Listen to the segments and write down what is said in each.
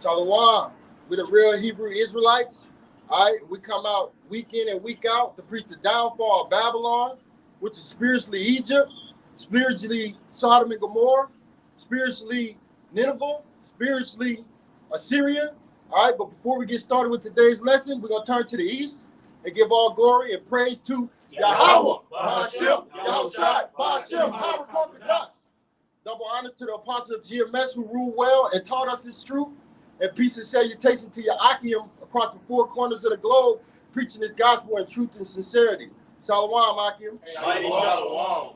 Shalom. We're the real Hebrew Israelites. All right, we come out week in and week out to preach the downfall of Babylon, which is spiritually Egypt, spiritually Sodom and Gomorrah, spiritually Nineveh, spiritually Assyria. All right, but before we get started with today's lesson, we're going to turn to the east and give all glory and praise to Yahweh, Bahashim, Yahushai, Bahashim, Howard conquered us. Double honors to the apostles of GMS who ruled well and taught us this truth. And peace and salutation to Akim across the four corners of the globe, preaching this gospel in truth and sincerity. Shalom, Akim. Mighty shalom.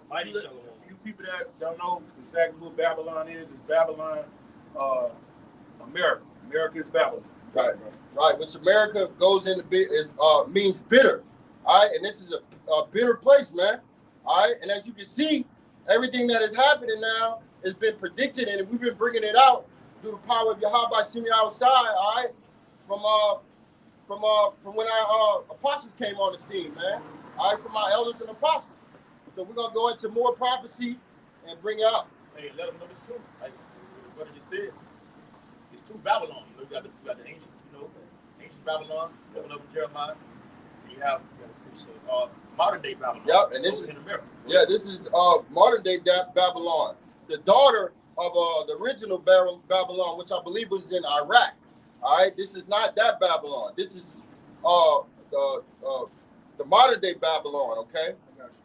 Mighty shalom. You people that don't know exactly what Babylon is Babylon, America. America is Babylon. Right. Which America goes into means bitter. All right, and this is a bitter place, man. All right, and as you can see, everything that is happening now has been predicted, and we've been bringing it out through the power of Yahweh sent me outside, all right, from when our apostles came on the scene, man. All right, from our elders and apostles. So we're gonna go into more prophecy and bring it out. Hey, let them know it's true. Like what I just said, it's true Babylon. You got the ancient, ancient Babylon, looking up in Jeremiah. And you have modern day Babylon. Yep, and this is in America. Yeah, this is modern day Babylon, the daughter of the original Babylon, which I believe was in Iraq. All right, this is not that Babylon. This is the modern day Babylon. Okay, I got you.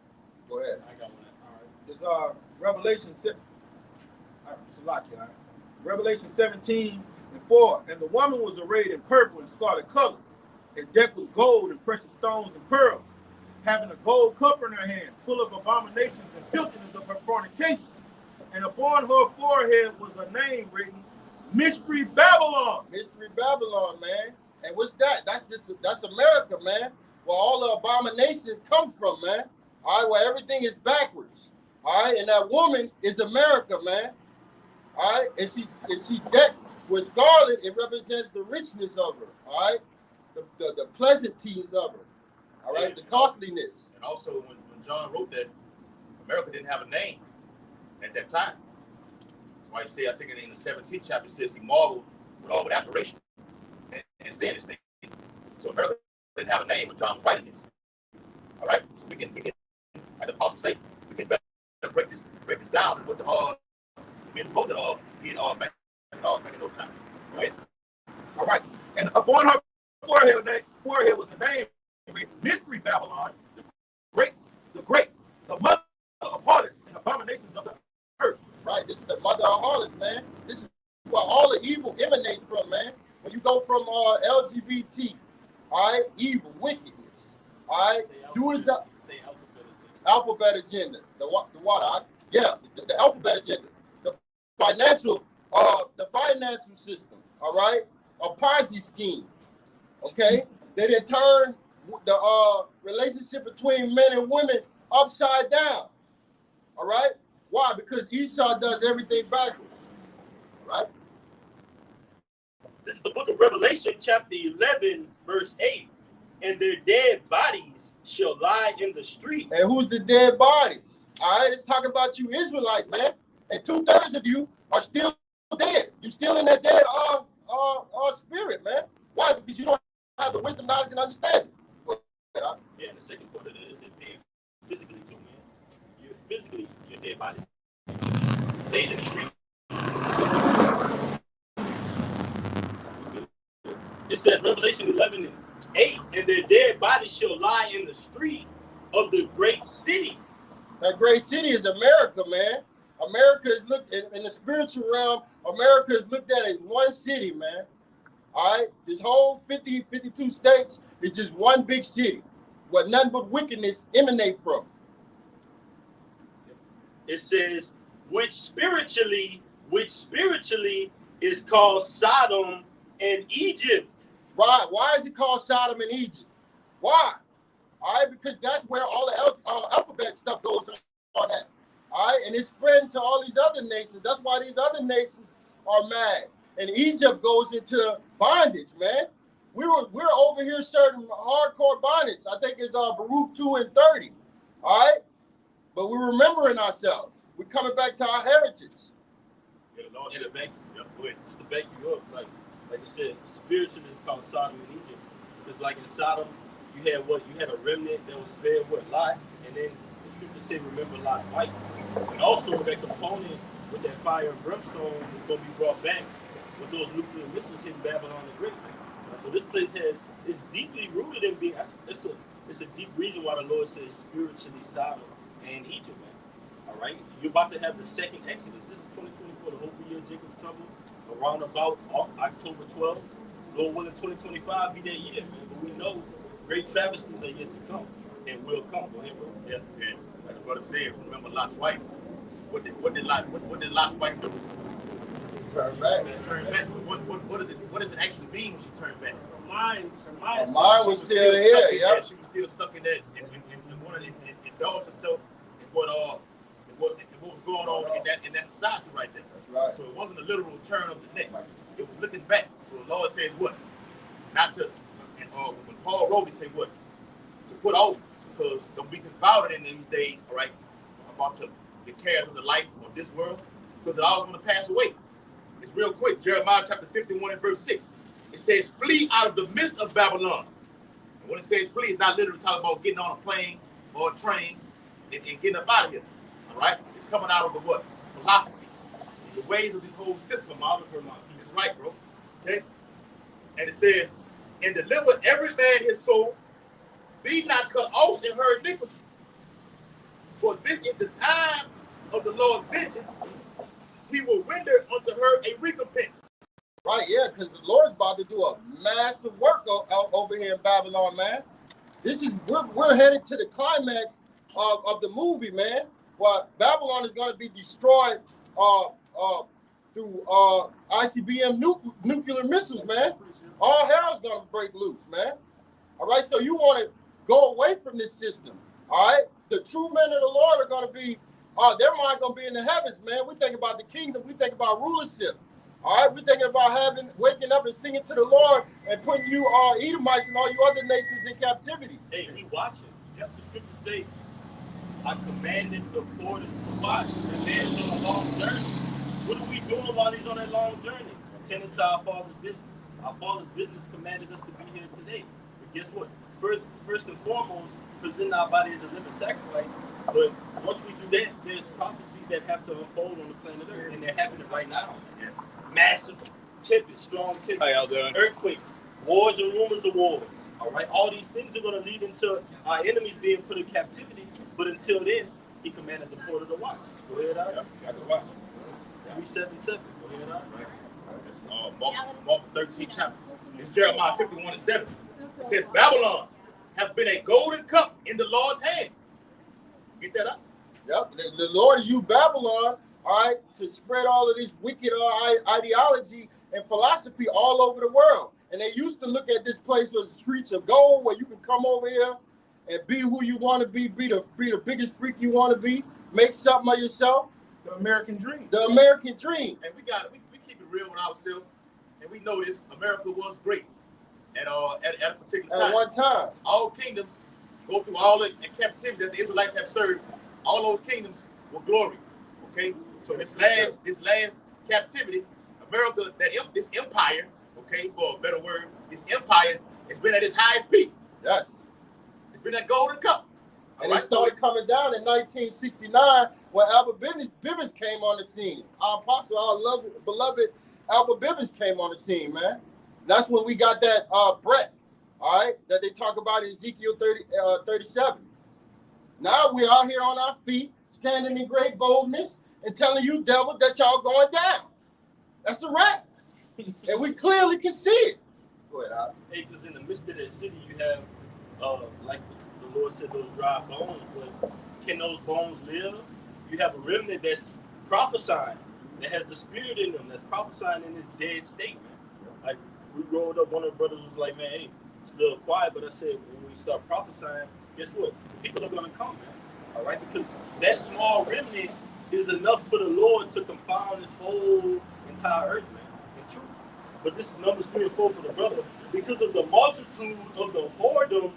Go ahead. I got one. All right, there's Revelation 7. Revelation 17:4, and the woman was arrayed in purple and scarlet color, and decked with gold and precious stones and pearls, having a gold cup in her hand, full of abominations and filthiness of her fornication. And upon her forehead was a name written, Mystery Babylon. Mystery Babylon, man. And what's that? That's America, man. Where all the abominations come from, man. All right, where everything is backwards. All right, and that woman is America, man. All right, and she decked with scarlet. It represents the richness of her. All right, the pleasantries of her. All right, the costliness. And also, when John wrote that, America didn't have a name at that time. That's why he said, I think in the 17th chapter, it says he marveled with admiration and saying this thing. So America didn't have a name when John was writing this. All right, so we can, like the apostle say, we can better break this down and what the men wrote it all, he had all back in those times. Right? All right, and upon her forehead was a name. Mystery Babylon, the great, the mother of harlots and abominations of the earth. Right, this is the mother of harlots, man. This is where all the evil emanates from, man. When you go from LGBT, all right, evil, wickedness, all right, Say alphabet agenda, the alphabet agenda, the financial system, all right, a Ponzi scheme, okay. They didn't turn the relationship between men and women upside down. All right? Why? Because Esau does everything backwards. Right? This is the book of Revelation, chapter 11, verse 8. And their dead bodies shall lie in the street. And who's the dead bodies? All right? It's talking about you Israelites, man. And 2/3 of you are still dead. You're still in that dead spirit, man. Why? Because you don't have the wisdom, knowledge, and understanding. Yeah, and the second part of it is being physically too, man. Your dead body. Laid in the street. It says Revelation 11:8, and their dead bodies shall lie in the street of the great city. That great city is America, man. America is looked in the spiritual realm. America is looked at as one city, man. All right, this whole 52 states is just one big city where none but wickedness emanate from. It says, which spiritually is called Sodom and Egypt. Right? Why is it called Sodom and Egypt? Why? All right, because that's where all the alphabet stuff goes on at. All right, and it's spreading to all these other nations. That's why these other nations are mad. And Egypt goes into bondage, man. We're over here serving hardcore bondage. I think it's Baruch 2:30. All right, but we're remembering ourselves. We're coming back to our heritage. Yeah, the Lord in a said, vacuum. yep, go ahead. Just to back you up, like I said, spiritually it's called Sodom and Egypt. Because like in Sodom, you had what? You had a remnant that was spared what? Lot, and then the scripture said, remember Lot's wife. And also that component with that fire and brimstone is going to be brought back with those nuclear missiles hitting Babylon the Great. So this place is deeply rooted in being. It's a deep reason why the Lord says spiritually Sodom and Egypt, man. All right, you're about to have the second Exodus. This is 2024, the hopeful year of Jacob's trouble, around about October 12th. Lord willing, 2025 be that year, man. But we know great travesties are yet to come and will come. Go ahead, bro. Yeah, yeah. Like the brother said, remember Lot's wife. What did Lot's wife do? Turn back. Turn back. What does it actually mean when she turned back? Her mind was still here. Yeah, she was still stuck in that and wanted to indulge herself in what was going on in that society right there. That's right. So it wasn't a literal turn of the neck. It was looking back. So the Lord says what? Not to. And when Paul wrote, he said what? To put off, because don't be confounded in these days. All right, about the cares of the life of this world, because it all going to pass away. It's real quick. Jeremiah chapter 51 and verse 6. It says, flee out of the midst of Babylon. And when it says flee, it's not literally talking about getting on a plane or a train and getting up out of here. All right? It's coming out of the what? Philosophy. The ways of this whole system out of her mind. That's right, bro. Okay? And it says, and deliver every man his soul, be not cut off in her iniquity. For this is the time of the Lord's vengeance. He will render unto her a recompense. Right, yeah, because the Lord's about to do a massive work over here in Babylon, man. We're headed to the climax of the movie, man. Well, Babylon is going to be destroyed through ICBM nuclear missiles, man. All hell's going to break loose, man. All right, so you want to go away from this system, all right? The true men of the Lord are going to be, their mind going to be in the heavens, man. We think about the kingdom. We think about rulership. All right, we're thinking about waking up and singing to the Lord and putting you Edomites and all you other nations in captivity. Hey, we watching. Yep, the scriptures say, I commanded the porters to watch. The man's on a long journey. What are we doing while he's on that long journey? Attending to our Father's business. Our Father's business commanded us to be here today. But guess what? First and foremost, present our body as a living sacrifice. But once we do that, there's prophecies that have to unfold on the planet Earth, and they're happening right now. Yes. Massive tempests, strong tempests, earthquakes, wars and rumors of wars. All right, all these things are going to lead into our enemies being put in captivity. But until then, he commanded the porter to watch. Go ahead, out. Yep, you got to watch. 377. Go ahead, out. Right. It's Mark 13 chapter. It's Jeremiah 51 and 7. It says, Babylon have been a golden cup in the Lord's hand. Get that up? Yep, the Lord used Babylon, all right, to spread all of this wicked ideology and philosophy all over the world. And they used to look at this place as the streets of gold, where you can come over here and be who you want to be the biggest freak you want to be, make something of yourself. The American dream. The American dream. And we keep it real with ourselves, and we know this. America was great at a particular time. At one time. All kingdoms go through all the captivity that the Israelites have served. All those kingdoms were glorious. Okay, so this last captivity, America, this empire, okay, for a better word, this empire has been at its highest peak. Yes. It's been that golden cup. And it started coming down in 1969 when Albert Bibbins came on the scene. Our apostle, our beloved Albert Bibbins came on the scene, man. That's when we got that breath, all right, that they talk about in Ezekiel 37. Now we're out here on our feet, standing in great boldness and telling you, devil, that y'all going down. That's a wrap. And we clearly can see it. Go ahead, Al. Hey, because in the midst of that city, you have, like the Lord said, those dry bones. But can those bones live? You have a remnant that's prophesying, that has the spirit in them, that's prophesying in this dead state, man. Like, we rolled up, one of the brothers was like, man, hey, it's a little quiet, but I said, when we start prophesying, guess what? People are going to come, man. All right? Because that small remnant is enough for the Lord to confound this whole entire earth, man, in truth. But this is Numbers 3 and 4 for the brother. Because of the multitude of the whoredoms,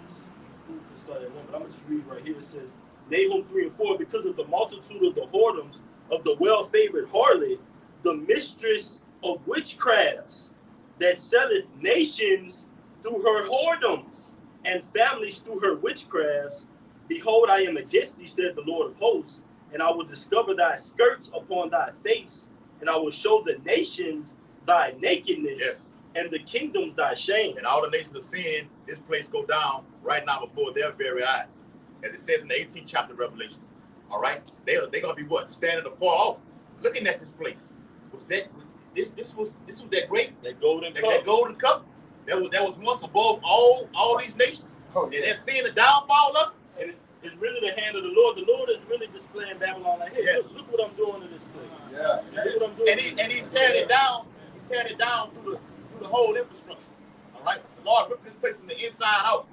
let's start at 1, but I'm going to just read right here. It says, Nahum 3 and 4, because of the multitude of the whoredoms of the well-favored harlot, the mistress of witchcrafts, that selleth nations through her whoredoms, and families through her witchcrafts. Behold, I am against thee, said the Lord of hosts, and I will discover thy skirts upon thy face, and I will show the nations thy nakedness, Yes. and the kingdoms thy shame. And all the nations of sin, this place go down right now before their very eyes. As it says in the 18th chapter of Revelation. All right? They're going to be what? Standing afar off, looking at this place. Was that this was that great That golden cup. that golden cup that was once above all these nations? Oh, And they're seeing the downfall of it. And it's really the hand of the Lord. The Lord is really displaying Babylon like, hey, Yes. look what I'm doing to this place. Yeah. Look what I'm doing. And he's tearing it down. He's tearing it down through the whole infrastructure. All right? The Lord ripped this place from the inside out.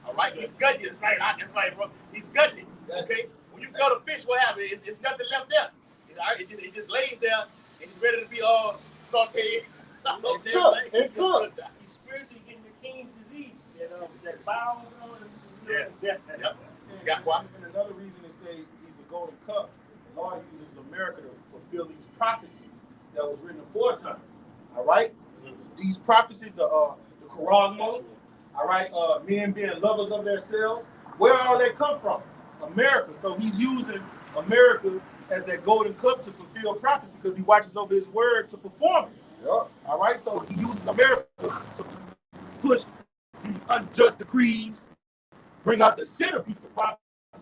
All right? He's gutting it. That's right, bro. He's gutting it. Okay? When you gut a fish, what happens? It's nothing left there. It just lays there and it's ready to be sauteed. And cooked. He's spiritually getting the king's disease, you know, that bowels on him. Yes. Yeah. Yep. You got what? And another reason they say he's a golden cup, the Lord uses America to fulfill these prophecies that was written aforetime. All right? These prophecies, the Quran, all right, men being lovers of themselves, where all that come from? America. So he's using America as that golden cup to fulfill prophecy because he watches over his word to perform it. Yep. All right, so he uses America to push these unjust decrees, bring out the centerpiece of prophecy,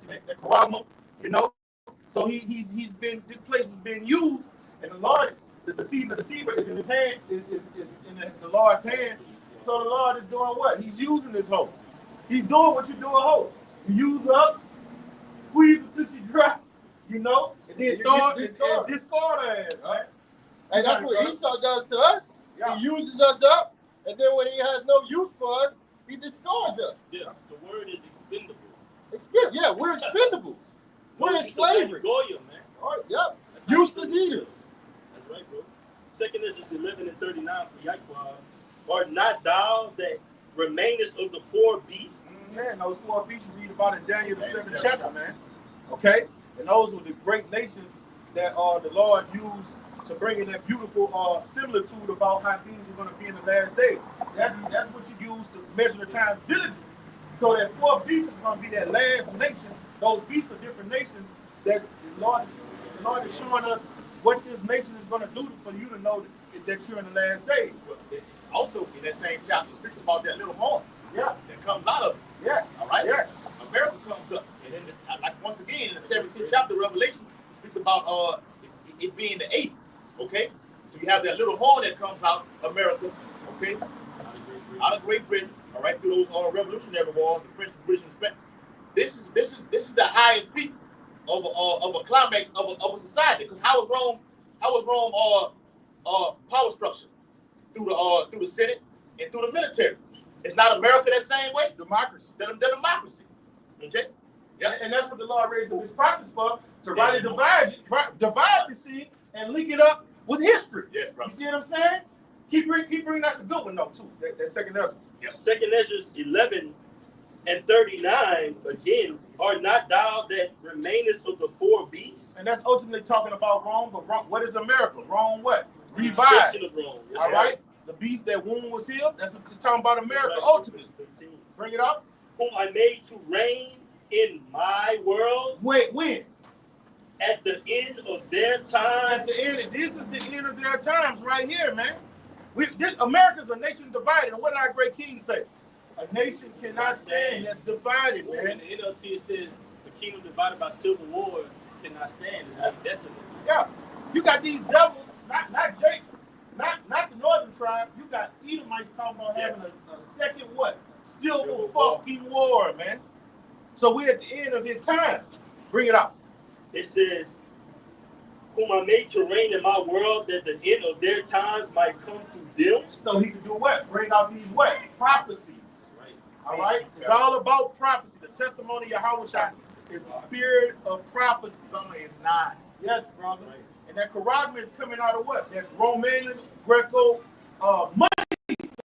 that Quran, you know. So he's been, this place has been used, and the Lord, the deceiver is in his hand, is in the Lord's hand. So the Lord is doing what? He's using this hoe. He's doing what you do a hoe. You use up, squeeze until she dry, you know, and then discard her ass, right? And that's what Esau does to us. Yeah. He uses us up, and then when he has no use for us, he discards us. Yeah, the word is expendable. Yeah, we're expendable. We're in slavery. Goya, man. All right, yep. That's how Useless you- eaters. That's right, bro. 2 Ezra 11 and 39 for Yahweh. Art not thou that remainest of the four beasts? Yeah, and those four beasts you read about in Daniel the Daniel 7th 7th chapter, man. Okay? And those were the great nations that the Lord used to bring in that beautiful similitude about how things are going to be in the last days. That's what you use to measure the times diligently. So that four beasts is going to be that last nation. Those beasts are different nations that the Lord is showing us what this nation is going to do for you to know that you're in the last days. Also, in that same chapter, it speaks about that little horn Yeah. that comes out of it. Yes. All right? Yes. America comes up. And then, like once again, in the 17th chapter of Revelation, it speaks about it being the 8th. Okay? So you have that little horn that comes out, America, okay? Out of Great Britain, all right, through those revolutionary wars, the French, the British, and the Spanish. This is the highest peak of a climax of a society. Because how was Rome power structure? Through the Senate and through the military. It's not America that same way. Democracy. The democracy. Okay? Yeah. And that's what the Lord raised up his prophets for, to rightly divide this thing and link it up with history. Yes, You brother. see what I'm saying? Keep bringing, that's a good one though too. That second Ezra. Yes. 2 Ezra 11 and 39, again, art not thou that remainest of the four beasts? And that's ultimately talking about Rome, but Rome, what is America? Rome what? The Revived. extension of Rome. Yes, All sir. right? The beast that wound was healed, it's talking about America That's right. ultimately. 15. Bring it up. Whom I made to reign in my world When? at the end of their At time. the end, this is the end of their times right here, man. America's a nation divided. And what did our great king say? A nation cannot stand that's divided, In man. the NLT it says the kingdom divided by civil war cannot stand. It's like desolate. Yeah. You got these devils, not Jacob, not the northern tribe. You got Edomites talking about having a second what? Civil fucking war, man. So we're at the end of his time. Bring it out. It says, whom I made to reign in my world, that the end of their times might come through them. So he can do what? Bring out these what? Prophecies. Right. All right? It's all about prophecy. The testimony of Yahushua is the spirit of prophecy. Summer is not. Yes, brother. Right. And that Quran is coming out of what? That Romanian, Greco, money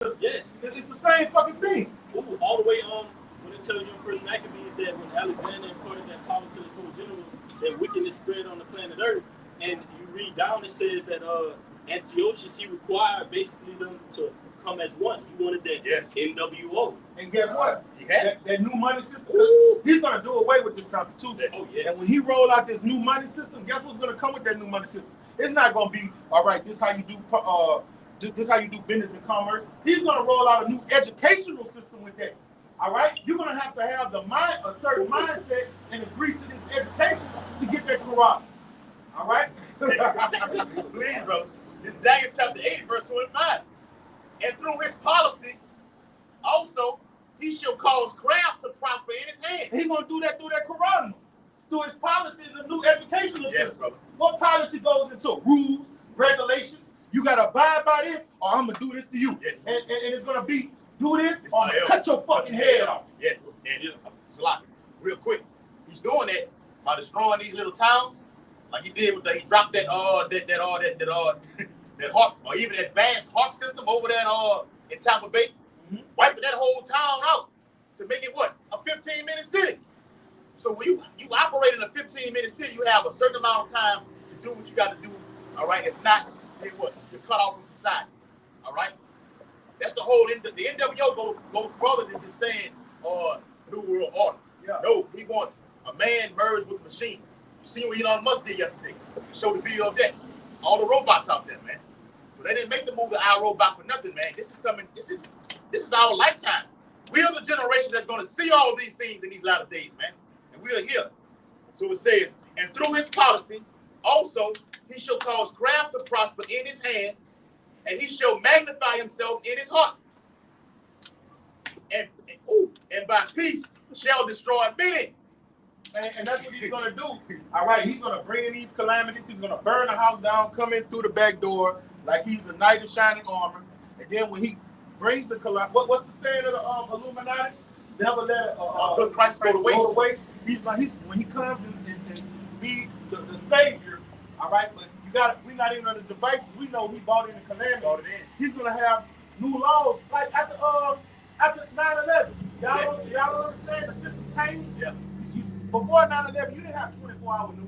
system. Yes. It's the same fucking thing. Ooh, all the way when it tells you in First Maccabees that when Alexander imparted that power to his four generals, that wickedness spread on the planet Earth, and you read down, it says that Antiochus, he required basically them to come as one. He wanted that NWO. And guess what? That new money system, he's going to do away with this constitution. Oh, yeah. And when he roll out this new money system, guess what's going to come with that new money system? It's not going to be, all right, this is how you do this how you do business and commerce. He's going to roll out a new educational system with that. All right? You're going to have a certain mindset and agree to this education to get that Quran. All right? Please, bro. This Daniel chapter 8, verse 25. And through his policy, also, he shall cause craft to prosper in his hand. He's going to do that through that Quran. Through his policies and new educational system. Yes, brother. What policy goes into rules, regulations? You got to abide by this, or I'm going to do this to you. Yes. And it's going to be, do this, or I'm going to cut your fucking head off. Yes. And it's a lot. Real quick. He's doing that by destroying these little towns, like he did with he dropped that harp, or even advanced harp system over there in Tampa Bay, wiping that whole town out to make it what? A 15-minute city. So when you operate in a 15-minute city, you have a certain amount of time to do what you got to do. All right. If not, then what? You're cut off from society. All right. That's the whole. The NWO goes further than just saying New World Order. Yeah. No, he wants a man merged with a machine. You see what Elon Musk did yesterday? He showed the video of that. All the robots out there, man. So they didn't make the movie iRobot for nothing, man. This is coming. This is our lifetime. We are the generation that's going to see all these things in these latter days, man. And we are here. So it says, and through his policy, also he shall cause craft to prosper in his hand, and he shall magnify himself in his heart. And by peace shall destroy many. And that's what he's going to do. All right, he's going to bring in these calamities. He's going to burn the house down, come in through the back door like he's a knight in shining armor. And then when he brings the calamity, what's the saying of the Illuminati? Never let a good Christ go to waste. When he comes and be the savior, all right, but we're not even on his devices. We know he bought in the calamity. He's going to have new laws like after 9/11. Y'all don't understand the system changed? Yeah. Before 9/11, you didn't have 24-hour news.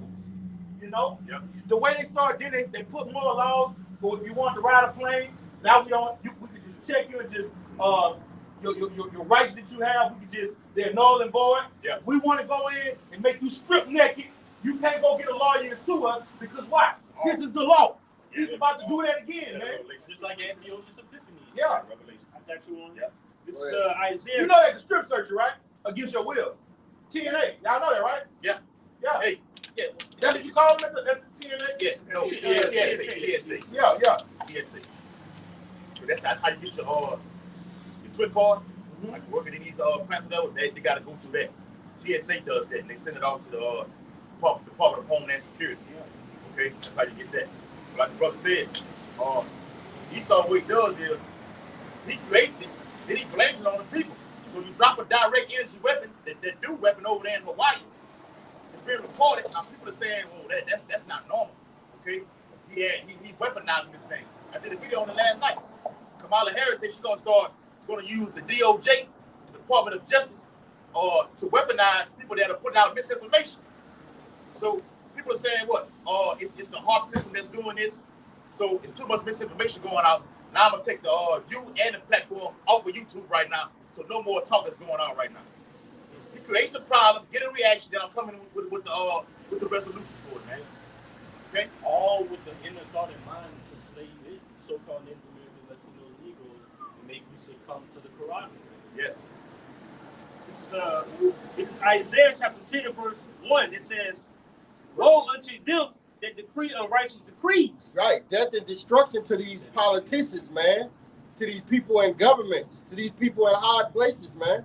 You know? Yep. The way they started, they put more laws for if you want to ride a plane. Now we could just check you and just your rights that you have, they're null and void. Yeah. We want to go in and make you strip naked. You can't go get a lawyer and sue us because why? This is the law. He's about to do that again, man. Just like Antiochus Epiphanes. Yeah. Revelation. I got you on. Yeah. This is Isaiah. You know that's a strip searcher, right? Against your will. TNA. Y'all know that, right? Yeah. Yeah. Hey. Yeah. That's what you call them at the TNA? Yes. No. TSA. Yeah. TSA. So that's how you get your twin card. Like working in these plants, they got to go through that. TSA does that, and they send it off to the Department of Homeland Security. Okay, that's how you get that. But like the brother said, Esau, what he does is he creates it, then he blames it on the people. So you drop a direct energy weapon, that new weapon over there in Hawaii. It's been reported. Now people are saying, well, that's not normal. Okay, he weaponizing this thing. I did a video on it last night. Kamala Harris said she's going to use the DOJ, the Department of Justice, to weaponize people that are putting out misinformation. So people are saying, what? It's the HARP system that's doing this. So it's too much misinformation going out. Now I'm going to take you and the platform off of YouTube right now. So no more talk that's going on right now. He creates the problem, get a reaction, then I'm coming with the resolution for it, man. Okay? All with the inner thought in mind to slay Israel, so-called Native Americans, Latinos, and Negroes, and make you succumb to the Quran. Yes. This is Isaiah chapter 10 verse 1. It says, woe unto them that decree unrighteous decrees. Right, death and destruction to these politicians, man. To these people in governments, to these people in high places, man.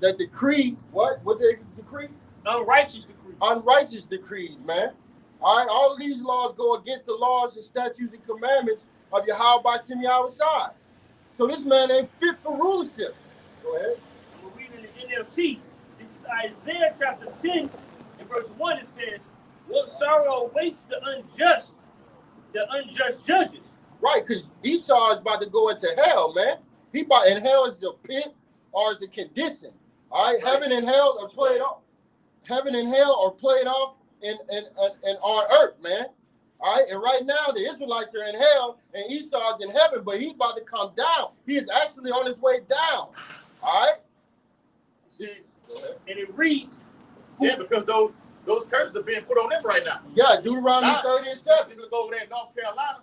That decree, what? What they decree? Unrighteous decrees. Unrighteous decrees, man. All right, all of these laws go against the laws and statutes and commandments of Yahweh Shem Yahushai. So this man ain't fit for rulership. Go ahead. I'm reading the NLT. This is Isaiah chapter 10 and verse 1. It says, what sorrow awaits the unjust judges. Right, because Esau is about to go into hell, man. And hell is a pit or is a condition. All right, heaven and hell are played off. Heaven and hell are played off in on earth, man. All right, and right now the Israelites are in hell and Esau's in heaven, but he's about to come down. He is actually on his way down. All right. And it reads. Yeah, because those curses are being put on them right now. Yeah, Deuteronomy 30 and 7. You look over there in North Carolina.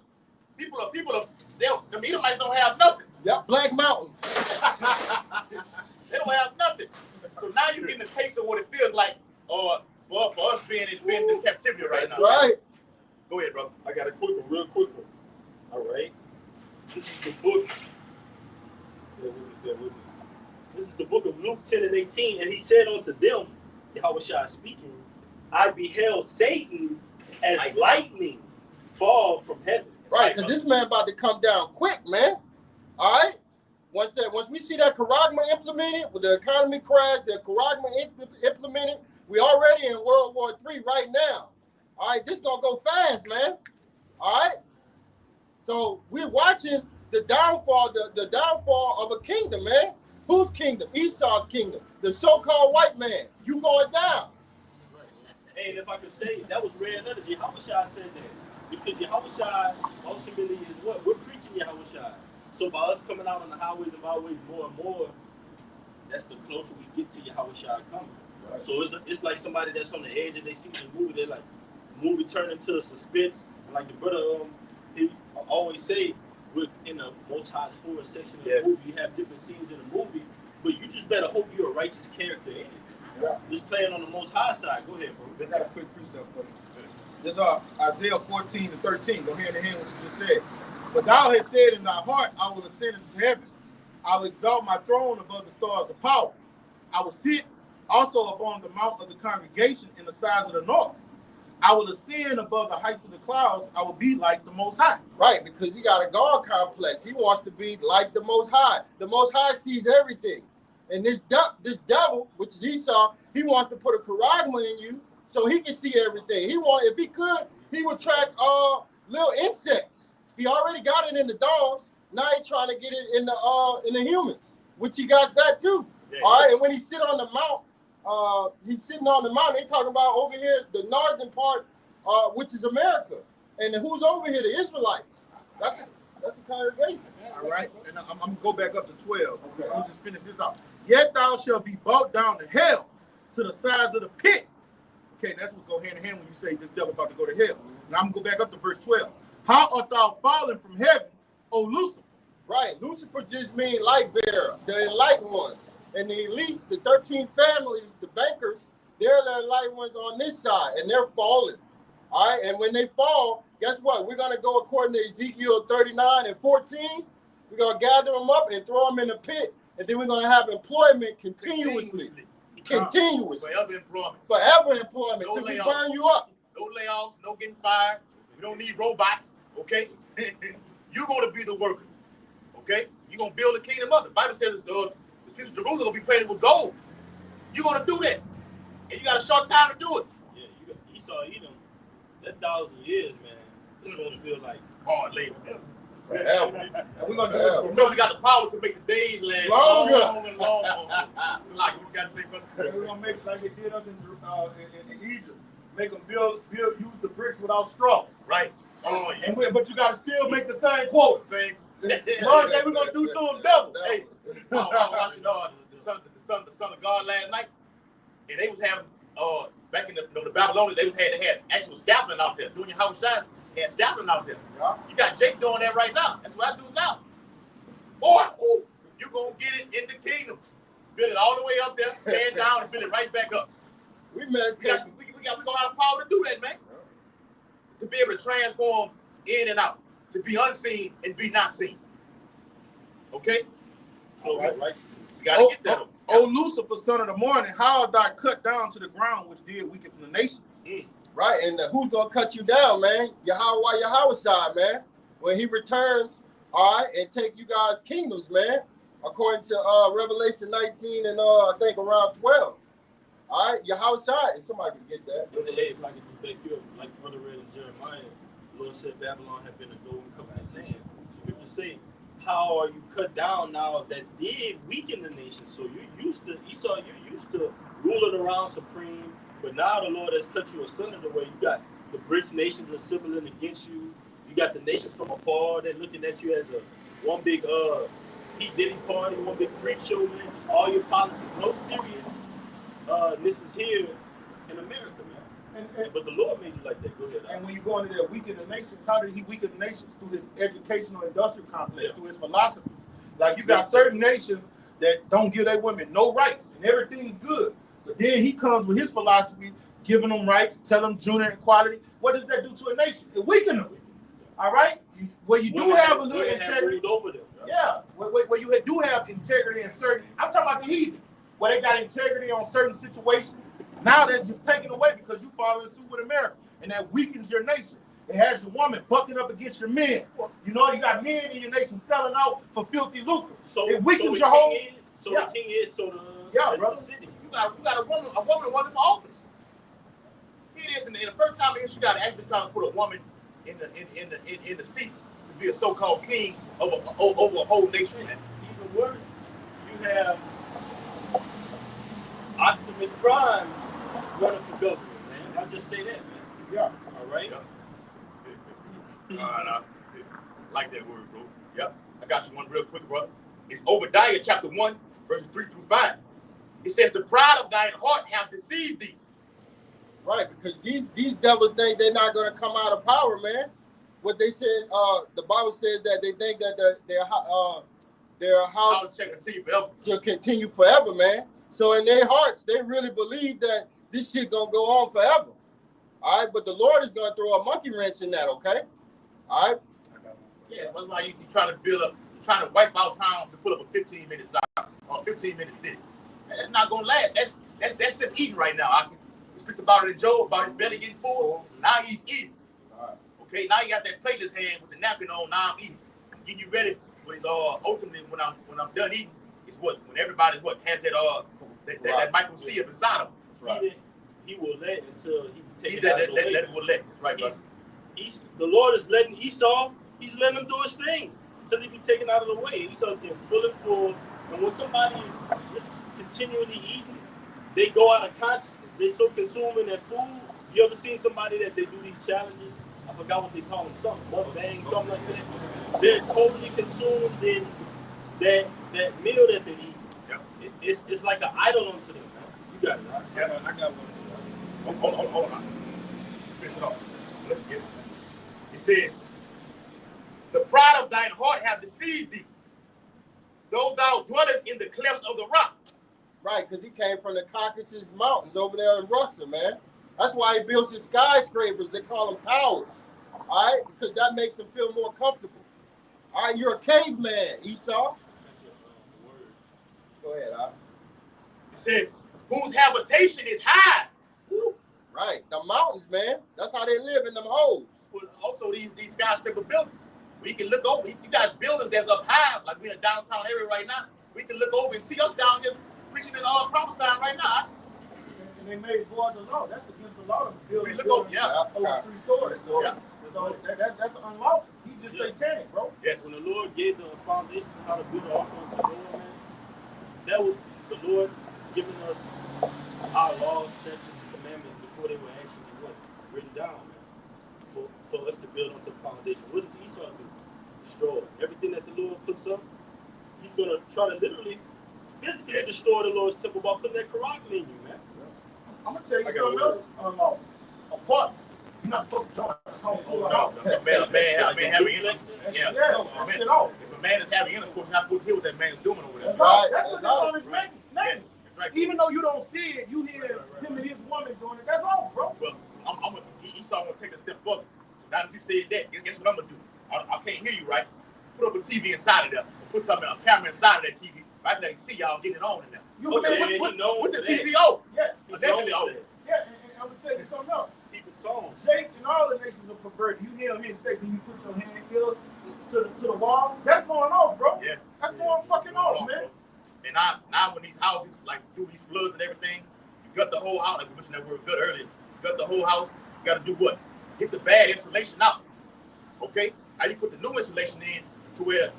People are the Edomites don't have nothing. Yep, Black Mountain. They don't have nothing. So now you're getting a taste of what it feels like for us being in this captivity right now. Right. Go ahead, brother. I got a quick one, real quick one. All right. This is the book. This is the book of Luke 10 and 18. And he said unto them, Yahushua speaking, I beheld Satan as lightning fall from heaven. Right, because this man about to come down quick, man. All right. Once we see that charagma implemented, with the economy crash, the charagma implemented, we already in World War III right now. All right, this gonna go fast, man. All right. So we're watching the downfall, the downfall of a kingdom, man. Whose kingdom? Esau's kingdom. The so-called white man. You going down. Hey, and if I could say, that was red letters. Yahushua said that. Because Yahushua ultimately is what? We're preaching Yahushua. So by us coming out on the highways and byways more and more, that's the closer we get to Yahushua coming. Right. So it's like somebody that's on the edge and they see the movie, they're like, movie turned into suspense. And like the brother, he always say, we're in the Most High's horror section of the movie. You have different scenes in the movie, but you just better hope you're a righteous character in it. Yeah. Just playing on the Most High side. Go ahead, bro. I got a quick precept for you. This is Isaiah 14 and 13. Go ahead and hear what you just said. But thou hast said in thy heart, I will ascend into heaven. I will exalt my throne above the stars of power. I will sit also upon the mount of the congregation in the sides of the north. I will ascend above the heights of the clouds. I will be like the Most High. Right, because he got a God complex. He wants to be like the Most High. The Most High sees everything. And this devil, which is Esau, he wants to put a charagma in you so he can see everything. If he could, he would track little insects. He already got it in the dogs. Now he's trying to get it in the humans, which he got that too. Yeah, all right, and when he sit on the mount, he's sitting on the mountain. They talking about over here, the northern part, which is America. And who's over here? The Israelites. That's the congregation. All right, and I'm going to go back up to 12. Okay. Let me just finish this off. Yet thou shalt be brought down to hell, to the sides of the pit. Okay, that's what go hand in hand when you say this devil about to go to hell. Now I'm going to go back up to verse 12. How art thou fallen from heaven, O Lucifer? Right, Lucifer just means light bearer, the enlightened ones. And the elites, the 13 families, the bankers, they're the enlightened ones on this side, and they're falling. All right, and when they fall, guess what? We're going to go according to Ezekiel 39 and 14. We're going to gather them up and throw them in the pit, and then we're going to have employment continuously. Forever employment. Forever employment No till we layoffs. burn you up. No layoffs, no getting fired. We don't need robots, okay? You're going to be the worker, okay? You're going to build the kingdom up. The Bible says the streets of Jerusalem will be painted with gold. You're going to do that. And you got a short time to do it. Yeah, you got Esau, Edom. That 1,000 years, man. This one's feel like hard labor. Forever. And we're going to do it. Remember, we got the power to make the days last Longer. long and long. So like we got to say, we're going to make it like they did us in Egypt. Make them use the bricks without straw. Right. Oh, yeah. But you got to still make the same quote. Same. Lord, we're going to do to them double. Hey, I was watching the Son of God last night, and they was having back in the Babylonians, they had actual scaffolding out there. Doing your house shines, they had scaffolding out there. Yeah. You got Jake doing that right now. That's what I do now. Boy, you gonna get it in the kingdom. Build it all the way up there, tear it down, and build it right back up. We gonna have the power to do that, man. Yeah. To be able to transform in and out, to be unseen and be not seen. Okay? right. You gotta get that. O Lucifer, son of the morning, how art thou cut down to the ground, which did weaken from the nations? Right, and who's gonna cut you down, man? Yahweh, man. When he returns, all right, and take you guys' kingdoms, man. According to Revelation 19 and I think around 12. All right, Yahweh, if somebody can get that. If I could just back you up, like Brother read in Jeremiah, the Lord said Babylon had been a golden covenant nation. The scriptures say, how are you cut down now that did weaken the nation? So you used to, Esau, you used to rule it around supreme, but now the Lord has cut you asunder the way you got the BRICS nations are assembling against you. You got the nations from afar. They're looking at you as one big Pete Diddy party, one big freak show, man. Just all your policies, no serious. This is here in America, man. But the Lord made you like that. Go ahead. And when you go into there, weaken the nations, how did he weaken the nations? Through his educational industrial complex, through his philosophies. Like you got certain nations that don't give their women no rights and everything's good. But then he comes with his philosophy, giving them rights, telling them junior equality. What does that do to a nation? It weakens them. All right? Where you do have a little integrity. Over them, right? Yeah. Where you do have integrity in certain, I'm talking about the heathen, where they got integrity on certain situations. Now that's just taken away because you follow in suit with America. And that weakens your nation. It has your woman bucking up against your men. You know, you got men in your nation selling out for filthy lucre. So it weakens your whole. The king is the city. You got a woman running for office. It is in the first time in history, you got to actually try to put a woman in the seat to be a so-called king over a whole nation. Man. Even worse, you have Optimus Prime running for governor, man. I'll just say that, man. Yeah. All right. I like that word, bro. Yep. I got you one real quick, brother. It's Obadiah chapter 1, verses 3 through 5. It says, the pride of thine heart have deceived thee. Right, because these devils think they're not going to come out of power, man. What they said, the Bible says that they think that their house shall continue forever, man. So in their hearts, they really believe that this shit gonna go on forever. All right, but the Lord is gonna throw a monkey wrench in that, okay? All right. Yeah, that's why you trying to wipe out town to put up a 15-minute side or a 15-minute city. That's not gonna last. That's him eating right now. He speaks about it in Job, about his belly getting full. Now he's eating. Okay, now you got that plate in his hand with the napkin on. Now I'm eating. I'm getting you ready for his ultimately when I'm done eating. It's when everybody has that micro C up inside of him. Right. He will let until he take it let out of the way. it will let. That's right, brother. The Lord is letting Esau. He's letting him do his thing until he be taken out of the way. Esau's getting full and full. And when somebody is just continually eating, they go out of consciousness. They're so consumed in that food. You ever seen somebody that they do these challenges? I forgot what they call them. Something, mukbang, something like that. They're totally consumed in that meal that they eat. Yeah. It's like an idol unto them, man. You got it. Yeah. I got one. Hold on. Finish it off. Let's get it. He said, the pride of thine heart have deceived thee, though thou dwellest in the clefts of the rock. Right, because he came from the Caucasus Mountains over there in Russia, man. That's why he builds his skyscrapers. They call them towers. All right, because that makes him feel more comfortable. All right, you're a caveman, Esau. Go ahead, Al. It says, whose habitation is high. Woo. Right, the mountains, man. That's how they live in them holes. Also, these skyscraper buildings. We can look over. You got buildings that's up high, like we're in a downtown area right now. We can look over and see us down here preaching and prophesying right now. And they made void the law. That's against the law. We look over, yeah. Over 3 stories. Yeah. So that's unlawful. He just satanic, bro. Yes. When the Lord gave the foundation how to build an ark unto the Lord, man, that was the Lord giving us our laws, statutes, and commandments before they were actually written down, man. For us to build onto the foundation. What does Esau do? Destroy everything that the Lord puts up. He's gonna try to literally, physically destroy the Lord's temple by putting that Quran in you, man. I'm gonna tell you something else unlawful. Apartments. You're not supposed to join a home. No, a man having intercourse. Yeah, if a man is having intercourse, you're not supposed to hear what that man is doing over there. That's right. That's what they're on his name. Yes, that's right. Even though you don't see it, you hear him and his woman doing it. That's all, bro. Well, Esau gonna take a step further. So now that you said that, guess what I'm gonna do? I can't hear you, right? Put up a TV inside of there. Put a camera inside of that TV. Right now, you see y'all getting it on in there. With the TV off. Yes. Eventually off. Yeah, and I'm gonna tell you something else. Keep it tone. Jake and all the nations are perverted. You hear him here say, when you put your hand here to the wall, that's going off, bro. Yeah. That's going fucking off, man. And now when these houses, like, do these floods and everything, you gut the whole house, like we mentioned that word gut earlier, you gut the whole house, you gotta do what? Get the bad insulation out. Okay? Now you put the new insulation in to where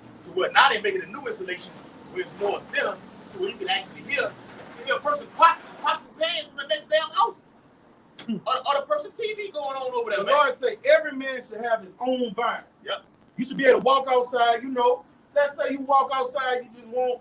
now they're making the new insulation where it's more thinner, to where you can actually hear a person pots and pans from the next damn house. Or the person TV going on over there, The man. Lord say every man should have his own vine. Yep. You should be able to walk outside, you know. Let's say you walk outside, you just want,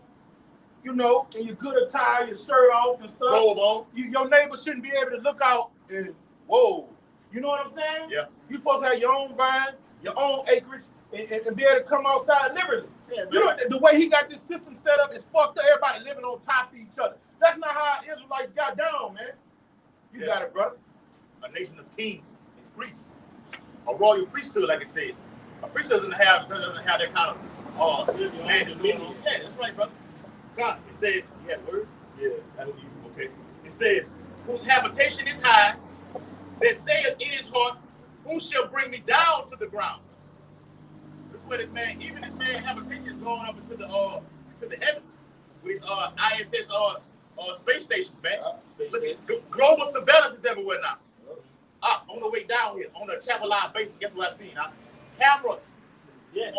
you know, and your good attire, your shirt off and stuff. Robe on. Your neighbor shouldn't be able to look out and, whoa. You know what I'm saying? Yeah. You're supposed to have your own vine, your own acreage, and be able to come outside liberally. Yeah, You know, the way he got this system set up is fucked up. Everybody living on top of each other. That's not how Israelites got down, man. You got it, brother. A nation of kings and priests. A royal priesthood, like it says. A priest doesn't have that kind of man just doing all. Yeah, that's right, brother. God, it says, you had a word? Yeah. That's you. Okay. It says, whose habitation is high, that saith in his heart, who shall bring me down to the ground? This is where this man, even this man habitation is going up into the heavens with his ISS space stations, man. Look at global surveillance is everywhere now. On the way down here, on the Chapel Line basis, guess what I've seen? Cameras. Yeah.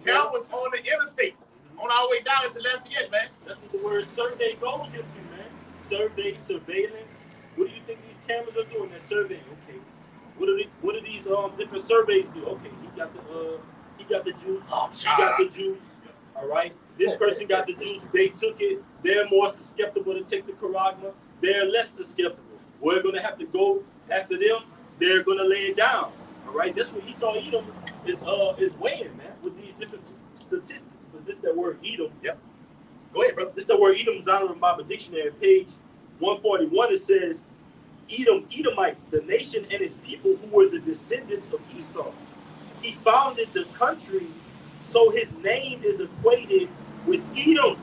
Cameras on the interstate, on our way down into Lafayette, man. That's what the word survey goes into, man. Survey, surveillance. What do you think these cameras are doing? They're surveying. Okay. What do these different surveys do? Okay, he got the juice. She got the juice. All right. This person got the juice. They took it. They're more susceptible to take the charagma. They're less susceptible. We're gonna have to go after them. They're gonna lay it down. All right. That's what Esau Edom is weighing, man, with these different statistics. But this is that word Edom. Yep. Go ahead, brother. This is the word Edom, Zondervan Bible Dictionary, page 141. It says, Edomites, the nation and its people who were the descendants of Esau. He founded the country, so his name is equated with Edom.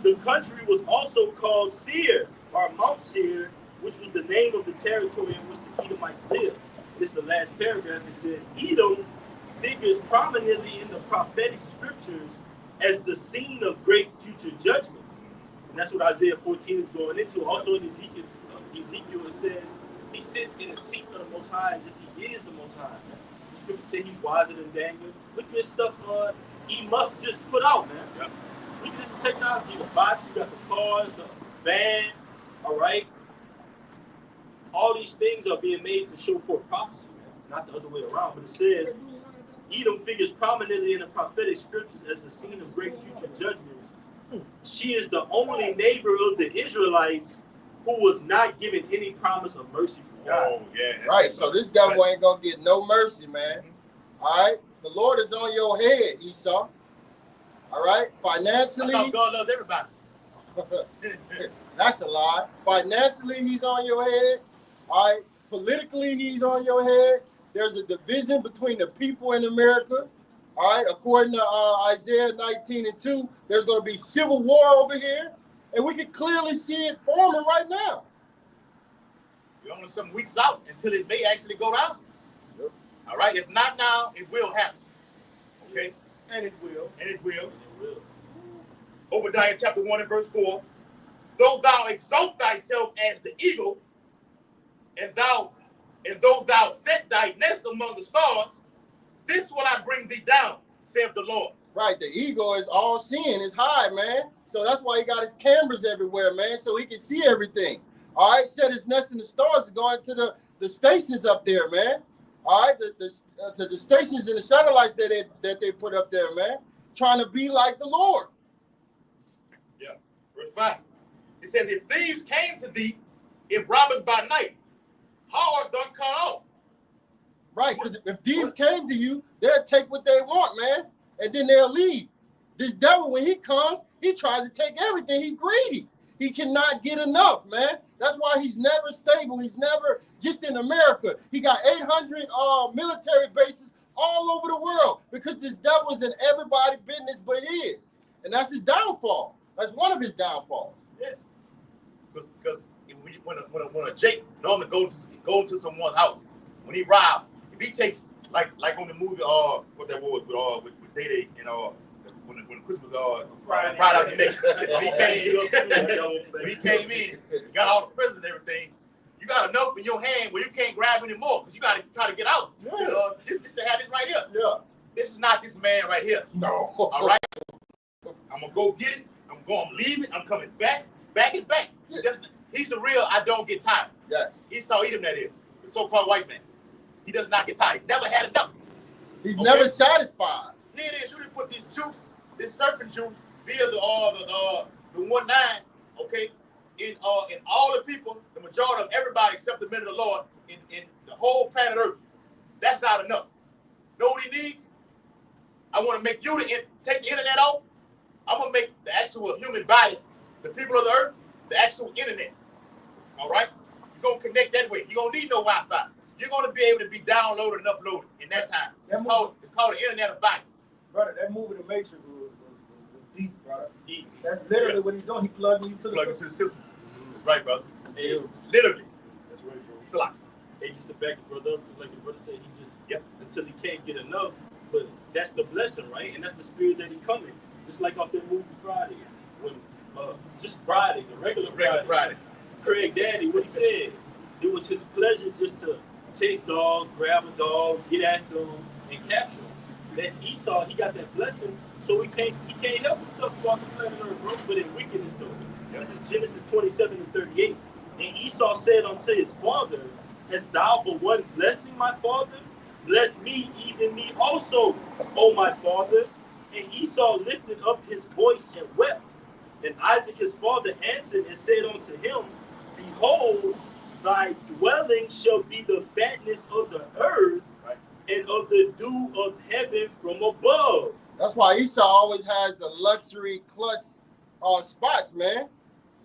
The country was also called Seir, or Mount Seir, which was the name of the territory in which the Edomites lived. This is the last paragraph. It says, Edom figures prominently in the prophetic scriptures as the scene of great future judgments. And that's what Isaiah 14 is going into. Also in Ezekiel it says, he sit in the seat of the Most High as if he is the Most High. The scripture says he's wiser than Daniel. Look at this stuff he must just put out, man. Yep. Look at this technology. The bots, you got the cars, the van, all right? All these things are being made to show forth prophecy, man. Not the other way around, but it says, Edom figures prominently in the prophetic scriptures as the scene of great future judgments. She is the only neighbor of the Israelites who was not given any promise of mercy from God. Oh, yeah. Right, so this devil ain't gonna get no mercy, man. All right, the Lord is on your head, Esau. All right, financially. I thought God loves everybody. That's a lie. Financially, he's on your head. All right, politically, he's on your head. There's a division between the people in America. All right, according to Isaiah 19:2, there's going to be civil war over here, and we can clearly see it forming right now. We're only some weeks out until it may actually go down. Yep. All right, if not now, it will happen. Okay, And it will. and it will. Obadiah chapter 1 and verse 4. Though thou exalt thyself as the eagle, and though thou set thy nest among the stars, this will I bring thee down, saith the Lord. Right, the ego is all seeing, it's high, man. So that's why he got his cameras everywhere, man, so he can see everything. All right, set his nest in the stars, going to the stations up there, man. All right, the stations and the satellites that they put up there, man, trying to be like the Lord. Yeah, verse 5. It says, if thieves came to thee, if robbers by night, how art thou cut off? Right, because if thieves came to you, they'll take what they want, man, and then they'll leave. This devil, when he comes, he tries to take everything. He's greedy. He cannot get enough, man. That's why he's never stable. He's never just in America. He got 800 military bases all over the world because this devil's in everybody's business but his. And that's his downfall. That's one of his downfalls. Yes. Because when a Jake normally go into someone's house, when he robs, if he takes like on the movie what that was with Day Day and when Christmas Friday out the next when he came in, got all the presents and everything. You got enough in your hand where you can't grab any more because you got to try to get out. Yeah. Just to have this right here. Yeah. This is not this man right here. No. All right. I'm gonna go get it. I'm leaving. I'm coming back. Back is back. Yeah. He's the real I don't get tired. Yes. Esau Edom, that is. The so-called white man. He does not get tired. He's never had enough. He's never satisfied. Here it is. You didn't put this juice, this serpent juice, via the 1-9, okay? In all the people, the majority of everybody except the men of the Lord in the whole planet Earth. That's not enough. Know what he needs? I want to make you take the internet off. I'm gonna make the actual human body, the people of the earth, the actual internet. All right? You're gonna connect that way. You don't need no Wi-Fi. You're gonna be able to be downloaded and uploaded in that time. It's called the Internet of Bodies. Brother, that movie The Matrix was deep, brother. Deep. That's literally what he's doing. He plugged you to the system. That's right, brother. Hey, literally. That's right, bro. It's a lot. Hey, just to back the brother up, just like the brother said, he just until he can't get enough. But that's the blessing, right? And that's the spirit that he come in. Just like off that movie Friday, when just Friday, the regular Friday. Craig Daddy, what he said, it was his pleasure just to chase dogs, grab a dog, get after them, and capture them. That's Esau. He got that blessing, so he can't help himself walk the planet Earth, bro. But in wickedness, though. This is Genesis 27:38. And Esau said unto his father, "Hast thou but one blessing, my father? Bless me, even me also, O my father." And Esau lifted up his voice and wept. And Isaac his father answered and said unto him, "Behold, thy dwelling shall be the fatness of the earth, and of the dew of heaven from above." That's why Esau always has the luxury clutch spots, man.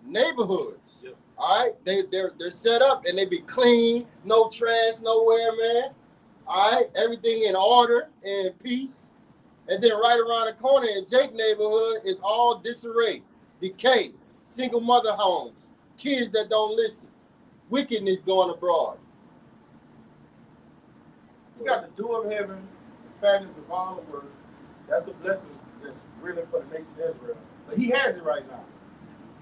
Neighborhoods. Yep. All right, they're set up and they be clean, no trash nowhere, man. All right, everything in order and peace. And then right around the corner in Jake neighborhood is all disarray, decay, single mother homes, kids that don't listen, wickedness going abroad. You got the dew of heaven, the fatness of all the earth. That's the blessing that's really for the nation of Israel. But he has it right now.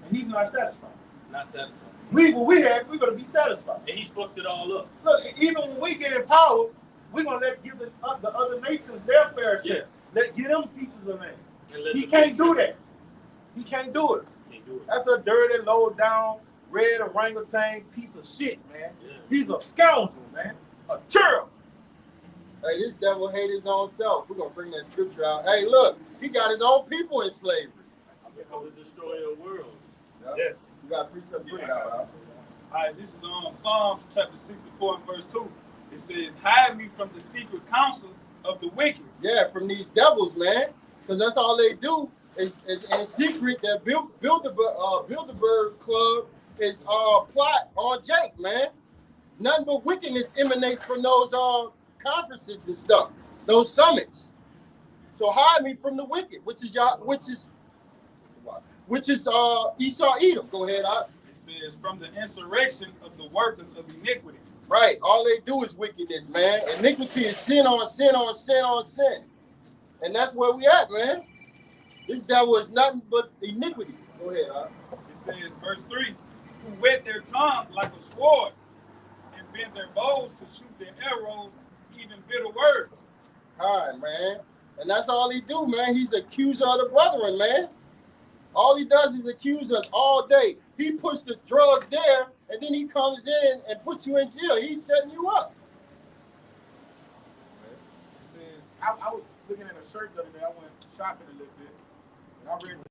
And he's not satisfied. Not satisfied. We're going to be satisfied. And he fucked it all up. Look, even when we get in power, we're going to give the other nations their fair share. Give them pieces of land. He can't do that. He can't do it. That's a dirty, low-down, red orangutan piece of shit, man. Yeah. He's a scoundrel, man. A churl. Hey, this devil hate his own self. We're going to bring that scripture out. Hey, look, he got his own people in slavery. I'm going to destroy your world. Yep. Yes. You got precept bring it out. All right, this is Psalms chapter 64 and verse 2. It says, "Hide me from the secret counsel of the wicked." Yeah, from these devils, man. Because that's all they do is in secret. That Bilderberg Club is plot on Jake, man. Nothing but wickedness emanates from those conferences and stuff, those summits. So hide me from the wicked, which is Esau Edom. Go ahead, It says, "From the insurrection of the workers of iniquity." Right. All they do is wickedness, man. Iniquity is sin on sin on sin on sin. And that's where we at, man. This devil is nothing but iniquity. Go ahead, It says, verse 3, "Who whet their tongue like a sword, and bend their bows to shoot their arrows, even bitter words." All right, man. And that's all he do, man. He's accuser of the brethren, man. All he does is accuse us all day. He puts the drugs there, and then he comes in and puts you in jail. He's setting you up. It says, I was looking at a shirt the other day. I went shopping a little bit, and I read the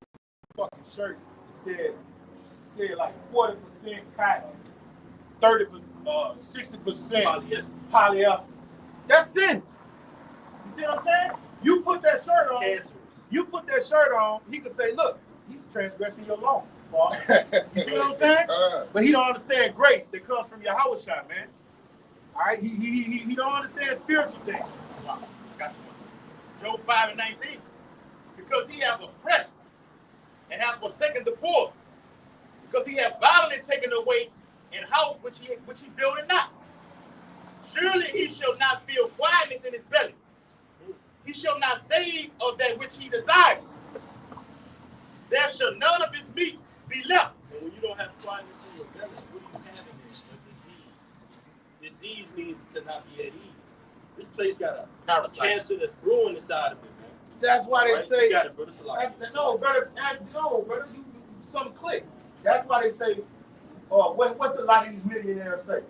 fucking shirt. It said like 40% cotton, 60% polyester. That's sin. You see what I'm saying? You put that shirt on. Cancerous. You put that shirt on. He could say, "Look, he's transgressing your law." You see what I'm saying? But he don't understand grace that comes from Yahweh Shai, man. All right, he don't understand spiritual things. Wow. Got you. Job 5:19. Because he have oppressed and have forsaken the poor, because he have violently taken away an house which he builded not. Surely he shall not feel quietness in his belly. He shall not save of that which he desired. There shall none of his meat be left. And when you don't have quietness in your belly, what are you having there? A disease. Disease means to not be at ease. This place got a cancer that's brewing inside of it, man. That's why they say. You got it, brother. No, brother. You some click. That's why they say Or what do a lot of these millionaires say?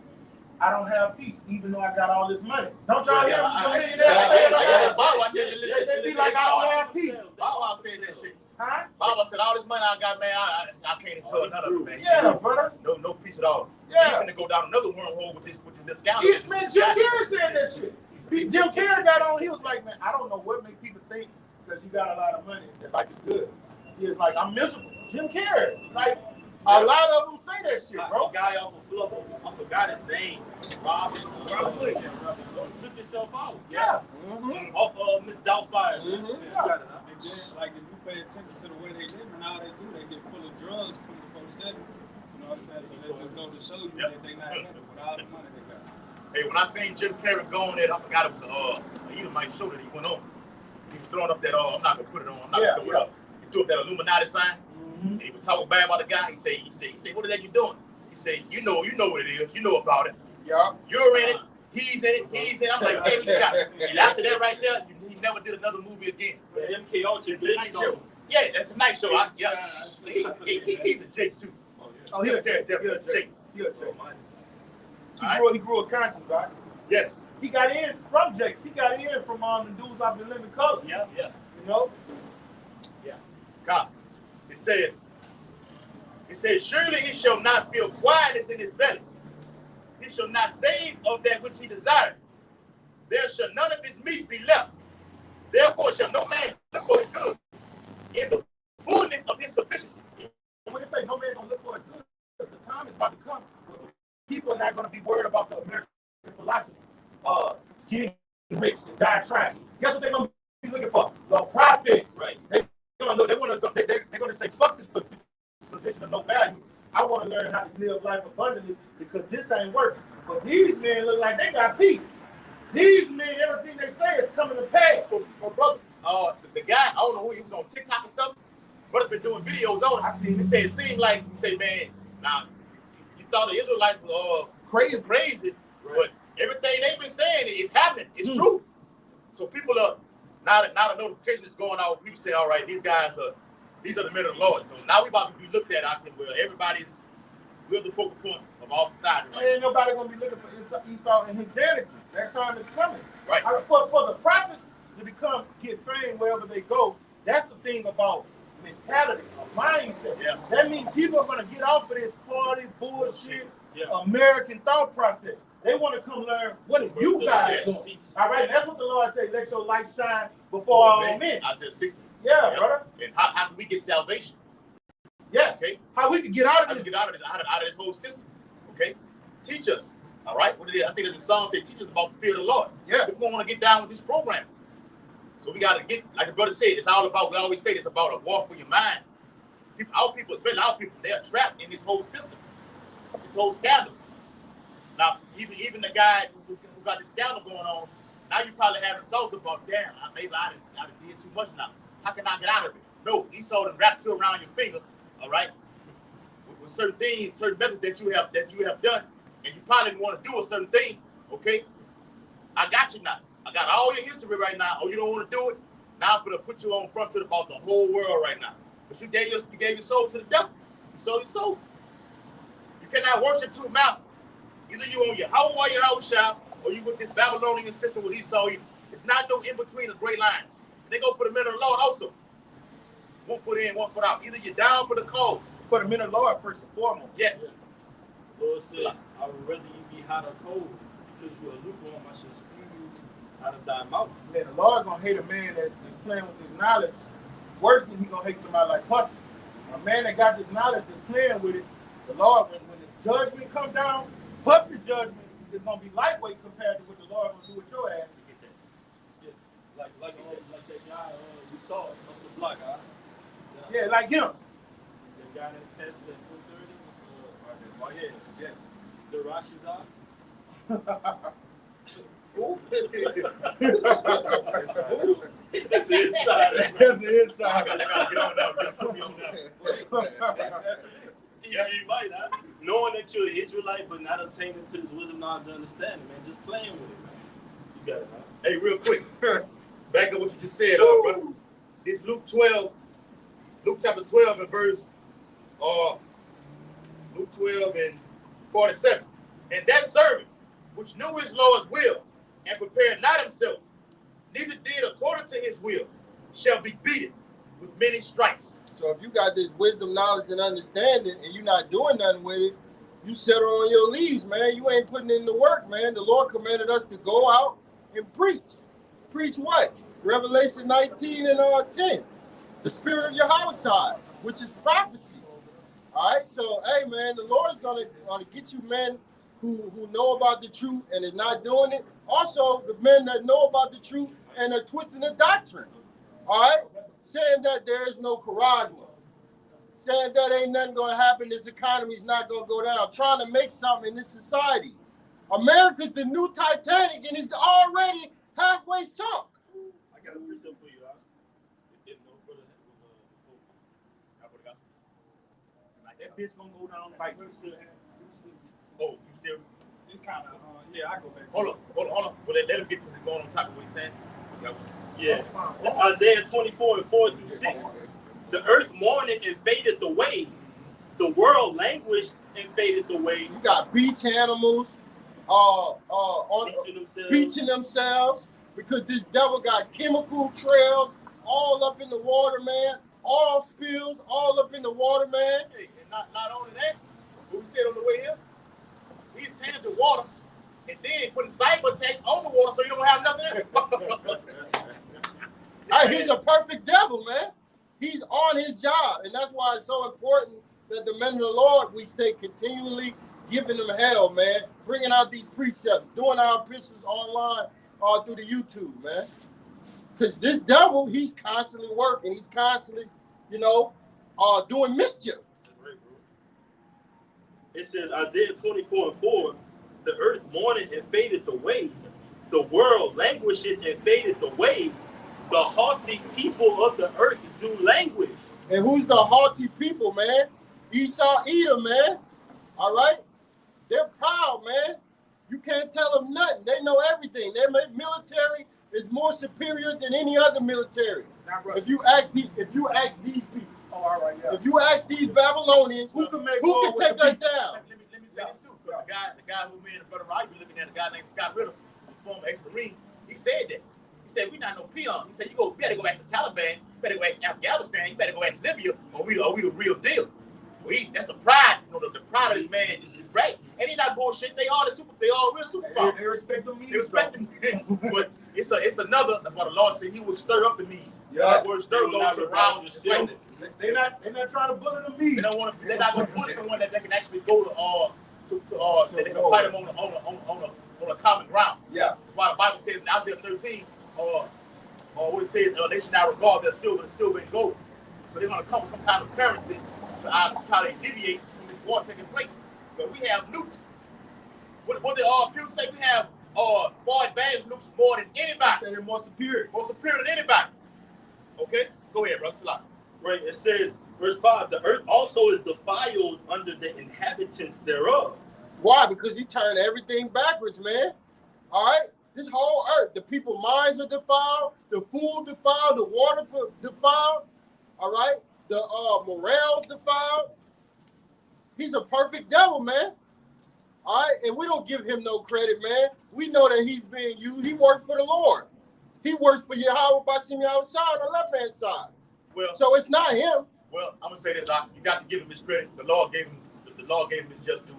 I don't have peace, even though I got all this money. Don't y'all hear the millionaires say that? They be like, I don't have peace. Bow said that shit. Huh? Bow said, all this money I got, man, I can't enjoy none of it, man. Yeah, brother. No peace at all. Yeah. He's gonna go down another wormhole with this scandal. Man, Jim Carrey said that shit. Jim Carrey got on, he was like, man, I don't know what makes people think because you got a lot of money that like it's good. He was like, I'm miserable. Jim Carrey. Like, a lot of them say that shit, bro. The guy off of Flubber, I forgot his name. Robert Williams. Took himself out. Yeah. Off Miss Doubtfire. Yeah. And then, like, if you pay attention to the way they live and how they do, they get full of drugs 24/7. You know what I'm saying? So they just go to show you that they not happy with all the money they got. Hey, when I seen Jim Carrey going there, I forgot it was a Edomite show that he went on. He was throwing up that, I'm not gonna put it on, I'm not gonna throw it up. He threw up that Illuminati sign, and he was talking bad about the guy. He said, what the heck you doing? He said, you know what it is, you know about it. Yeah. You're in it, he's in it. I'm like, damn, he got it. And after that right there, he never did another movie again. MK Ultra glitched on him. Yeah, that's a nice show. He's a Jake too. Oh, he's a Jake. He grew a conscience, right? Yes. He got in from Jakes. He got in from the dudes off the Living Color. Yeah. You know? Yeah. God. It says, surely he shall not feel quietness in his belly. He shall not save of that which he desires. There shall none of his meat be left. Therefore shall no man look for his good in the fullness of his sufficiency. And when they say no man gonna look for his good, because the time is about to come. People are not going to be worried about the American philosophy, getting rich and die trying. Guess what they're going to be looking for? The profits. Right. They're going to say, fuck this position of no value. I want to learn how to live life abundantly because this ain't working. But these men look like they got peace. These men, everything they say is coming to pass. But brother, the guy, I don't know who he was on TikTok or something, brother's been doing videos on it. I seen He said it seemed like, man, now, thought the Israelites were crazy, right. But everything they've been saying is happening. It's true. So people are now the notification is going out. People say, all right, these are the men of the Lord. So now we about to be looked at out there where we're the focal point of all society. Right? Ain't nobody gonna be looking for Esau and his vanity. That time is coming. Right. For the prophets to get fame wherever they go, that's the thing about mentality, a mindset. Yeah. That means people are going to get off of this party, bullshit, American thought process. They want to come learn what are you guys doing. All right, that's what the Lord said, let your light shine before all men. Isaiah 60. Yeah, brother. And how can we get salvation? Yes. Okay. How we can get out of this. Get out of this whole system. Okay. Teach us. All right. What it is? I think there's a song that teach us about the fear of the Lord. Yeah. If we want to get down with this program. So we got to get, like the brother said, it's all about, we always say it's about a war for your mind. Our people, especially our people, they're trapped in this whole system, this whole scandal. Now, even the guy who got this scandal going on, now you probably having thoughts about, damn, maybe I did too much now. How can I get out of it? No, Esau done wrapped you around your finger, all right, with certain things, certain methods that you have done, and you probably didn't want to do a certain thing, okay? I got you now. I got all your history right now. Oh, you don't want to do it? Now I'm going to put you on front foot about the whole world right now. But you gave your soul to the devil. You sold your soul. You cannot worship two masters. Either you on your Yahweh or your Yahusha, or you with this Babylonian system with Esau. It's not no in between the great lines. And they go for the men of the Lord also. One foot in, one foot out. Either you're down for the cause. For the men of the Lord first and foremost. Yes. Lord said, I would rather you be hot or cold because you are lukewarm. I should spew you out of thy mouth. Man, the Lord gonna hate a man that is playing with his knowledge worse than he gonna hate somebody like Puppy. A man that got this knowledge that's playing with it, the Lord, when the judgment comes down, Puppy's judgment is gonna be lightweight compared to what the Lord gonna do with your ass. Yeah. Like that guy we saw up the block, huh? Yeah, like him. The guy that passed that 430. Yeah. The Rashi's eye. Ooh. That's the inside. That's the inside. I gotta get on that. Put me on that. Yeah, you might, huh? Knowing that you're an Israelite, but not attaining to this wisdom, knowledge, and understanding, man. Just playing with it, man. You got it, man. Hey, real quick. Back up what you just said, brother. This Luke chapter 12 and verse 12 and 47. And that servant, which knew his Lord's will, and prepared not himself, neither did according to his will, shall be beaten with many stripes. So if you got this wisdom, knowledge, and understanding, and you're not doing nothing with it, you settle on your leaves, man. You ain't putting in the work, man. The Lord commanded us to go out and preach. Preach what? Revelation 19 and 10. The spirit of Yahweh, which is prophecy. All right, so hey, man, the Lord's gonna get you men who know about the truth and is not doing it. Also, the men that know about the truth and are twisting the doctrine. All right, saying that there is no charisma, saying that ain't nothing gonna happen. This economy's not gonna go down. Trying to make something in this society. America's the new Titanic, and it's already halfway sunk. I got a precept for you. If no brother was Like that bitch gonna go down fight. Oh, you still? It's kind of, yeah, I go back to Hold on. Well, let him get because he's going on top of what he's saying. Yeah. That's Isaiah 24 and 4 through 6. The earth mourned and faded away. The world languished and faded away. You got beach animals beaching themselves because this devil got chemical trails all up in the water, man. All spills all up in the water, man. Hey, and not only that, what we said on the way here, he's tainted the water and then putting cyber attacks on the water so you don't have nothing in it. Hey, he's a perfect devil, man. He's on his job, and that's why it's so important that the men of the Lord, we stay continually giving them hell, man, bringing out these precepts, doing our epistles online through the YouTube, man. Because this devil, he's constantly working. He's constantly, doing mischief. That's right, bro. It says, Isaiah 24 and 4, the earth mourned and faded away. The world languished and faded away. The haughty people of the earth do languish. And who's the haughty people, man? Esau, Edom, man. All right? They're proud, man. You can't tell them nothing. They know everything. Their military is more superior than any other military. If you ask these people, all right, yeah. if you ask these Babylonians, who can take us down? Let me say this too. The guy who me and the brother Roddy be looking at, a guy named Scott Ritter, a former ex-Marine, he said that. He said, we're not no peon. He said, you better go back to Taliban, you better go back to Afghanistan, you better go back to Libya, or we the real deal. Well, that's the pride. The pride of this man is great. And he's not bullshit. They all real superpowers. They respect them. They respect them. But it's another, that's why the Lord said he would stir up the knees. Yeah. That word stir goes around yourself. They're not trying to bully the meat. They're not going to put someone that they can actually go to that they can fight them on a common ground. Yeah. That's why the Bible says in Isaiah 13, what it says, they should not regard their silver and gold. So they're going to come with some kind of currency to try to deviate from this war taking place. But we have nukes. What the people say, we have far advanced nukes more than anybody. They're more superior. More superior than anybody. Okay? Go ahead, brother. Salah. Right, it says, verse 5, the earth also is defiled under the inhabitants thereof. Why? Because he turned everything backwards, man. All right? This whole earth, the people's minds are defiled, the food defiled, the water defiled, all right? The morale's defiled. He's a perfect devil, man. All right? And we don't give him no credit, man. We know that he's being used. He worked for the Lord. He worked for Yahweh Basim outside on the left-hand side. Well, so it's not him. Well, I'm gonna say this. You got to give him his credit. The Lord gave him his just due.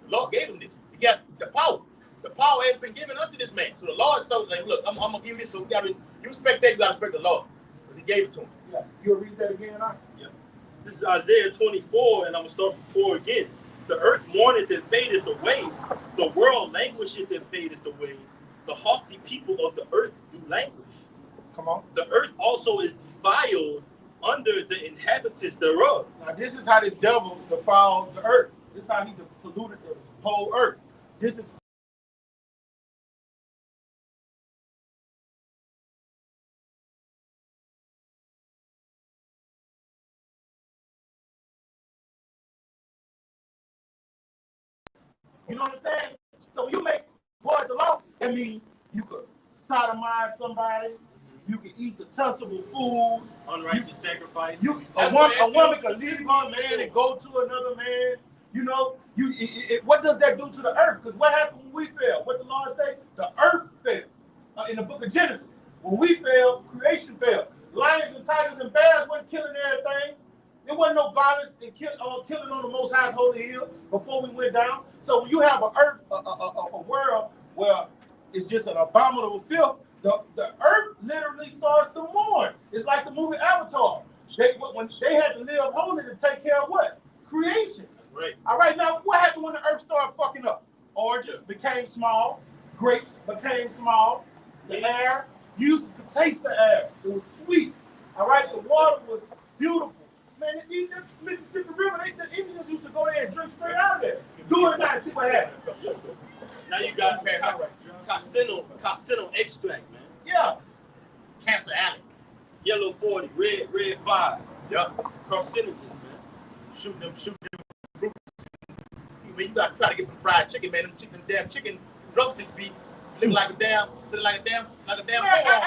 The Lord gave him this. He got the power. The power has been given unto this man. So the Lord is like, look, I'm gonna give you this. So you respect that. You gotta respect the Lord because He gave it to him. Yeah. You'll read that again, huh? Yeah. This is Isaiah 24, and I'm gonna start from 4 again. The earth mourneth and fadeth away. The world languisheth and fadeth away. The haughty people of the earth do languish. Come on. The earth also is defiled under the inhabitants thereof. Now this is how this devil defiled the earth. This is how he polluted the whole earth. This is you know what I'm saying? So when you make void the law, that means you could sodomize somebody. You can eat detestable foods. Unrighteous sacrifice. A woman can leave her man and go to another man. You know, what does that do to the earth? Because what happened when we fell? What the Lord say? The earth fell. In the book of Genesis, when we fell, creation fell. Lions and tigers and bears weren't killing everything. There wasn't no violence and killing on the Most High's holy hill before we went down. So when you have a world where it's just an abominable filth, the earth literally starts to mourn. It's like the movie Avatar. When they had to live holy to take care of what? Creation. That's right. All right, now what happened when the earth started fucking up? Oranges became small, grapes became small, the air, you used to taste the air. It was sweet. All right, the water was beautiful. Man, the Mississippi River, the Indians used to go there and drink straight out of there. Do it now and see what happens. Now you got carcinal extract, man. Yeah. Cancer Alley. Yellow 40, red 5. Yep. Carcinogens, man. Shooting them fruits. You gotta try to get some fried chicken, man. Them damn chicken drumsticks be looking like a damn Man, I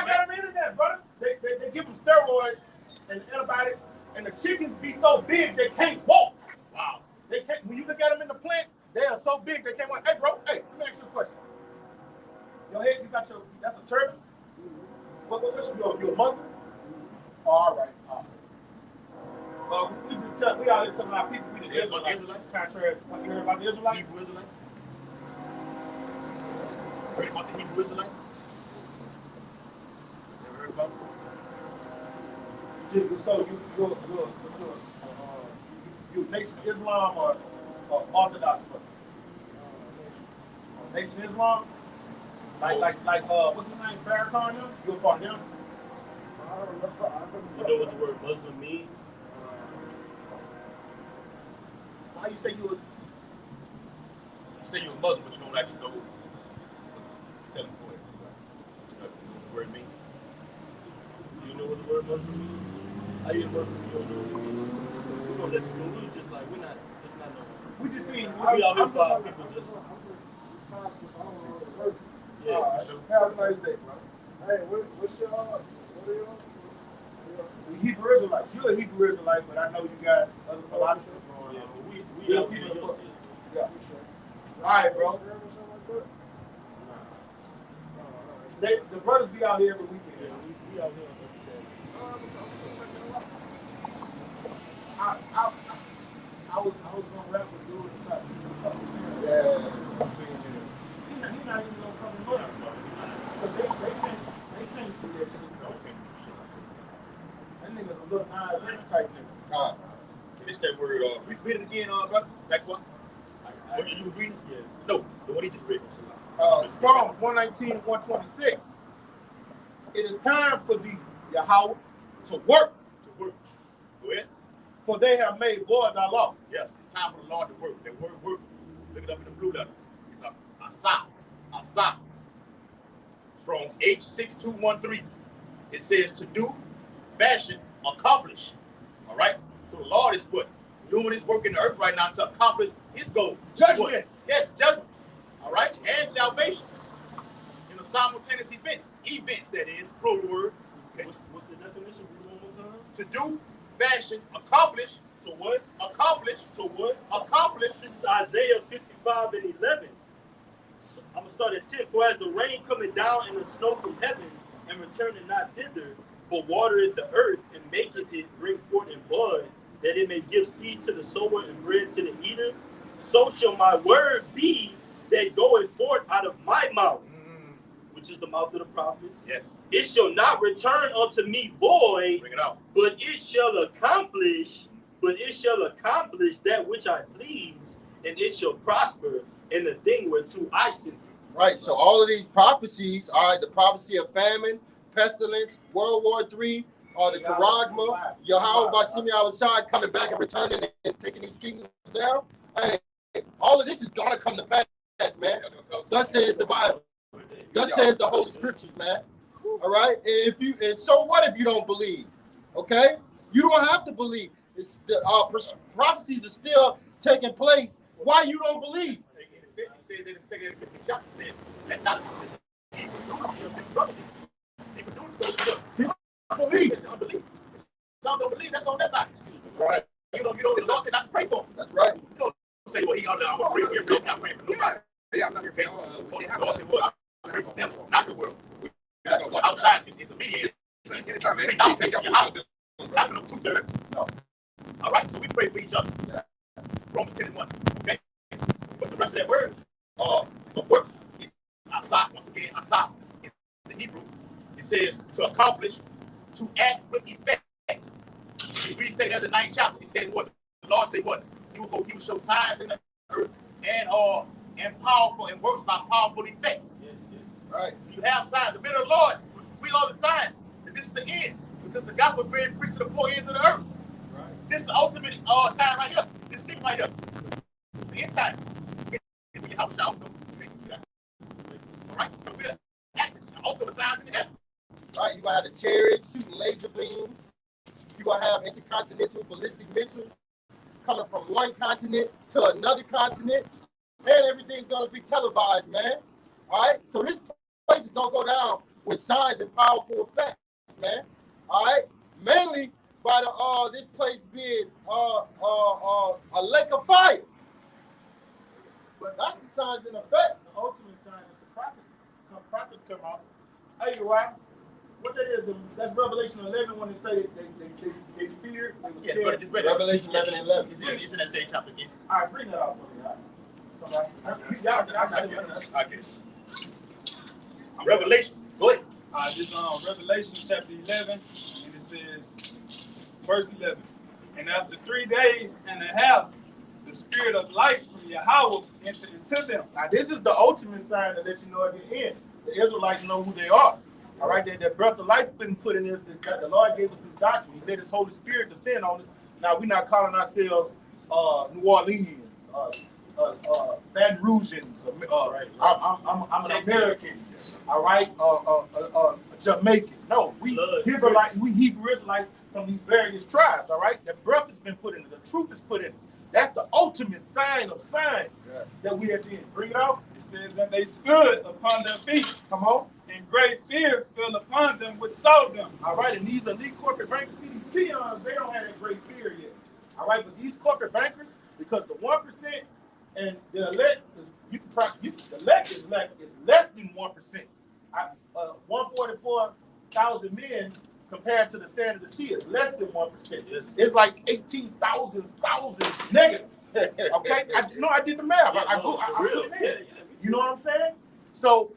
got them internet, brother. They give them steroids and antibiotics, and the chickens be so big they can't walk. Wow. They can't. When you look at them in the plant, they are so big they can't walk. Hey, bro. Hey, let me ask you a question. Your head, that's a turban. What's you a Muslim? Oh, all right. We out here telling our people we the Israelites. Contrary, you heard about the Israelites? Hebrew Israelites? Heard about the Hebrew Israelites? Never heard about them? So you Nation Islam or Orthodox Muslim? Nation Islam? Like what's his name? Farrakhan? You a part of him? You know what the word Muslim means? Why you say you're a Muslim, but you don't actually know? Tell me what the word means. You know what the word Muslim means? How you a Muslim? You don't know what it means. We're gonna let you know. We just like it's not no. We just seen. We out here five people just. Yeah. Have a nice day, bro. Hey, what's your what are you? We Hebrew Israelites. You're a Hebrew Israelite, but I know you got other philosophers going Yeah, on. but we out here in your city. Yeah. All right, bro. The brothers be out here every weekend. Yeah, we out here on I was gonna rap with dude in touch. Yeah. He's not even gonna come to look. But they can't do that shit. That nigga's a little Nas type nigga. It's that word. Read it again, brother. Back one. What you was reading? Yeah. No, the one he just read. Psalms 119, 126. It is time for the Yahweh to work. To work. Go ahead. For they have made void thy law. Yes, it's time for the Lord to work. That word work. Look it up in the blue letter. It's asa. Asa. Strong's H6213. It says to do, fashion, accomplish. All right? So the Lord is what? Doing his work in the earth right now to accomplish his goal. Judgment. Yes, judgment. All right? And salvation. In the simultaneous events that is, plural word. Okay. What's the definition? One more time. To do, fashion, accomplish. To what? Accomplish. To what? Accomplish. This is Isaiah 55 and 11. So I'm going to start at 10. For as the rain cometh down and the snow from heaven, and returneth not thither, but watereth the earth, and maketh it bring forth in bud, that it may give seed to the sower and bread to the eater, so shall my word be that goeth forth out of my mouth, which is the mouth of the prophets. Yes. It shall not return unto me void, Bring it out. but it shall accomplish that which I please, and it shall prosper in the thing whereto I sent it. Right. So all of these prophecies, all right, the prophecy of famine, pestilence, World War III, the Karagma, Yahweh Basimi Awashai coming back and returning and taking these kingdoms down. Hey, all of this is gonna come to pass, man. Thus says the Bible. Thus says the Holy Scriptures, man. All right. And so what if you don't believe? Okay, you don't have to believe. It's the prophecies are still taking place. Why you don't believe? It says in the second 15th chapter, it says, let not Believe. unbelief. Some don't believe, that's on their life. Right. You don't the Lord said not to pray for them. That's right. You don't say, well, I'm going to pray for everybody. I'm praying for nobody. Yeah, I'm not here. God said, well, I'm praying for them, not the world. Outside is immediate. Not for 2/3. No. All right, so we pray for each other. Romans 10:1. Okay? But the rest of that word, the work is outside. Once again, outside. In the Hebrew, it says to accomplish, to act with effect. We say that in the 9th chapter. He said what? The Lord said what? He will show signs in the earth and powerful and works by powerful effects. Yes, yes. Right. You have signs. The minute of the Lord, we are the sign. And this is the end. Because the gospel being preached to the four ends of the earth. Right. This is the ultimate sign right here. This thing right here. The inside. And we have also. All right. So we're active. Also the signs in the heavens. Right. You're going to have the chariots shooting laser beams. You're going to have intercontinental ballistic missiles coming from one continent to another continent. Man, everything's going to be televised, man. All right? So this place is going to go down with signs and powerful effects, man. All right? Mainly by this place being a lake of fire. But that's the signs and effects. The ultimate sign is the prophecy. Prophets come out. Hey, you right? What that is, that's Revelation 11 when they say they feared, they were scared. Revelation 11:11. It's in that same chapter again. All right, bring that out for me. Somebody. Y'all got it. I get it. Revelation. Go ahead. This Revelation chapter 11, and it says, verse 11. And after 3 days and a half, the spirit of life from Yahweh entered into them. Now, this is the ultimate sign to let you know at the end. The Israelites know who they are. All right, that breath of life been put in this. The Lord gave us this doctrine. He let His Holy Spirit descend on us. Now, we're not calling ourselves New Orleans, Baton Rougeans. I'm an American. All right, Jamaican. No, we Hebrew Israelites from these various tribes. All right, the breath has been put in it. The truth is put in it. That's the ultimate sign of signs that we have been. Bring it out. It says that they stood upon their feet. Come on. And great fear fell upon them which saw them. All right, and these elite corporate bankers, see these peons, they don't have that great fear yet. All right, but these corporate bankers, because the 1% and the elect is the elect is less than 1%. 144,000 men compared to the sand of the sea is less than 1%. It's like 18,000 negative. Okay, I did the math. You know what I'm saying? So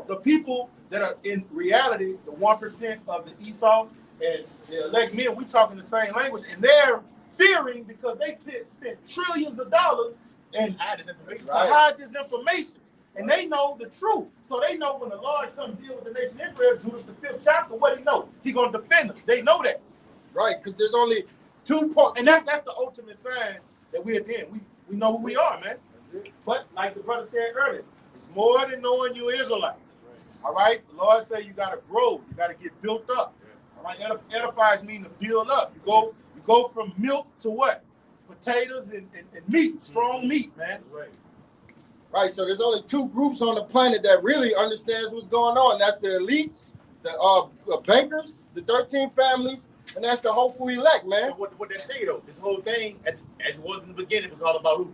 the people that are in reality, the 1% of the Esau and the elect men, we talking the same language, and they're fearing because they spent trillions of dollars and to hide this information. And they know the truth. So they know when the Lord comes deal with the nation of Israel, Judas the 5th chapter, what He know? He gonna defend us. They know that. Right, because there's only 2 points. And that's the ultimate sign that we're in. We know who we are, man. But like the brother said earlier, it's more than knowing you're Israelite. All right? The Lord said you got to grow. You got to get built up. All right? Edifies mean to build up. You go from milk to what? Potatoes and meat, strong meat, man. Right, so there's only 2 groups on the planet that really understands what's going on. That's the elites, the bankers, the 13 families, and that's the hopeful elect, man. So what that say though? This whole thing, as it was in the beginning, was all about who?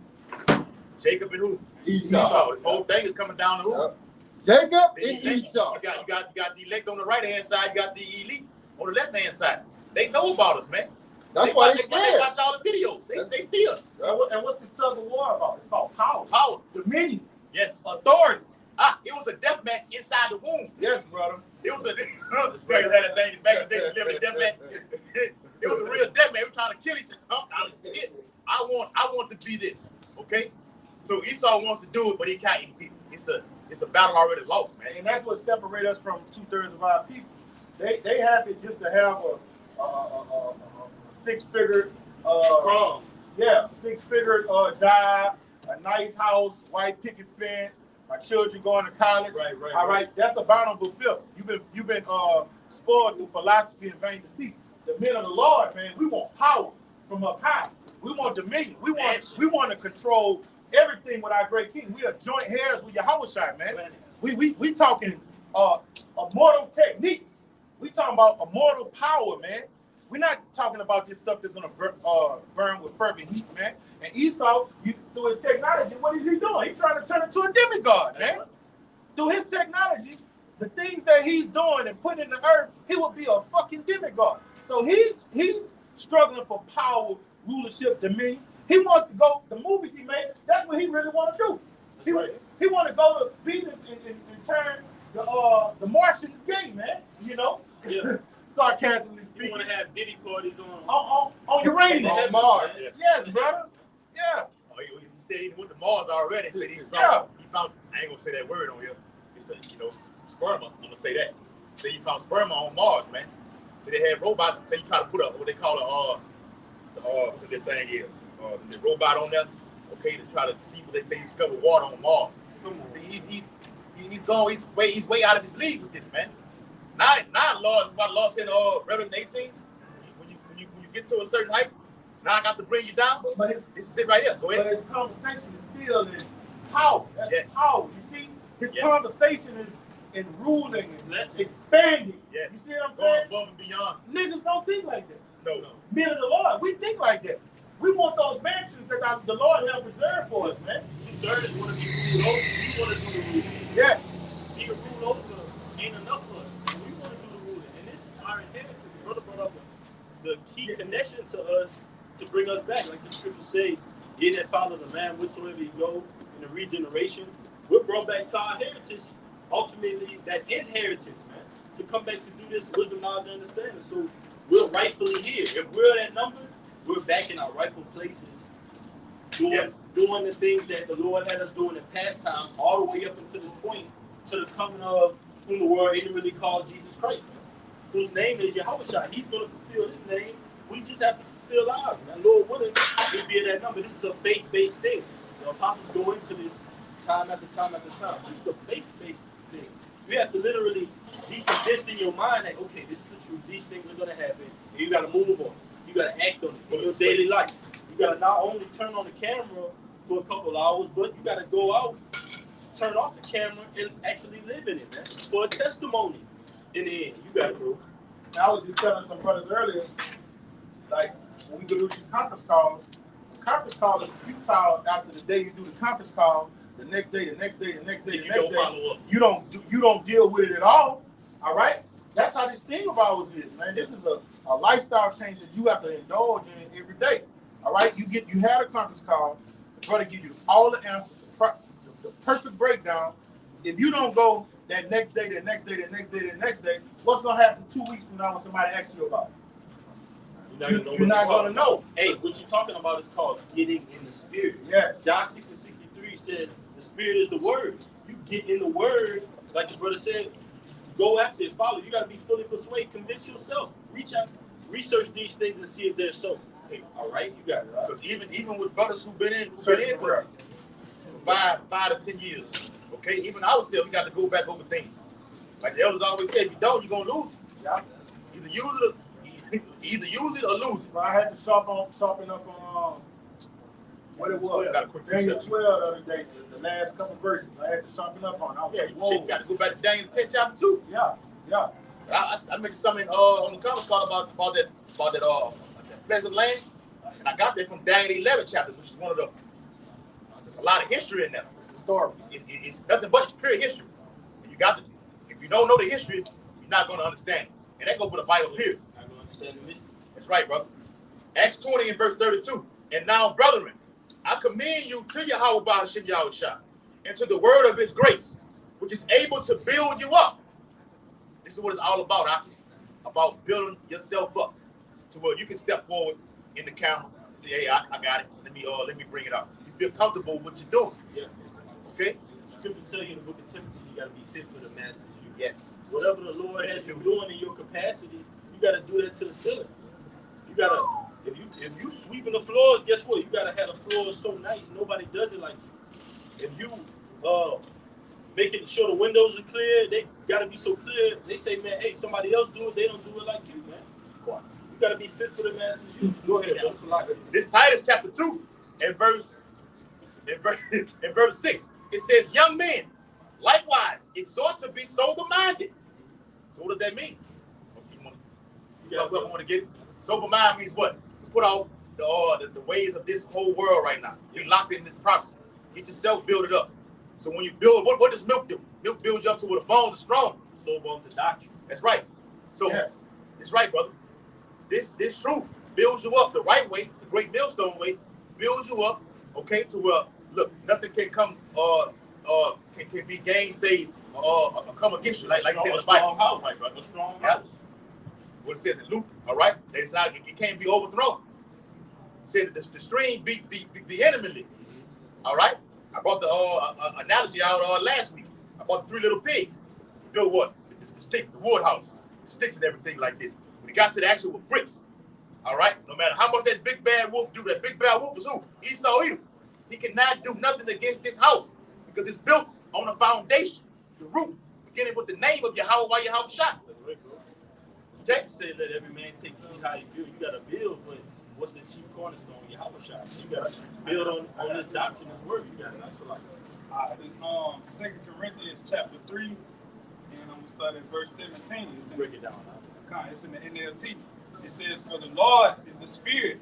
Jacob and who? Esau. This whole thing is coming down to who? Jacob and Esau. You got the elect on the right hand side. You got the elite on the left hand side. They know about us, man. That's why they watch all the videos. They see us. And what's this tug of war about? It's about power. Power. Dominion. Yes. Authority. It was a death match inside the womb. Yes, brother. It was a had a thing back in the day, death match. It was a real death match. We're trying to kill each other. I want to be this. Okay? So Esau wants to do it, but it's a battle already lost, man. And that's what separates us from 2/3 of our people. They happy just to have a 6-figure crumbs. Yeah, 6-figure job, a nice house, white picket fence, my children going to college. Right. All right, that's abominable filth. You've been spoiled through philosophy and vain deceit. The men of the Lord, man, we want power from up high. We want dominion. We want to control everything with our great King. We are joint heirs with Yahweh, man. We talking immortal techniques. We talking about immortal power, man. We're not talking about this stuff that's gonna burn with fervent heat, man. And Esau, through his technology, what is he doing? He's trying to turn into a demigod, man. Through his technology, the things that he's doing and putting in the earth, he will be a fucking demigod. So he's struggling for power, rulership, dominion. He wants to go, the movies he made, that's what he really want to do. He want to go to Venus and turn the Martians gay, man. You know? Yeah. Sarcastically speaking. You want to have Diddy parties on Uranus. On Mars. Yes, brother. Yeah. Oh, he said he went to Mars already. He said he found, I ain't gonna say that word on here. He said, sperma. I'm gonna say that. He said he found sperma on Mars, man. So they had robots. So you try to put up what they call what the thing is, the robot on there, okay, to try to see what they say discover water on Mars. Come on. He's gone. He's way out of his league with this, man. Now, Lord, is what the law said, Revelation 18. When you get to a certain height, now I got to bring you down. But this is it right here. Go ahead. But his conversation is still in power. That's power. You see, his conversation is in ruling and expanding. Yes. You see what I'm saying? Above and beyond. Niggas don't think like that. No. Men of the Lord, we think like that. We want those mansions that the Lord has reserved for us, man. 2/3 want to be ruled over. We want to do the ruling. Yes. He can rule over ain't enough for us. We want to do the ruling. And this is our inheritance. Brother brought up the key connection to us to bring us back. Like the scripture say, ye that follow the man whatsoever you go in the regeneration. We're brought back to our heritage. Ultimately, that inheritance, man. To come back to do this wisdom, knowledge, and understanding. So we're rightfully here. If we're that number, we're back in our rightful places. Doing the things that the Lord had us doing in past times, all the way up until this point, to the coming of whom the world ignorantly called Jesus Christ, man. Whose name is Yahushua. He's going to fulfill his name. We just have to fulfill ours, man. Lord willing, we'll be in that number. This is a faith-based thing. The apostles go into this time after time after time. This is a faith-based thing. You have to literally be convinced in your mind that, okay, this is the truth. These things are going to happen. And you got to move on it. You got to act on it in your daily life. You got to not only turn on the camera for a couple hours, but you got to go out, turn off the camera, and actually live in it, man. For a testimony in the end. You got it, bro. I was just telling some brothers earlier, like, when we go do these conference calls is futile after the day you do the conference call, the next day, you don't deal with it at all right? That's how this thing of ours is, man. This is a lifestyle change that you have to indulge in every day, all right? You had a conference call, the brother gives you all the answers, the perfect breakdown. If you don't go that next day, what's going to happen 2 weeks from now when somebody asks you about it? You're not going to know. Hey, what you're talking about is called getting in the spirit. Yes. John 6:63 says, the spirit is the word. You get in the word, like the brother said, go after it, follow. You got to be fully persuaded, convince yourself. Reach out, research these things and see if they're so. Hey, all right, you got it. Because even with brothers who've been in for 5 to 10 years, okay, even ourselves, we got to go back over things. Like the elders always said, if you don't, you're going to lose it. Yeah. Either use it or lose it. But I had to sharpen up on what it was. Daniel 12 the other day, the last couple verses. I had to sharpen up on. You got to go back to Daniel 10 chapter 2. Yeah. I mentioned something on the conference call about that pleasant land, and I got that from Daniel 11 chapter, which is one of the. There's a lot of history in there. It's a story. It's nothing but pure history. And you got to. If you don't know the history, you're not going to understand it. And that goes for the Bible period. Not going to understand the mystery. That's right, brother. Acts 20 and verse 32. And now, brethren, I commend you to Yahweh Ba'ashem Yahushua and to the word of his grace, which is able to build you up. This is what it's all about, about building yourself up to where you can step forward in the camera and say, hey, I got it. Let me bring it up. You feel comfortable with what you're doing. Yeah. Okay? The scripture tell you in the book of Timothy, you got to be fit for the master's use. Yes. Whatever the Lord has you doing in your capacity, you got to do that to the ceiling. You got to, if you sweeping the floors, guess what? You got to have the floors so nice, nobody does it like you. If you making sure the windows are clear, they got to be so clear. They say, man, hey, somebody else do it, they don't do it like you, man. You got to be fit for the master's use. Go ahead, brother. This Titus chapter 2 and verse 6, it says, young men, likewise, exhort to be sober-minded. So what does that mean? You want to get it? Sober mind means what? To put out the ways of this whole world right now. You're locked in this prophecy. Get yourself build it up. So when you build, what does milk do? Milk builds you up to where the bones are strong. So bones to doctrine. That's right. So it's right, brother. This truth builds you up the right way, the great millstone way, builds you up, okay, to where look, nothing can come can be gainsayed or come against you, like it says in the Bible. House, right, brother? A strong house. What it says in Luke, all right? It's not, it can't be overthrown. It said that the stream beat the enemy. All right? I brought the analogy out last week. I bought the 3 little pigs. He built what? The stick, the wood house, the sticks and everything like this. When he got to the actual bricks, all right? No matter how much that big bad wolf do, that big bad wolf is who? Esau Edom. He cannot do nothing against this house because it's built on a foundation, the root, beginning with the name of Yahweh while your house shot. Okay. Say let every man take heed how you build. You got to build, but what's the chief cornerstone? Your house shot. You got to build on this doctrine, this word. You got to absolutely. It's 2 Corinthians chapter 3, and I'm going to start at verse 17. Break it down. It's in the NLT. It says, "For the Lord is the Spirit,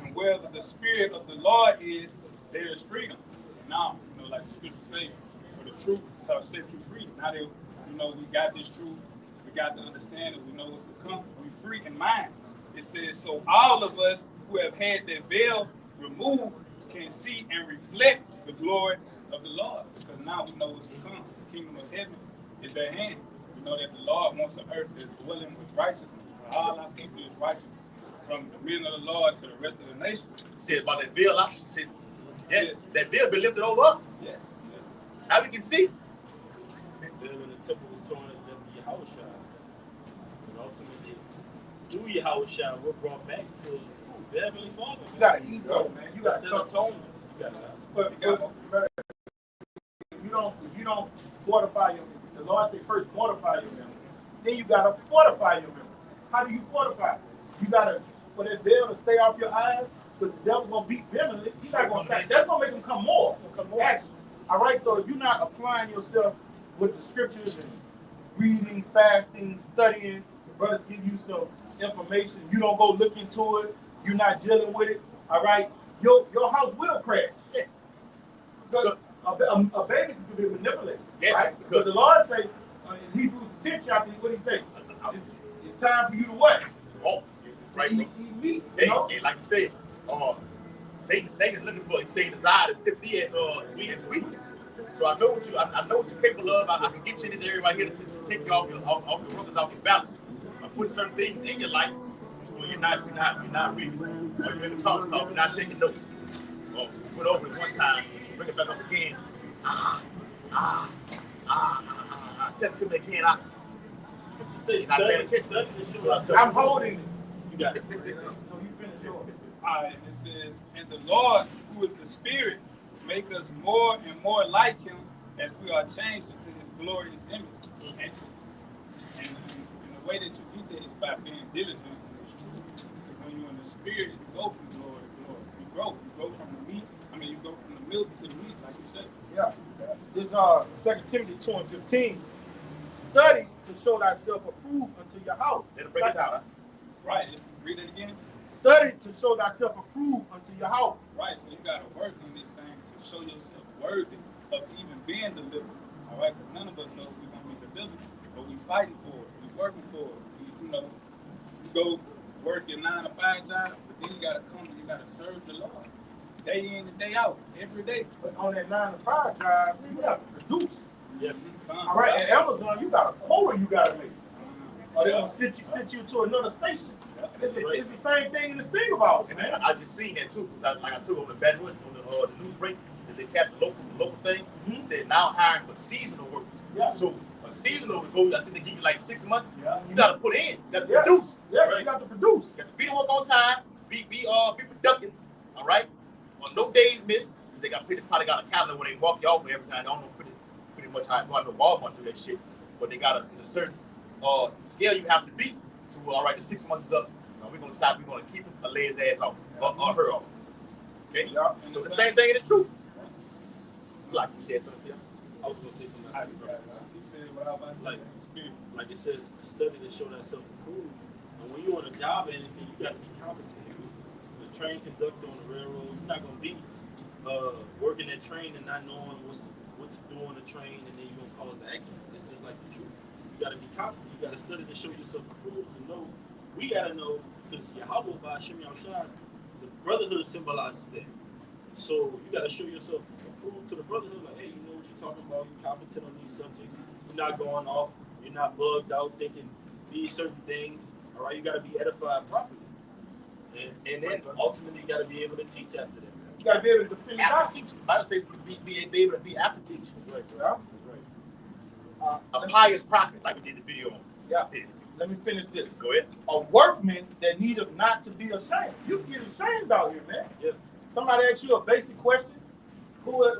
and wherever the Spirit of the Lord is, there is freedom." Now, like the scripture say, for the truth shall set you free. Now that we got this truth, we got the understanding, we know what's to come. We free in mind. It says, so all of us who have had their veil removed can see and reflect the glory of the Lord. Because now we know what's to come. The kingdom of heaven is at hand. We know that the Lord wants an earth that's dwelling with righteousness. All our people is righteous. From the men of the Lord to the rest of the nation. It says about that veil, that veil been lifted over us. Yes. Now we can see. The veil in the temple was torn and left the Yahweh shine. And ultimately, through Yahweh shine, we're brought back to the Heavenly Father. You got to eat, though, man. You got to atonement. You got to if you don't fortify the Lord said first fortify your members. Then you got to fortify your members. How do you fortify? You got to, for that veil to stay off your eyes, because the devil's going to beat vehemently. He's not going to stop. That's going to make him come more. Actually. All right? So if you're not applying yourself with the scriptures and reading, fasting, studying, the brothers give you some information, you don't go look into it, you're not dealing with it, all right? Your house will crash. Yeah. Because a baby can be manipulated, right? Because the Lord say in Hebrews 10 chapter, what he say? It's time for you to what? Oh, right. Eat meat. Hey, like you said, Satan's looking for Satan desire to sift thee as wheat. So I know what you're capable of. I can get you in this area right here to take you off your runners, off your balance. I put certain things in your life to where you're not reading, or you're in the talk stuff, you're not taking notes. Or you went over it one time, bring it back up again. Tell it to me again. Scripture says, study to show ourselves. I'm holding it. You got it. No, you finish yours. All right, it says, and the Lord, who is the Spirit, make us more and more like him as we are changed into his glorious image. Mm-hmm. And the way that you get there is by being diligent. It's true. Because when you're in the Spirit, you go from glory to glory. You grow from the meat. You go from the milk to the meat, like you said. Yeah. This 2 Timothy 2:15. Study to show thyself approved unto your house. Let it break it down, huh? Right. Read it again. Study to show thyself approved unto your house. Right. So you got to work on this thing to show yourself worthy of even being delivered. All right. Because none of us know if we're going to be delivered, but we fighting for it. We working for it. You go work your 9-to-5 job, but then you got to come and you got to serve the Lord. Day in and day out, every day. But on that 9-to-5 job, you have to produce. Yeah. All right, at Amazon, you got a quota you got to make. Or they're going to sit you to another station. It's the same thing in the sting about, man. I just seen that too, because I took on the Baton Rouge, on the news break, that they kept the local thing. Mm-hmm. Said now hiring for seasonal workers. Yeah. So a seasonal to go, I think they give you like 6 months. Yeah. You got to put in, you got to produce. Yeah, right? You got to produce. You got to be to work on time, be productive. All right. On no days missed. They probably got a calendar where they walk you off every time. I don't know pretty much how I know Walmart do that shit, but they got a certain scale you have to be to all right. The 6 months is up. We're gonna stop. We're gonna keep him or lay his ass off or her off. Okay. Yeah. So the same thing in the truth. It's like you said something. I was gonna say something. He said what I was about to say. It's a spirit. Like it says, study to show thyself approved. And when you're on a job or anything, you got to be competent. The train conductor on the railroad, you're not gonna be working that train and not knowing what to do on the train, and then you're gonna cause an accident. It's just like the truth. You gotta be competent. You gotta study to show yourself approved, to know. We gotta know, because Yahweh by Hashem Yahushua, the brotherhood symbolizes that. So you gotta show yourself approved to the brotherhood, like, hey, you know what you're talking about, you're competent on these subjects, you're not going off, you're not bugged out thinking these certain things. All right, you gotta be edified properly. And then ultimately you gotta be able to teach after that. You gotta be able to defend After teaching. The Bible says be able to be after teaching. That's right, Yeah. That's right. A pious prophet, like we did the video on. Yeah. Let me finish this. Go ahead. A workman that needeth not to be ashamed. You can get ashamed out here, man. Yeah. Somebody asks you a basic question. Who is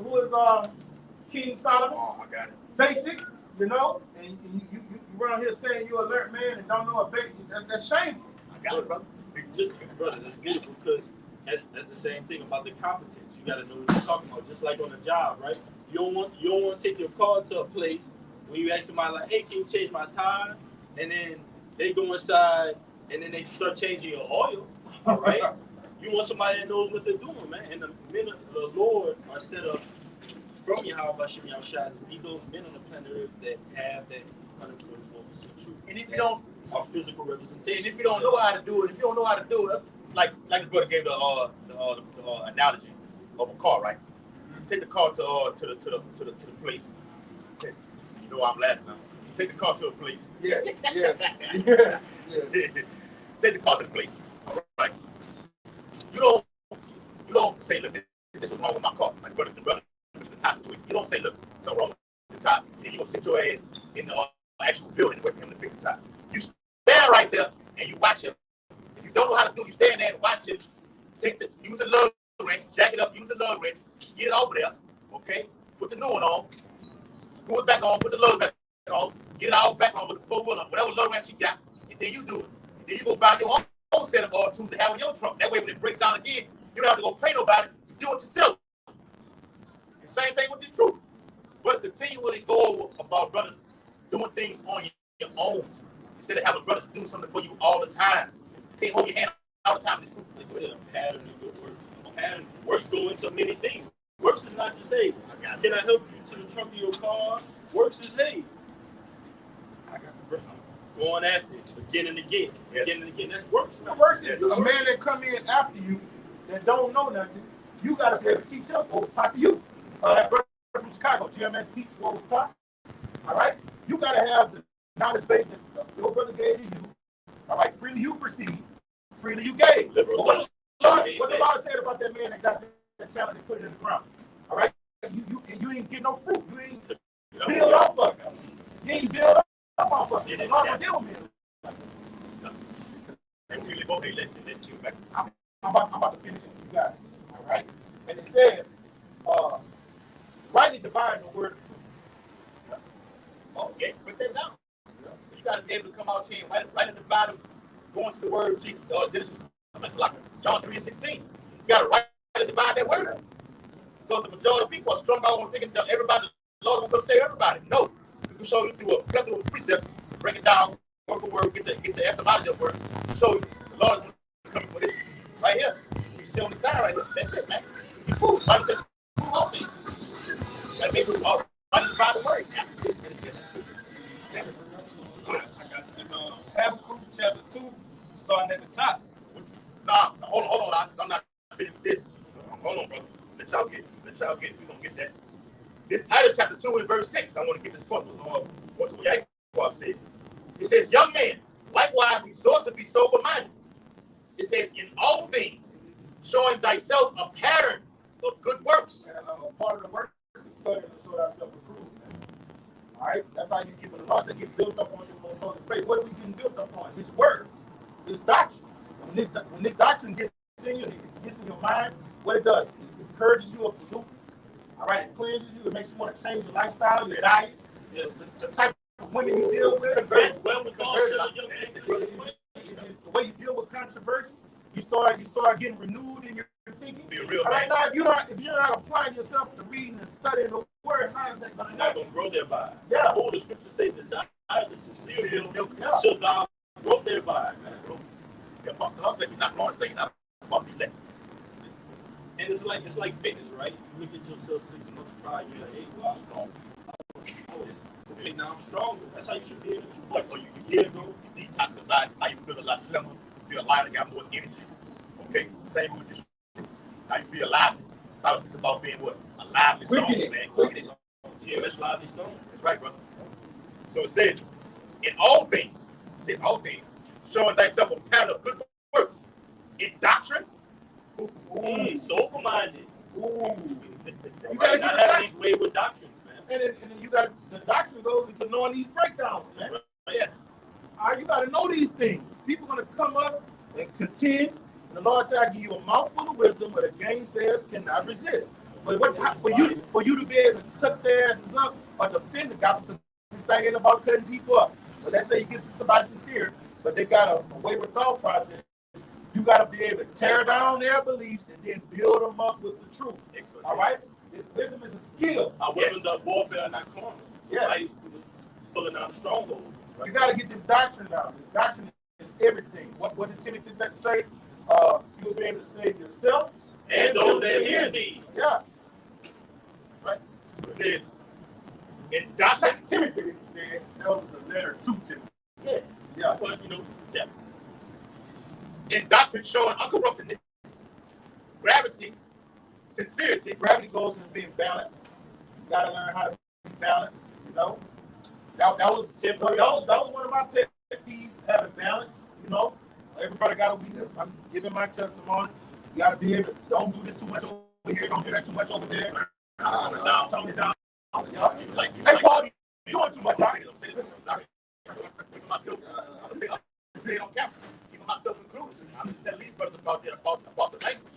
King Solomon? Oh, I got it. Basic, you know, and you around here saying you're an alert man and don't know a basic. That's shameful. I got it, brother. Brother, that's beautiful, because that's the same thing about the competence. You got to know what you're talking about. Just like on a job, right? You don't want to take your car to a place when you ask somebody like, "Hey, can you change my tire?" And then they go inside and then they start changing your oil, right? You want somebody that knows what they're doing, man. And the men of the Lord are set up from Yahweh Hashem Yahushua to be those men on the planet Earth that have that 144% truth. And if you don't, our physical representation. and if you don't know how to do it, like the brother gave the analogy of a car, right? You take the car to the place. You know why I'm laughing now. You take the car to a place. Yes, yes. Take the car to the place, right? You don't say, look, this is wrong with my car. Like the brother, the top to it. You don't say, look, something wrong with the top. Then you gonna sit your ass in the actual building wait for him to fix the top. You stand right there and you watch him. If you don't know how to do it, you stand there and watch him. Use the lug wrench, jack it up, use the lug wrench, get it over there, okay? Put the new one on, screw it back on, put the lug back on, get it all back on with the four wheel on, whatever lug wrench you got, and then you do it. And then you go buy your own set of tools to have in your trunk. That way when it breaks down again, you don't have to go pay nobody, you do it yourself. And same thing with this truth. But continually go over about brothers doing things on your own instead of having brothers do something for you all the time. You can't hold your hand all the time. The truth. Like you said, a pattern of good works. A pattern. Works go into many things. Works is not just, hey, can I help you to the trunk of your car? Works is, hey, I got the break. Going after it again and again. Yes. Again and again. That's works. The worst is a man that come in after you that don't know nothing. You got to be able to teach him what was taught to you. That brother from Chicago, GMS, teach what was taught. All right? You got to have the knowledge base that your brother gave to you. All right? Freely you receive, freely you gave. Liberal What the Lord said about that man that got that talent and put it in the ground. All right? You ain't get no fruit. You ain't build off of it. You ain't build off of it. The Lord will deal with me. And really both they let you back. I'm about to finish it. You got it. All right? And it says, rightly dividing the word of truth. Oh, yeah, put that down. You got to be able to come out here and write in the Bible, going to the word Genesis, like John 3:16. You got to write and divide that word. Because the majority of people are strung out on thinking that everybody, the Lord will come save everybody. No. We can show you through a plethora of precepts, break it down word for word, get the etymology of words, to show you the Lord is coming for this right here. You see on the side right here. That's it, man. Cool. Bible says all things. That means we all right to divide the word. Habakkuk chapter 2, starting at the top. Nah, hold on, I'm not finished with this. Hold on, brother. Let y'all get it. We're gonna get that. This Titus chapter 2 and verse 6. I want to get this point. What Yaakov said. It says, young men, likewise exhort to be sober-minded. It says, in all things, showing thyself a pattern of good works. And part of the work is studying to show ourselves approved. All right? That's how you get the law said get built up on your most holy faith. What are we getting built up on? His words, his doctrine. When this doctrine gets in you, it gets in your mind, what it does, it encourages you of pollutants. All right? It cleanses you. It makes you want to change your lifestyle, your diet, the type of women you deal with. The way you deal with controversy, you start getting renewed in your thinking. Be a real All right, man. now, if you're not applying yourself to reading and studying the word, how is that going to Not happen? going to grow thereby. Yeah. Oh, the scriptures say, desire the sincere milk Yeah. shall thou wrote there by, man. The Apostle Paul said, "You're not going to think, not about the elect." And it's like fitness, right? You look at yourself 6 months prior, you're like, hey, well, I'm strong. Okay, now I'm stronger. That's how you should be in the truth. Like, you get it, bro. You detox the body. Now you feel a lot slimmer. You feel lighter, got more energy. Okay, same with this. Now you feel lively. It's about being what? A lively stone, man. Quickening. TMS lively stone. That's right, brother. So it says, in all things, showing thyself a pattern of good works. In doctrine, Sober-minded. You Right? gotta Not get having these wayward doctrines, man. and then you got the doctrine goes into knowing these breakdowns, man. yes. All right, you got to know these things. People are going to come up and contend. And the Lord said, I give you a mouthful of wisdom, but a gainsayers cannot resist. But for you to be able to cut their asses up or defend the gospel, this thing ain't about cutting people up. But let's say you get somebody sincere, but they got a wayward thought process. You got to be able to tear down their beliefs and then build them up with the truth. All right? Wisdom is a skill. Our weapons of warfare are not carnal. Yes. Like pulling down strongholds. You got to get this doctrine down. This doctrine is everything. What did Timothy say? You'll be able to save yourself and those that hear thee. Yeah. Right. It says, in doctrine, Timothy said, that was the letter to Timothy. yeah. Yeah. But, yeah. In doctrine, showing uncorruptedness, gravity, sincerity. Gravity goes into being balanced. You got to learn how to be balanced, That was one of my pet peeves, having balance, Everybody got a weakness. I'm giving my testimony. You got to be able to, don't do this too much over here, don't do that too much over there. Tone it down. Hey, Paul, you doing too much. I'm saying on camera, even myself included. I'm just telling these brothers about the language.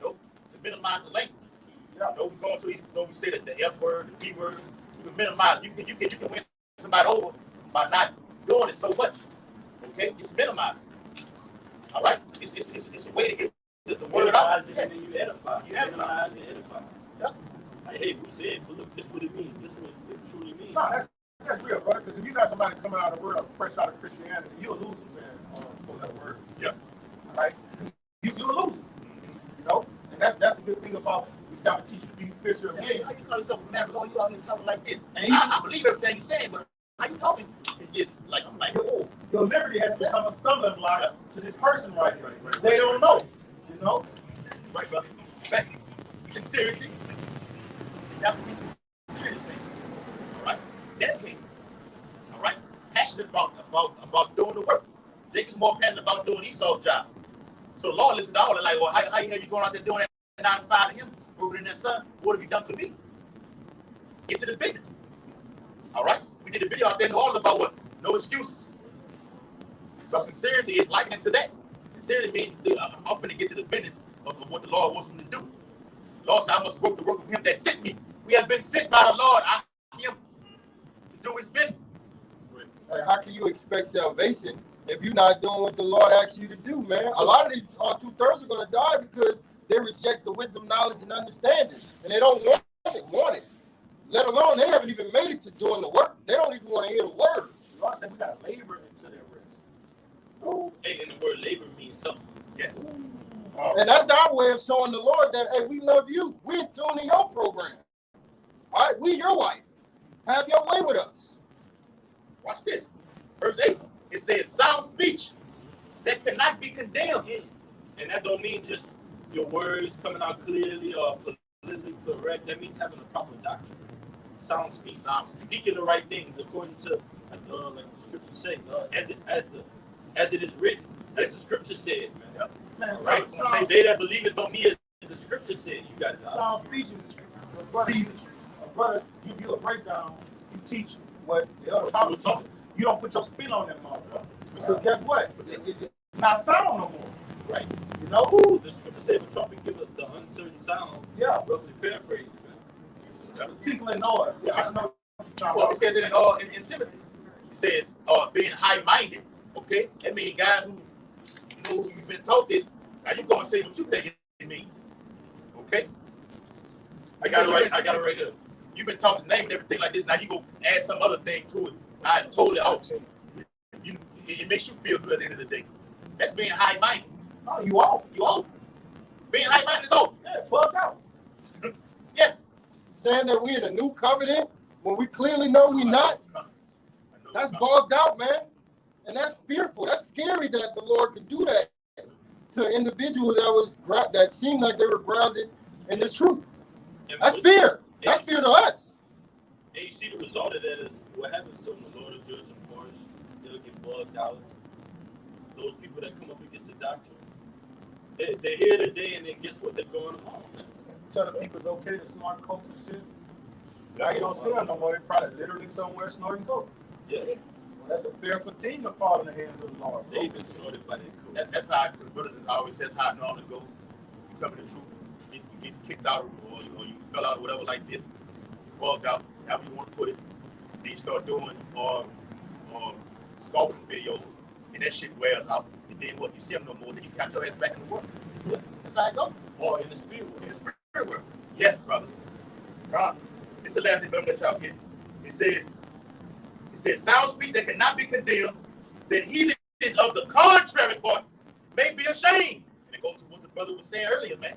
To minimize the language. We going to these, we say that the F word, the B word, you can minimize. You can win somebody over by not doing it so much. Okay, just minimize it. All right, it's a way to get the word out. And then you edify. You minimize and edify. Yeah. Like, hey, we said, but look, this is what it means. This is what it truly means. No, that's real, brother. Because if you got somebody coming out of the world fresh out of Christianity, you'll lose them saying for that word. Yeah. All right, you'll lose them. And that's the good thing about we start teaching to be fisher of men. Hey, how you call yourself a man, Lord? You out here talking like this? And I believe everything you're saying, but how you talking? It gets like I'm like, oh. Your liberty has become a stumbling block to this person right. They don't know, Right, brother. Back. Sincerity. You have to be serious, man. All right? Dedicated. All right? Passionate about doing the work. Jacob's more passionate about doing Esau's job. So the Lord listened to all that, like, well, how you going out there doing that 9 to 5 to him, working in that sun? What have you done for me? Get to the business. All right? We did a video out there in New Orleans about what? No excuses. So sincerity is likened to that. Sincerity means I'm going to get to the business of what the Lord wants me to do. The Lord said I must work the work of him that sent me. We have been sent by the Lord, him, to do his business. Like, how can you expect salvation if you're not doing what the Lord asks you to do, man? A lot of these 2/3 are going to die because they reject the wisdom, knowledge, and understanding. And they don't want it. Let alone, they haven't even made it to doing the work. They don't even want to hear the word. The Lord said we got to labor into their rest. Hey, and the word labor means something. Yes. And that's our way of showing the Lord that, hey, we love you. We're in tune in your program. All right, we your wife. Have your way with us. Watch this. Verse 8. It says sound speech that cannot be condemned. And that don't mean just your words coming out clearly or politically correct. That means having a proper doctrine. Sound speech. Speaking the right things according to, like the scripture say, as it is written, as the scripture said, man. Man, Right? Say, they that believe it don't mean as the scripture said. You got to sound speech is brother, you do a breakdown, you teach what the other people talking. You don't put your spin on that motherfucker. So guess what? It's not sound no more. Right. The scripture said the trumpet gives the uncertain sound. Yeah. Roughly paraphrasing, man. It's a tinkling noise. Yeah, I know. Well, it says it in Timothy. It says being high-minded. Okay? That means guys who you've been taught this, now you go and say what you think it means. Okay? I got it right here. You've been taught the name and everything like this. Now you go add some other thing to it. Now it's totally off. You it makes you feel good at the end of the day. That's being high-minded. Oh, you off. You old. Being high-minded is old. Yeah, fuck out. Yes. Saying that we in a new covenant when we clearly know we not. That's bogged out, man. And that's fearful. That's scary that the Lord could do that to an individual that seemed like they were grounded in this truth. That's fear. That's fear to us. And you see the result of that is what happens to them. The Lord will judge them harsh. They'll get bugged out. Those people that come up against the doctrine, they're here today, and then guess what? They're going home. Telling people it's okay to snort coke and shit. Now you don't see them no more. They're probably literally somewhere snorting coke. Yeah. Well, that's a fearful thing to fall in the hands of the Lord. They've been snorted by that coke. That's how the brothers always says how it normally go. You come to the truth, you get kicked out, or you fell out, or whatever like this, bugged out, however you want to put it. Then you start doing scoffing videos, and that shit wears out. And then what? You see them no more. Then you got your ass back in the world. Yeah. That's how it go. Or in the spirit world. In the spirit world. Yes, brother. God, it's the last thing that y'all get. It says, sound speech that cannot be condemned, that he that is of the contrary part may be ashamed. And it goes to what the brother was saying earlier, man.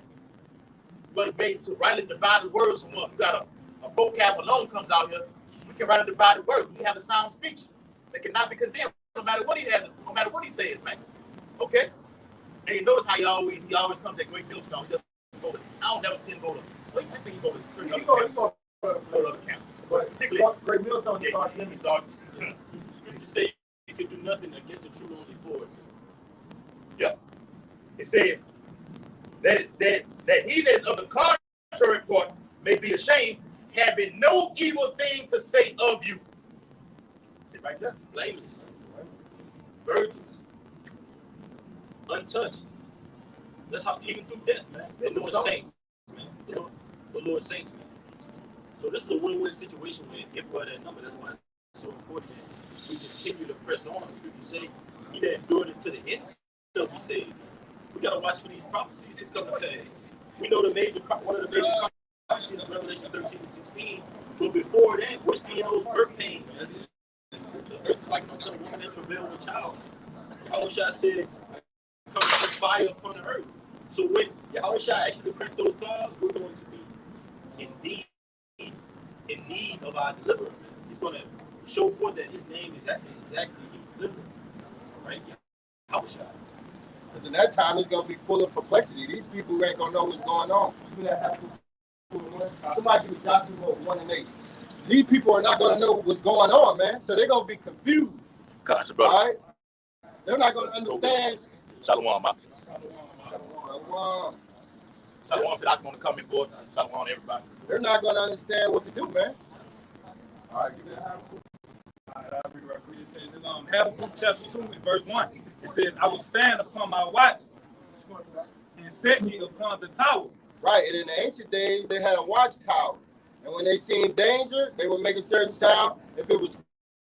You got to be able to rightly divide the words from what you got a vocab alone comes out here. We can rightly divide the words. We have the sound speech that cannot be condemned, no matter what he has, no matter what he says, man. Okay? And you notice how he always comes at Great Millstone. He doesn't go to, I don't never see him go to. I think he go to certain other camps. But particularly Great Millstone. Scripture say you can do nothing against the truth, only for it. Yep. It says that he that is of the contrary part may be ashamed, having no evil thing to say of you. Sit right there. Blameless. Virgins. Untouched. That's how, even through death, man. The Lord saints, man. The Lord saints, man. So this is a win-win situation when if we're that number. That's why it's so important that we continue to press on. Scripture say, he that endured it to the end shall be saved. We got to watch for these prophecies to come to pass. We know one of the major prophecies is Revelation 13 and 16. But before that, we're seeing those birth pains. The earth is like a woman that travailed with a child. Yahushua said, come to fire upon the earth. So when Yahushua actually brings those clouds, we're going to be indeed in need of our deliverer. He's going to show forth that his name is exactly deliverer. Right? Yahushua. Because in that time, it's going to be full of perplexity. These people ain't going to know what's going on. Somebody give me Joshua 1 and 8. These people are not going to know what's going on, man. So they're going to be confused. Gotcha, brother. All right? They're not going to understand. Shalom, man. Shalom. Shalom to the want to come in, boys. Shalom to everybody. They're not going to understand what to do, man. All right, give me that. I'll read right quick. It says in Habakkuk chapter 2 and verse 1. It says, I will stand upon my watch and set me upon the tower. Right, and in the ancient days, they had a watchtower. And when they seen danger, they would make a certain sound. If it was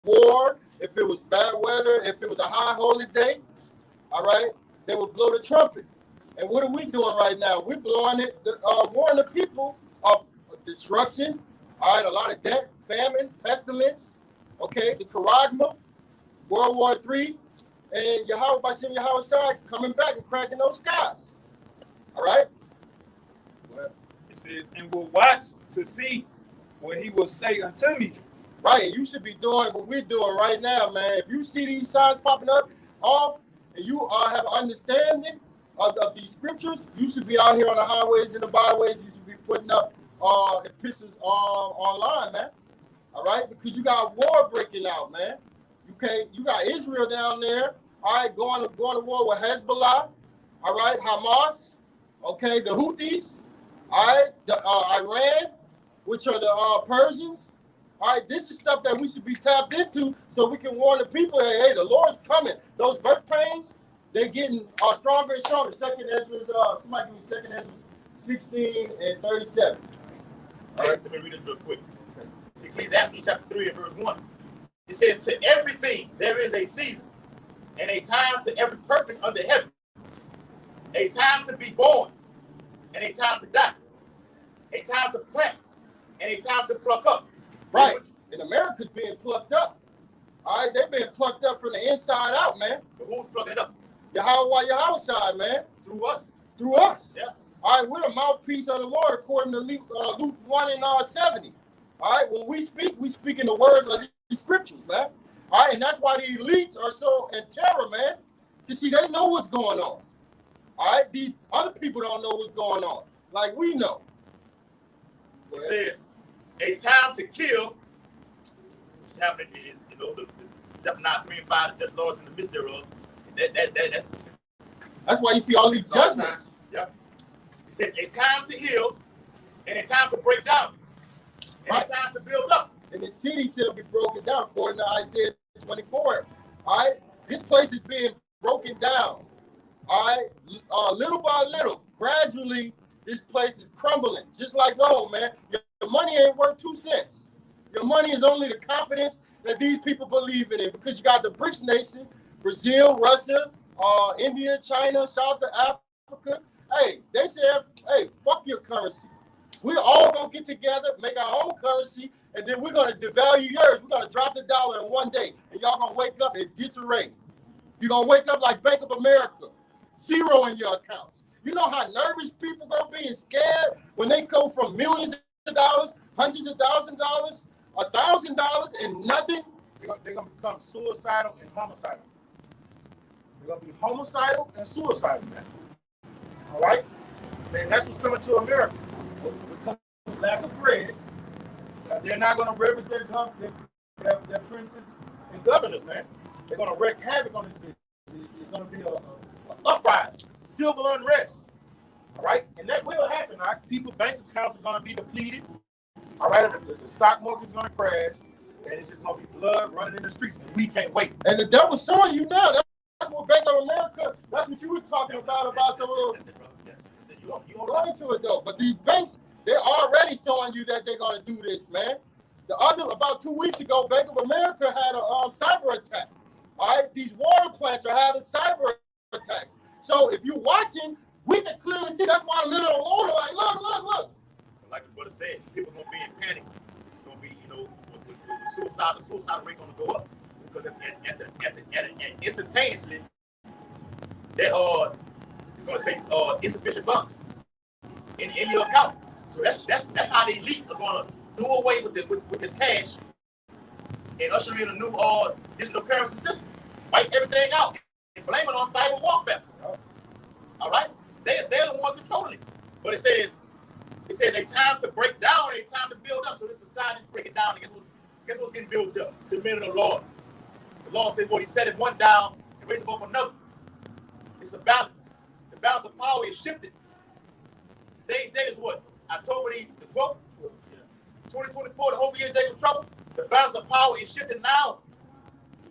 war, if it was bad weather, if it was a high holy day, all right, they would blow the trumpet. And what are we doing right now? We're blowing it, warning the people of destruction, all right, a lot of death, famine, pestilence, okay, the Charagma, World War III, and Yahweh by Shem Yahweh coming back and cracking those skies. All right? It says, and will watch to see what he will say unto me. Right, and you should be doing what we're doing right now, man. If you see these signs popping up off, and you have understanding of these scriptures, you should be out here on the highways and the byways. You should be putting up epistles online, man. All right, because you got war breaking out, man. You got Israel down there, all right, going to war with Hezbollah, all right, Hamas, okay, the Houthis, all right, the Iran, which are the Persians. All right, this is stuff that we should be tapped into so we can warn the people that, hey, the Lord's coming. Those birth pains, they're getting stronger and stronger. Second Ezra, somebody give me Second Ezra 16 and 37. All right, let me read this real quick. It's Ecclesiastes chapter 3 and verse 1. It says, to everything there is a season, and a time to every purpose under heaven, a time to be born, and a time to die, a time to plant, and a time to pluck up. Right. And America's being plucked up. All right, they've been plucked up from the inside out, man. But who's plucking it up? Yahweh side, man. Through us. Through us. Yeah. All right, we're the mouthpiece of the Lord according to Luke 1 and 70. All right, when we speak in the words of these scriptures, man. All right, and that's why the elites are so in terror, man. You see, they know what's going on. All right, these other people don't know what's going on, like we know. It says, a time to kill is happening, the Zephaniah 3 and 5, the just Lord's in the midst thereof. That's why you see all these judgments. Yeah. It says, a time to heal and a time to break down and a time to build up. And the city shall be broken down according to Isaiah 24. All right, this place is being broken down. All right, little by little, gradually, this place is crumbling, just like Rome, man. Your money ain't worth 2 cents. Your money is only the confidence that these people believe in it, because you got the BRICS nation, Brazil, Russia, India, China, South Africa. Hey, they said, hey, fuck your currency. We're all gonna get together, make our own currency, and then we're gonna devalue yours. We're gonna drop the dollar in one day, and y'all gonna wake up in disarray. You're gonna wake up like Bank of America, zero in your accounts. You know how nervous people gonna be and scared when they go from millions of dollars, hundreds of thousands of dollars, $1,000 and nothing. They're gonna become suicidal and homicidal. They're gonna be homicidal and suicidal, man. All right, and that's what's coming to America. Because of lack of bread, they're not gonna represent their princes and governors, man. They're gonna wreak havoc on this business. It's gonna be a uprising, civil unrest. All right, and that will happen. All right? People's bank accounts are gonna be depleted. All right, the stock market is gonna crash, and it's just gonna be blood running in the streets. And we can't wait. And the devil's showing you now. That's what Bank of America. That's what you were talking about the little. You don't go into it though. But these banks, they're already showing you that they're gonna do this, man. About 2 weeks ago, Bank of America had a cyber attack. All right, these water plants are having cyber attacks. So if you're watching, we can clearly see. That's why the middle of the Lord are like, look. Like the brother said, people gonna be in panic. Gonna be, with suicide, the suicide rate gonna go up because instantaneously, they're gonna say insufficient funds in your account. So that's how the elite are gonna do away with this cash and usher in a new digital currency system. Wipe everything out and blame it on cyber warfare. All right, they're the ones controlling it. But it says a time to break down and a time to build up. So this society is breaking down. And guess what's getting built up? The men of the Lord. The Lord said, well, he set it one down and raised up another. It's a balance. The balance of power is shifted. Today is what? October the 12th? 2024, the whole year Jacob trouble. The balance of power is shifting now.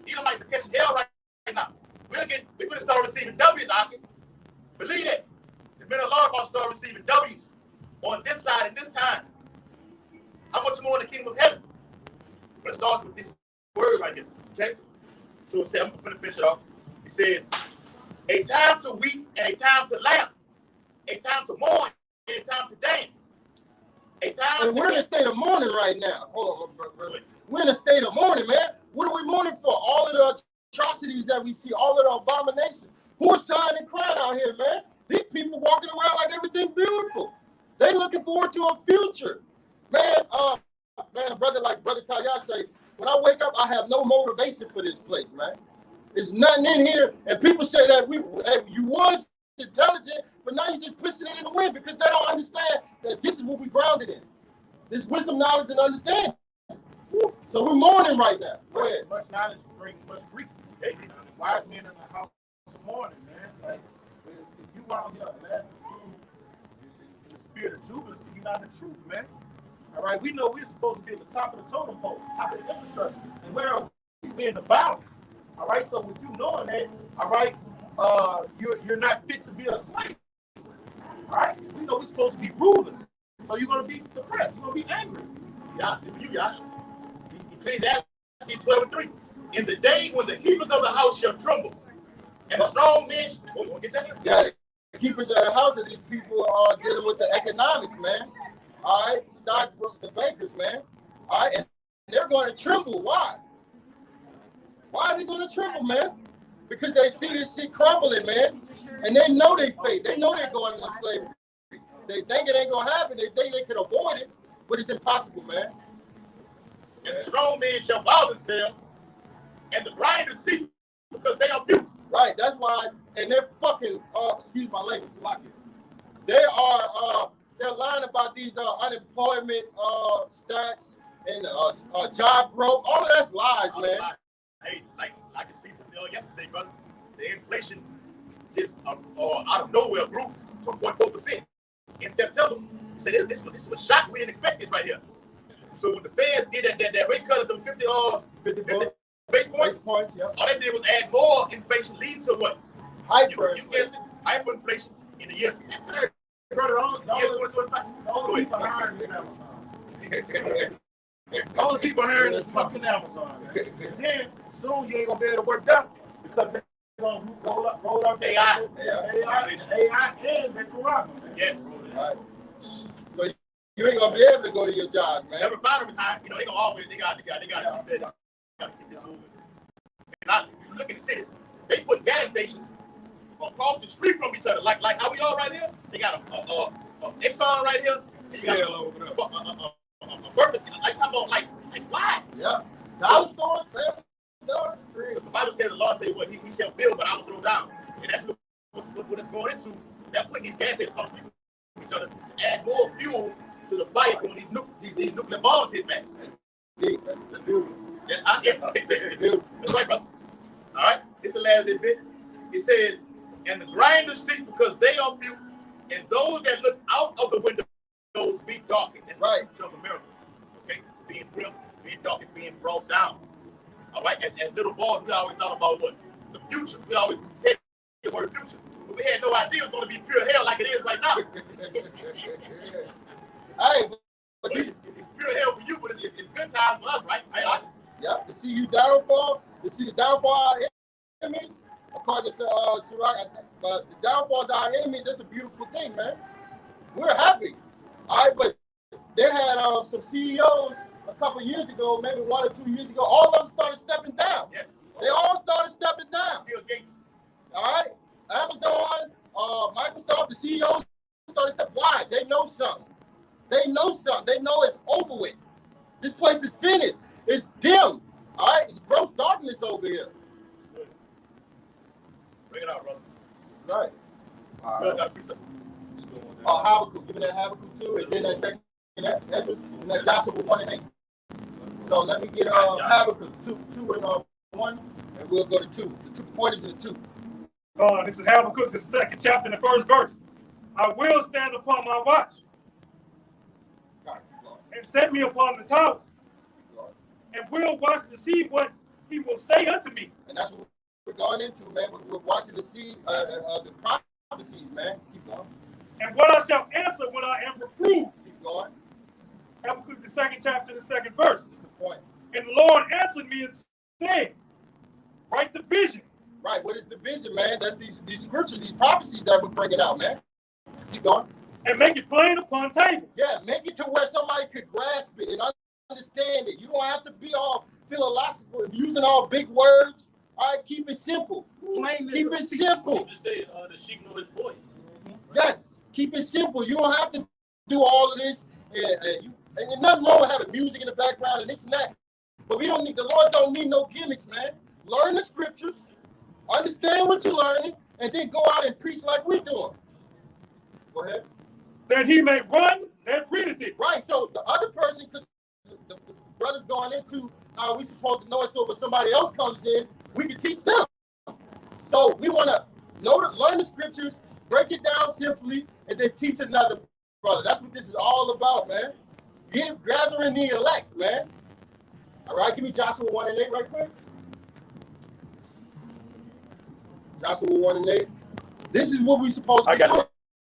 Edomites are catching hell right now. We're going to start receiving W's, Aki. Believe it. The men of the Lord are about to start receiving W's on this side and this time. How much more in the kingdom of heaven? But it starts with this word right here. Okay? So it says, I'm going to finish it off. It says, a time to weep and a time to laugh. A time to mourn and a time to dance. And we're in a state of mourning right now. Hold on, brother. We're in a state of mourning, man. What are we mourning for? All of the atrocities that we see, all of the abominations. Who are sighing and crying out here, man? These people walking around like everything beautiful. They looking forward to a future. Man, brother Kaya say, when I wake up, I have no motivation for this place, man. There's nothing in here. And people say that you was intelligent, but now you're just pushing it in the wind because they don't understand that this is what we grounded in. This wisdom, knowledge, and understanding. So we're mourning right now. Go ahead. Much knowledge brings much grief. Wise men in the house of mourning, man. Like, if you out here laughing in the spirit of jubilancy, you're not in the truth, man. All right, we know we're supposed to be at the top of the totem pole, top of the infrastructure, and where are we in the battle? All right, so with you knowing that, all right, you're not fit to be a slave. All right, we know we're supposed to be ruling, so you're going to be depressed, you're going to be angry. Josh. Ecclesiastes 12:3. In the day when the keepers of the house shall tremble, and the strong men, get that? Yeah, the keepers of the house of these people are dealing with the economics, man. All right, stock with the bankers, man. All right, and they're going to tremble. Why? Why are they going to tremble, man? Because they see this shit crumbling, man. And they know they faith. They know they're going into slavery. They think it ain't going to happen. They think they can avoid it, but it's impossible, man. And the strong men shall bow themselves, and the grinders cease because they are few. Right, that's why, and they're fucking, excuse my language, they're lying about these unemployment stats and job growth. All of that's lies, man. Hey, like I can see yesterday, brother, the inflation just out of nowhere grew 2.4% in September. So this was a shock. We didn't expect this right here. So when the Feds did that rate cut of them 50 base points, Yep. all they did was add more inflation, leading to what? Hyper. You guessed it, hyperinflation in the year. Brother, The year 2025. the only people hiring is Amazon. The only people hiring is fucking Amazon, man. And then soon you ain't gonna be able to work out because they're gonna roll up AI. AI and the corrupt. Yes. Right. So you ain't gonna be able to go to your job, man. Never find them is high. You know, they gonna always they got to keep that. They gotta keep this moving. And you look at the cities, they put gas stations across the street from each other, like how we are right here. They got a Exxon right here. They got a purpose. Like talking about like why? Yeah. Dollar stores, family stores. The Bible says the Lord say what he shall build, but I will throw down. And that's what it's going into. They're putting these gas stations across the street from each other to add more fuel to the fight when these nuclear bombs hit, man. That's beautiful. That's right, brother. All right, it's the last little bit. It says, and the grinders cease because they are few, and those that look out of the windows be darkened. That's right. The future of America. Okay, being real, being darkened, being brought down. All right, as little boys, we always thought about what? The future. We always said the word future, but we had no idea it was going to be pure hell like it is right now. Hey, but it's pure hell for you, but it's good times for us, right? Yeah, to see you downfall, to see the downfall of our enemies, according to Sirach, the downfalls of our enemies, that's a beautiful thing, man. We're happy. All right, but they had some CEOs a couple years ago, maybe 1 or 2 years ago, all of them started stepping down. Yes. They all started stepping down. Bill Gates. All right? Amazon, Microsoft, the CEOs started stepping. Why? They know something. They know something. They know it's over with. This place is finished. It's dim. All right? It's gross darkness over here. Bring it out, brother. Right. Bill got a piece of Habakkuk. Give me that Habakkuk 2. And then that second, that Joshua 1 and 8. So let me get Habakkuk 2 and 1, and we'll go to 2. The 2 point is in the 2. This is Habakkuk, the 2nd chapter, and the 1st verse. I will stand upon my watch and set me upon the tower, and will watch to see what he will say unto me. And that's what we're going into, man. We're watching to see the prophecies, man. Keep going. And what I shall answer when I am reproved. Keep going. Habakkuk, the 2nd chapter, the 2nd verse. That's the point. And the Lord answered me and said, write the vision. Right. What is the vision, man? That's these scriptures, these prophecies that we're bringing out, man. Keep going. And make it plain upon tables. Yeah, make it to where somebody could grasp it and understand it. You don't have to be all philosophical, using all big words. All right, keep it simple. Keep it simple. Just say the sheep know his voice. Yes, keep it simple. You don't have to do all of this. And nothing wrong with having music in the background and this and that. But the Lord don't need no gimmicks, man. Learn the scriptures, understand what you're learning, and then go out and preach like we're doing. Go ahead. That he may run that readeth it. Right, so the other person, because the brother's going into how we supposed to know it, so when somebody else comes in, we can teach them. So we want to learn the scriptures, break it down simply, and then teach another brother. That's what this is all about, man. Gathering the elect, man. All right, give me Joshua 1 and 8 right quick. Joshua 1 and 8. This is what we supposed to do.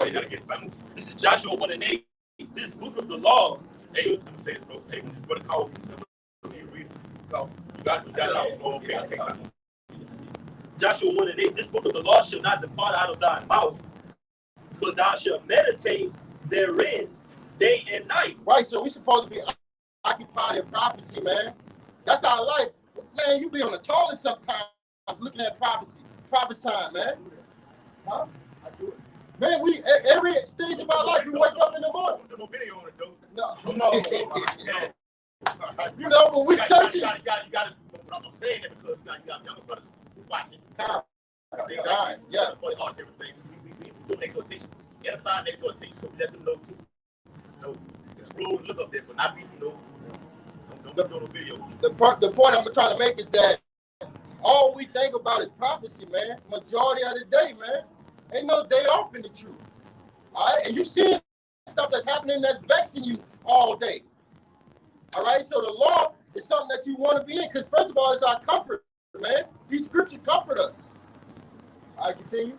You gotta get it. This is Joshua 1 and 8. This book of the law. Hey, let me say this, bro. Hey, what it called? You read it. You got it. Oh, okay, I think. Joshua 1 and 8. This book of the law shall not depart out of thy mouth, but thou shalt meditate therein day and night. Right, so we're supposed to be occupied in prophecy, man. That's our life. man, you be on the toilet sometimes looking at prophesying, man. Huh? I do it. Man, we every stage of our life, we wake up in the morning. Don't do no video on it, though. No. You know, but we searching. You got it. I'm saying that because you got younger brothers who watching. Yeah. For all different things. We do exhortation. Edifying exhortation, so we let them know too. You know, explore and look up there, but not be, you know, don't look on no video. The point I'm trying to make is that all we think about is prophecy, man. Majority of the day, man. Ain't no day off in the truth. All right? And you see stuff that's happening that's vexing you all day. All right? So the law is something that you want to be in because, first of all, it's our comfort, man. These scriptures comfort us. All right, continue.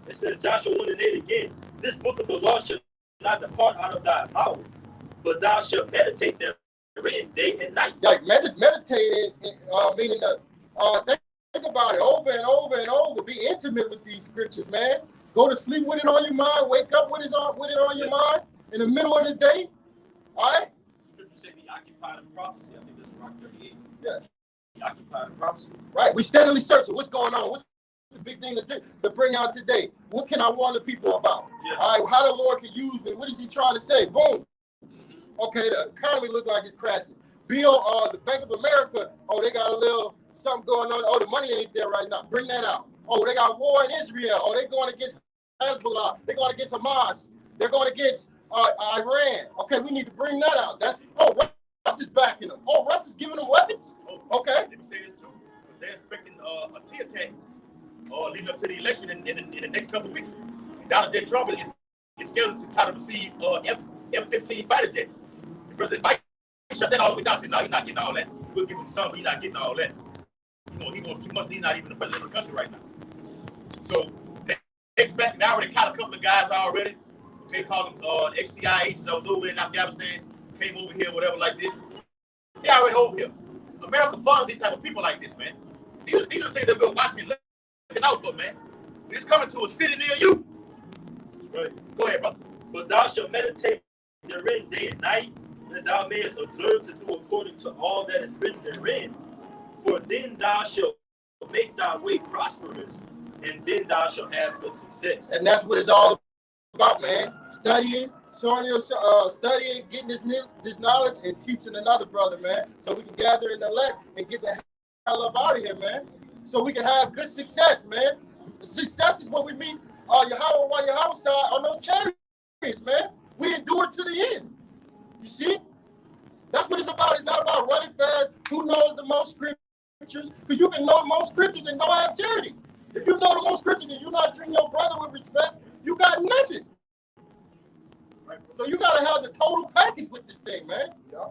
It says, Joshua 1:8 again, this book of the law shall not depart out of thy mouth, but thou shalt meditate therein day and night. Like meditate, meaning think about it over and over and over. Be intimate with these scriptures, man. Go to sleep with it on your mind. Wake up with it on your mind in the middle of the day. All right? Scripture said be occupied in prophecy. I think that's Rock 38. Yeah. Be occupied in prophecy. Right. We steadily searching. What's going on? What's the big thing to bring out today? What can I warn the people about? Yeah. All right. How the Lord can use me? What is he trying to say? Boom. Okay, the economy look like it's crashing. Bill, the Bank of America, they got a little something going on. Oh, the money ain't there right now. Bring that out. Oh, they got war in Israel. Oh, they're going against Hezbollah. They're going against Hamas. They're going against Iran. Okay, we need to bring that out. Russ is backing them. Oh, Russ is giving them weapons? Okay. Let me say this too. They're expecting a tea attack leading up to the election in the next couple of weeks. Donald J. Trump is scheduled to try to receive F-15 fighter jets. President Biden shut that all the way down. Said, no, he's not getting all that. We'll give him some, but he's not getting all that. He wants too much. He's not even the president of the country right now. So they expect now they caught a couple of guys already. They call them ex-CIA agents that was over in Afghanistan, came over here, whatever like this. They already over here. America funds these type of people like this, man. These are the things that we're watching and looking out for, man. It's coming to a city near you. That's right. Go ahead, brother. But thou shalt meditate therein day and night, that thou mayest observe to do according to all that is written therein. For then thou shalt make thy way prosperous, and then thou shalt have good success. And that's what it's all about, man. Studying, showing yourself, studying, getting this knowledge, and teaching another brother, man. So we can gather in the elect and get the hell up out of here, man. So we can have good success, man. Success is what we meet Yahweh side on those chariots, man. We endure to the end. You see? That's what it's about. It's not about running fast. Who knows the most scriptures? Because you can know the most scriptures and don't have charity. If you know the most scriptures and you're not treating your brother with respect, you got nothing. So you got to have the total package with this thing, man. Yeah.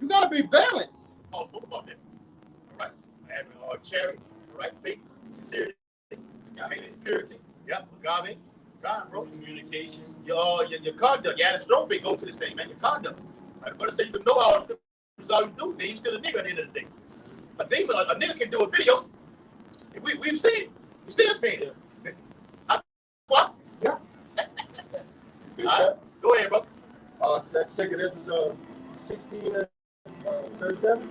You got to be balanced. Paul spoke about that. All right. Having charity, right? Faith, sincerity, purity. Yep. God, bro. Communication. Your conduct. Yeah, that's strong faith go to this thing, man. Your conduct. Right? But I say you can know all the scriptures, all you do, then you still a nigga at the end of the day. A nigga can do a video. We've seen it. We still seen it. What? Yeah. All right. Go ahead, bro. Second, this was 16 and 37.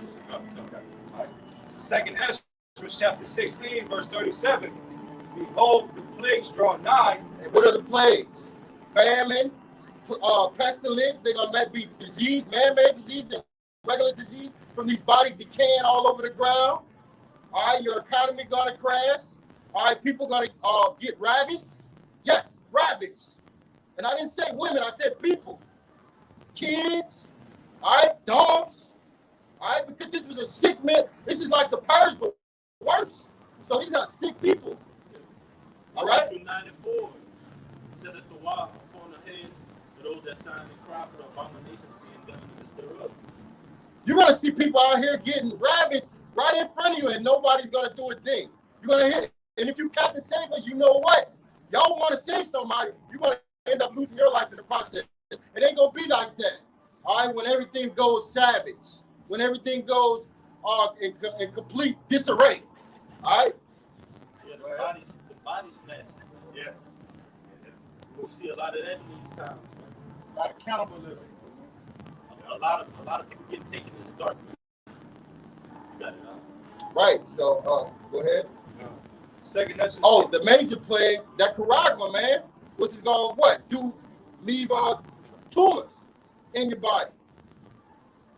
Second Ezra, chapter 16, verse 37. Behold, the plagues draw nigh. And what are the plagues? Famine, pestilence. They're gonna be disease, man-made disease, and regular disease from these bodies decaying all over the ground. All right, your economy gonna crash. All right, people gonna get ravished. Yes, ravished. And I didn't say women, I said people. Kids, all right, dogs, all right, because this was a sick man. This is like the purge, but worse. So these are sick people. All right? 94 set at the wall upon the heads of those that sign and cry for the abominations being done in the midst thereof. You're going to see people out here getting ravished right in front of you, and nobody's going to do a thing. You're going to hit it. And if you Captain Saver, you know what? Y'all want to save somebody, you're going to end up losing your life in the process. It ain't going to be like that. All right? When everything goes savage, when everything goes in complete disarray. All right? Yeah, the body snatch. Yes. We'll see a lot of that in these times, man. A lot of cannibalism. A lot of people getting taken in the dark. got it, huh? Right. So go ahead. Second Ezra. Oh, the major plague, that charagma, man, which is gonna what? Leave tumors in your body.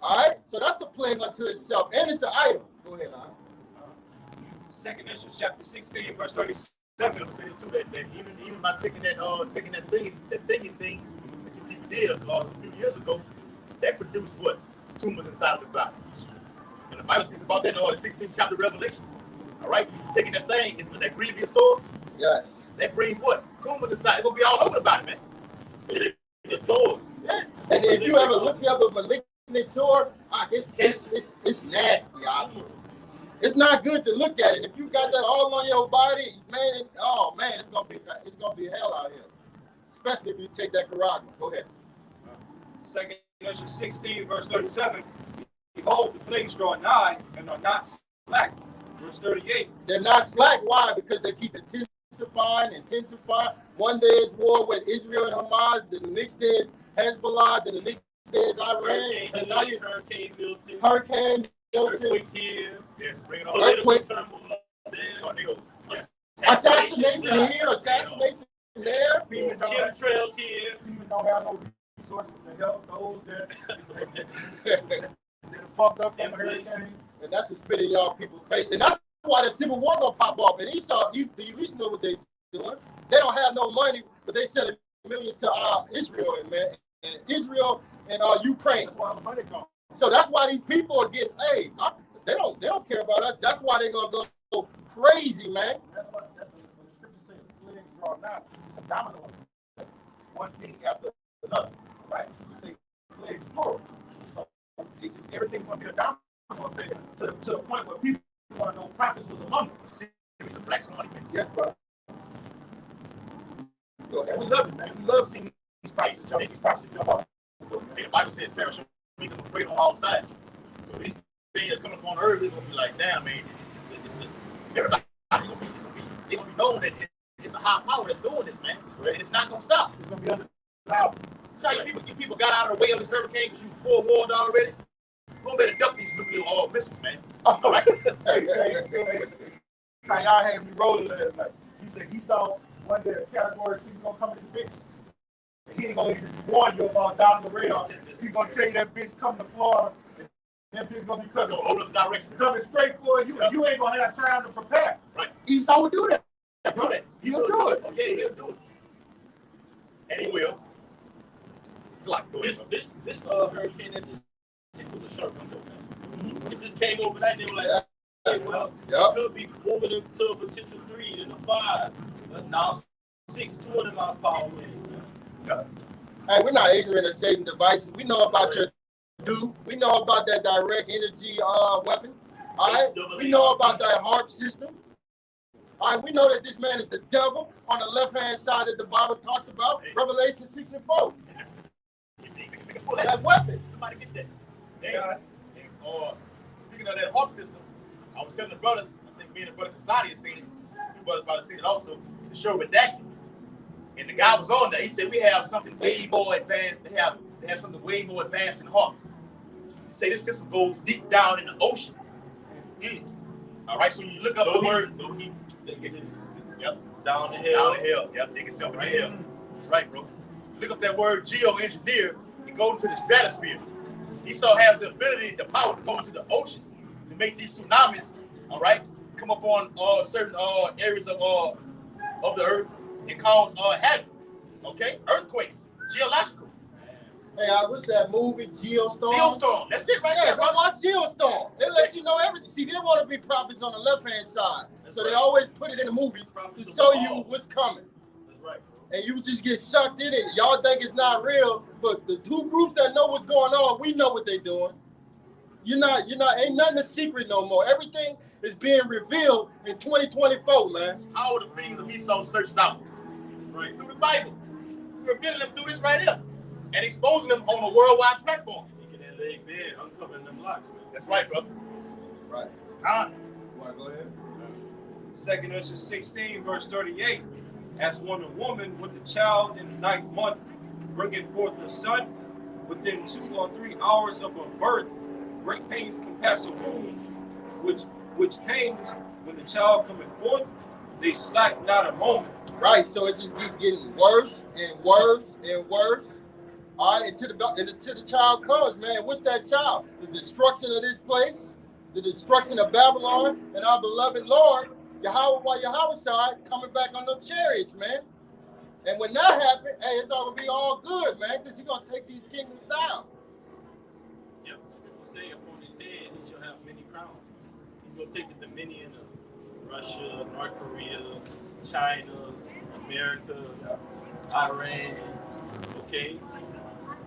All right. So that's a plague unto itself, and it's an item. Go ahead, Al. Second Ezra chapter 16, verse 37. I'm saying too that even by taking that thingy thing that you people did a few years ago, that produced what? Tumors inside of the body. And the Bible speaks about that in the 16th chapter of Revelation. All right, you taking that thing with that grievous sword. Yes. That brings what? Tumors inside. It's gonna be all over the body, man. It's sword. Yeah. And if you ever look up a malignant sword, it's nasty, y'all. It's not good to look at it. If you got that all on your body, man, it's gonna be hell out here. Especially if you take that charagma. Go ahead. Second Ezra 16, verse 37. Behold, the plagues draw nigh and are not slack. Verse 38. They're not slack. Why? Because they keep intensifying. One day is war with Israel and Hamas. Then the next day is Hezbollah. Then the next day is Iran. And now you Hurricane Milton. Earthquake here. Yes, bring it Earthquake. on. Assassination here. Assassination there. Chemtrails here. People don't have no resources to help those that fucked up from the hurricane. And that's the spit in y'all people's face. And that's why the Civil War gonna pop off. And Esau, you at least know what they're doing. They don't have no money, but they sending millions to Israel, man. And Israel and Ukraine. That's why the money gone. So that's why these people are getting, they don't care about us. That's why they're gonna go crazy, man. That's what the scripture says. The plagues draw nigh. It's a domino effect. It's one thing after another, right? You say plagues plural. So everything's gonna be a domino effect to the point where people want to know prophets was among them. It's a black swan. Yes, bro. Go ahead. And we love it, man. We love seeing these prophets jump off. The Bible said terror shall make them afraid on all sides. So these things coming upon earth is gonna be like, damn, man, everybody gonna be known that it's a high power that's doing this, man. And it's not gonna stop. It's gonna be under power. So you people got out of the way of this hurricane because you forewarned already. You better duck these nuclear missiles, man. All right. Hey. Y'all had me rolling last night. He said he saw one day a category 6 gonna come in the fix. He ain't gonna even warn you about down the radar. He's gonna tell you that bitch coming to Florida. That bitch gonna be coming straight for you. Yep. You ain't gonna have time to prepare. Right. Esau will do that. He'll do it. Okay, he'll do it. And he will. It's like this hurricane that just was a short window, man. It just came overnight. They were like, hey, well, it could be moving into a potential 3 and a 5. But now 6, 200 miles per hour winds, man. Yep. Hey, we're not ignorant of Satan devices. We know about your we know about that direct energy weapon. All right. We know about that HARP system. All right. We know that this man is the devil on the left-hand side that the Bible talks about. Revelation 6 and 4. That weapon. Somebody get that. Speaking of that HARP system, I was telling the brothers, I think me and the brother Kasadi had seen it. You brothers about to see it also. The show Redacted. And the guy was on there. He said we have something way more advanced. They have something way more advanced than HARP. He say this system goes deep down in the ocean. All right, so you look up the word. Yep. Down the hill. Yep, dig itself right here. That's right, bro. Look up that word geoengineer. It goes into the stratosphere. Esau has the ability, the power to go into the ocean to make these tsunamis, all right, come up on certain areas of the earth and cause havoc. Okay, earthquakes, geological. Hey, what's that movie, Geostorm? Geostorm, that's it right there, bro. Watch Geostorm. They let you know everything. See, they want to be prophets on the left-hand side. So they always put it in the movies to show you what's coming. That's right, bro. And you just get sucked in it. Y'all think it's not real, but the two groups that know what's going on, we know what they're doing. You're not, ain't nothing a secret no more. Everything is being revealed in 2024, man. All the things of Esau searched out. Right. Through the Bible. We're revealing them through this right here. And exposing them on a worldwide platform. Making that leg bed, uncovering them locks, man. That's right, brother. Right. All right. Go ahead. Second Ezra 16, verse 38. As when a woman with a child in the 9th month bringeth forth a son, within 2 or 3 hours of her birth, great pains can pass a womb, which pains when the child cometh forth, they slack not a moment. Right, so it just keep getting worse and worse and worse. All right, until the child comes, man. What's that child? The destruction of this place, the destruction of Babylon, and our beloved Lord, Yahweh side, coming back on the chariots, man. And when that happens, hey, it's all gonna be all good, man, because he's gonna take these kingdoms down. Yep, scripture say upon his head he shall have many crowns. He's gonna take the dominion of Russia, North Korea, China, America, Iran. Okay,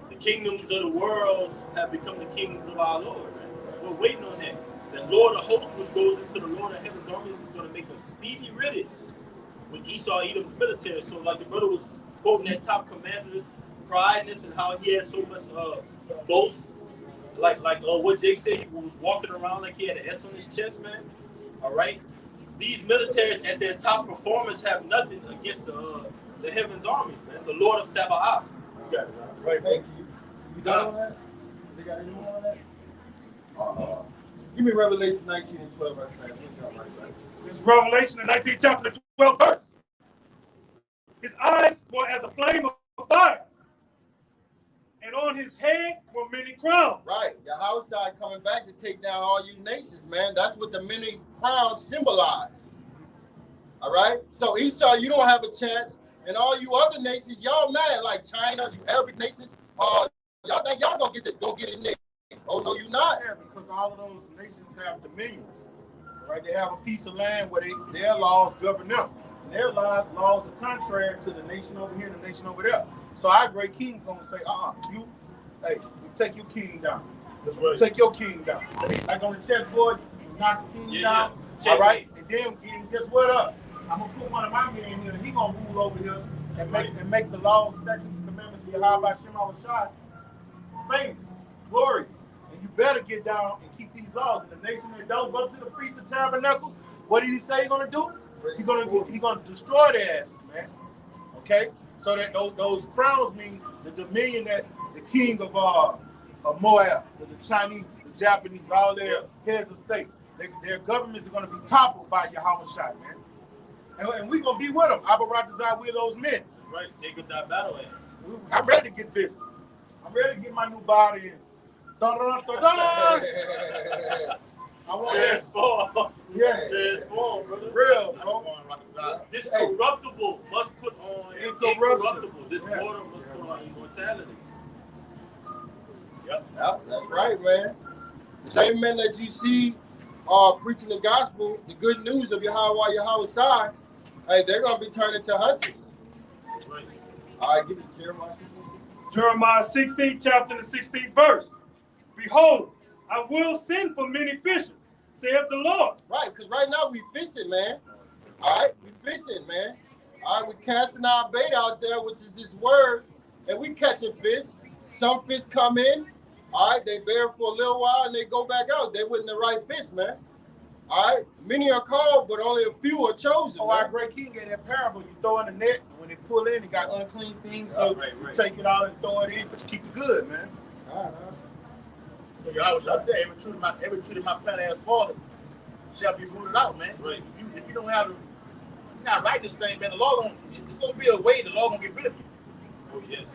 the kingdoms of the world have become the kingdoms of our Lord. Right? We're waiting on that. The Lord of hosts, which goes into the Lord of heaven's armies, is going to make a speedy riddance with Esau, Edom's military. So, like the brother was quoting that top commander's prideness and how he had so much boast. Like what Jake said, he was walking around like he had an S on his chest, man. All right, these militaries at their top performance have nothing against the heaven's armies, man. The Lord of Sabaoth. You got it, right? Thank you. You got on that? They got any more on that? Give me Revelation 19 and 12 right now. This is Revelation, the 19th chapter, the 12th verse. His eyes were as a flame of fire, and on his head were many crowns. Right. Yahweh side coming back to take down all you nations, man. That's what the many crowns symbolize. All right? So Esau, you don't have a chance. And all you other nations, y'all mad, like China, you Arabic nations, y'all think y'all gonna get it next. Oh, no, you're not. Yeah, because all of those nations have dominions, right? They have a piece of land where their laws govern them. And their laws are contrary to the nation over here and the nation over there. So our great king gonna say, you take your king down. That's right. Take your king down. Like on the chessboard, you knock the king down. Yeah. All right? And then guess what up? I'm gonna put one of my men here, and he gonna rule over here and make the laws, statutes, and commandments of Yahweh Shem Shai famous, glorious. And you better get down and keep these laws. And the nation that don't go to the Feast of Tabernacles, what did he say he's gonna do? He's gonna destroy their asses, man. Okay? So that those crowns mean the dominion that the king of Moab, the Chinese, the Japanese, all their heads of state, their governments are gonna be toppled by Yahweh Shai, man. And we're going to be with them. Abaratazai, we're those men. Right, Jacob that battle ass. I'm ready to get busy. I'm ready to get my new body in. I want transform. Yeah. Transform, brother. Real, bro. This corruptible must put on incorruptible. This mortal must put on immortality. Yep, that's right, man. The same men that you see preaching the gospel, the good news of Yahweh side, hey, they're going to be turned into hunters. Right. All right, give it to Jeremiah. Jeremiah 16th chapter, the 16th verse. Behold, I will send for many fishers, saith the Lord. Right, because right now we fishing, man. All right, we fishing, man. All right, we casting our bait out there, which is this word, and we catching fish. Some fish come in, all right, they bear for a little while, and they go back out. They wasn't the right fish, man. All right, many are called, but only a few are chosen. Oh, our great king gave that parable. You throw in the net, and when they pull in, it got unclean things, so you take it out and throw it in, but you keep it good, man. So I said, every tree of my plant has fallen shall be rooted out, man. Right. If you don't have you're not right this thing, man, the law it's gonna be a way the law gonna get rid of you. Oh yes.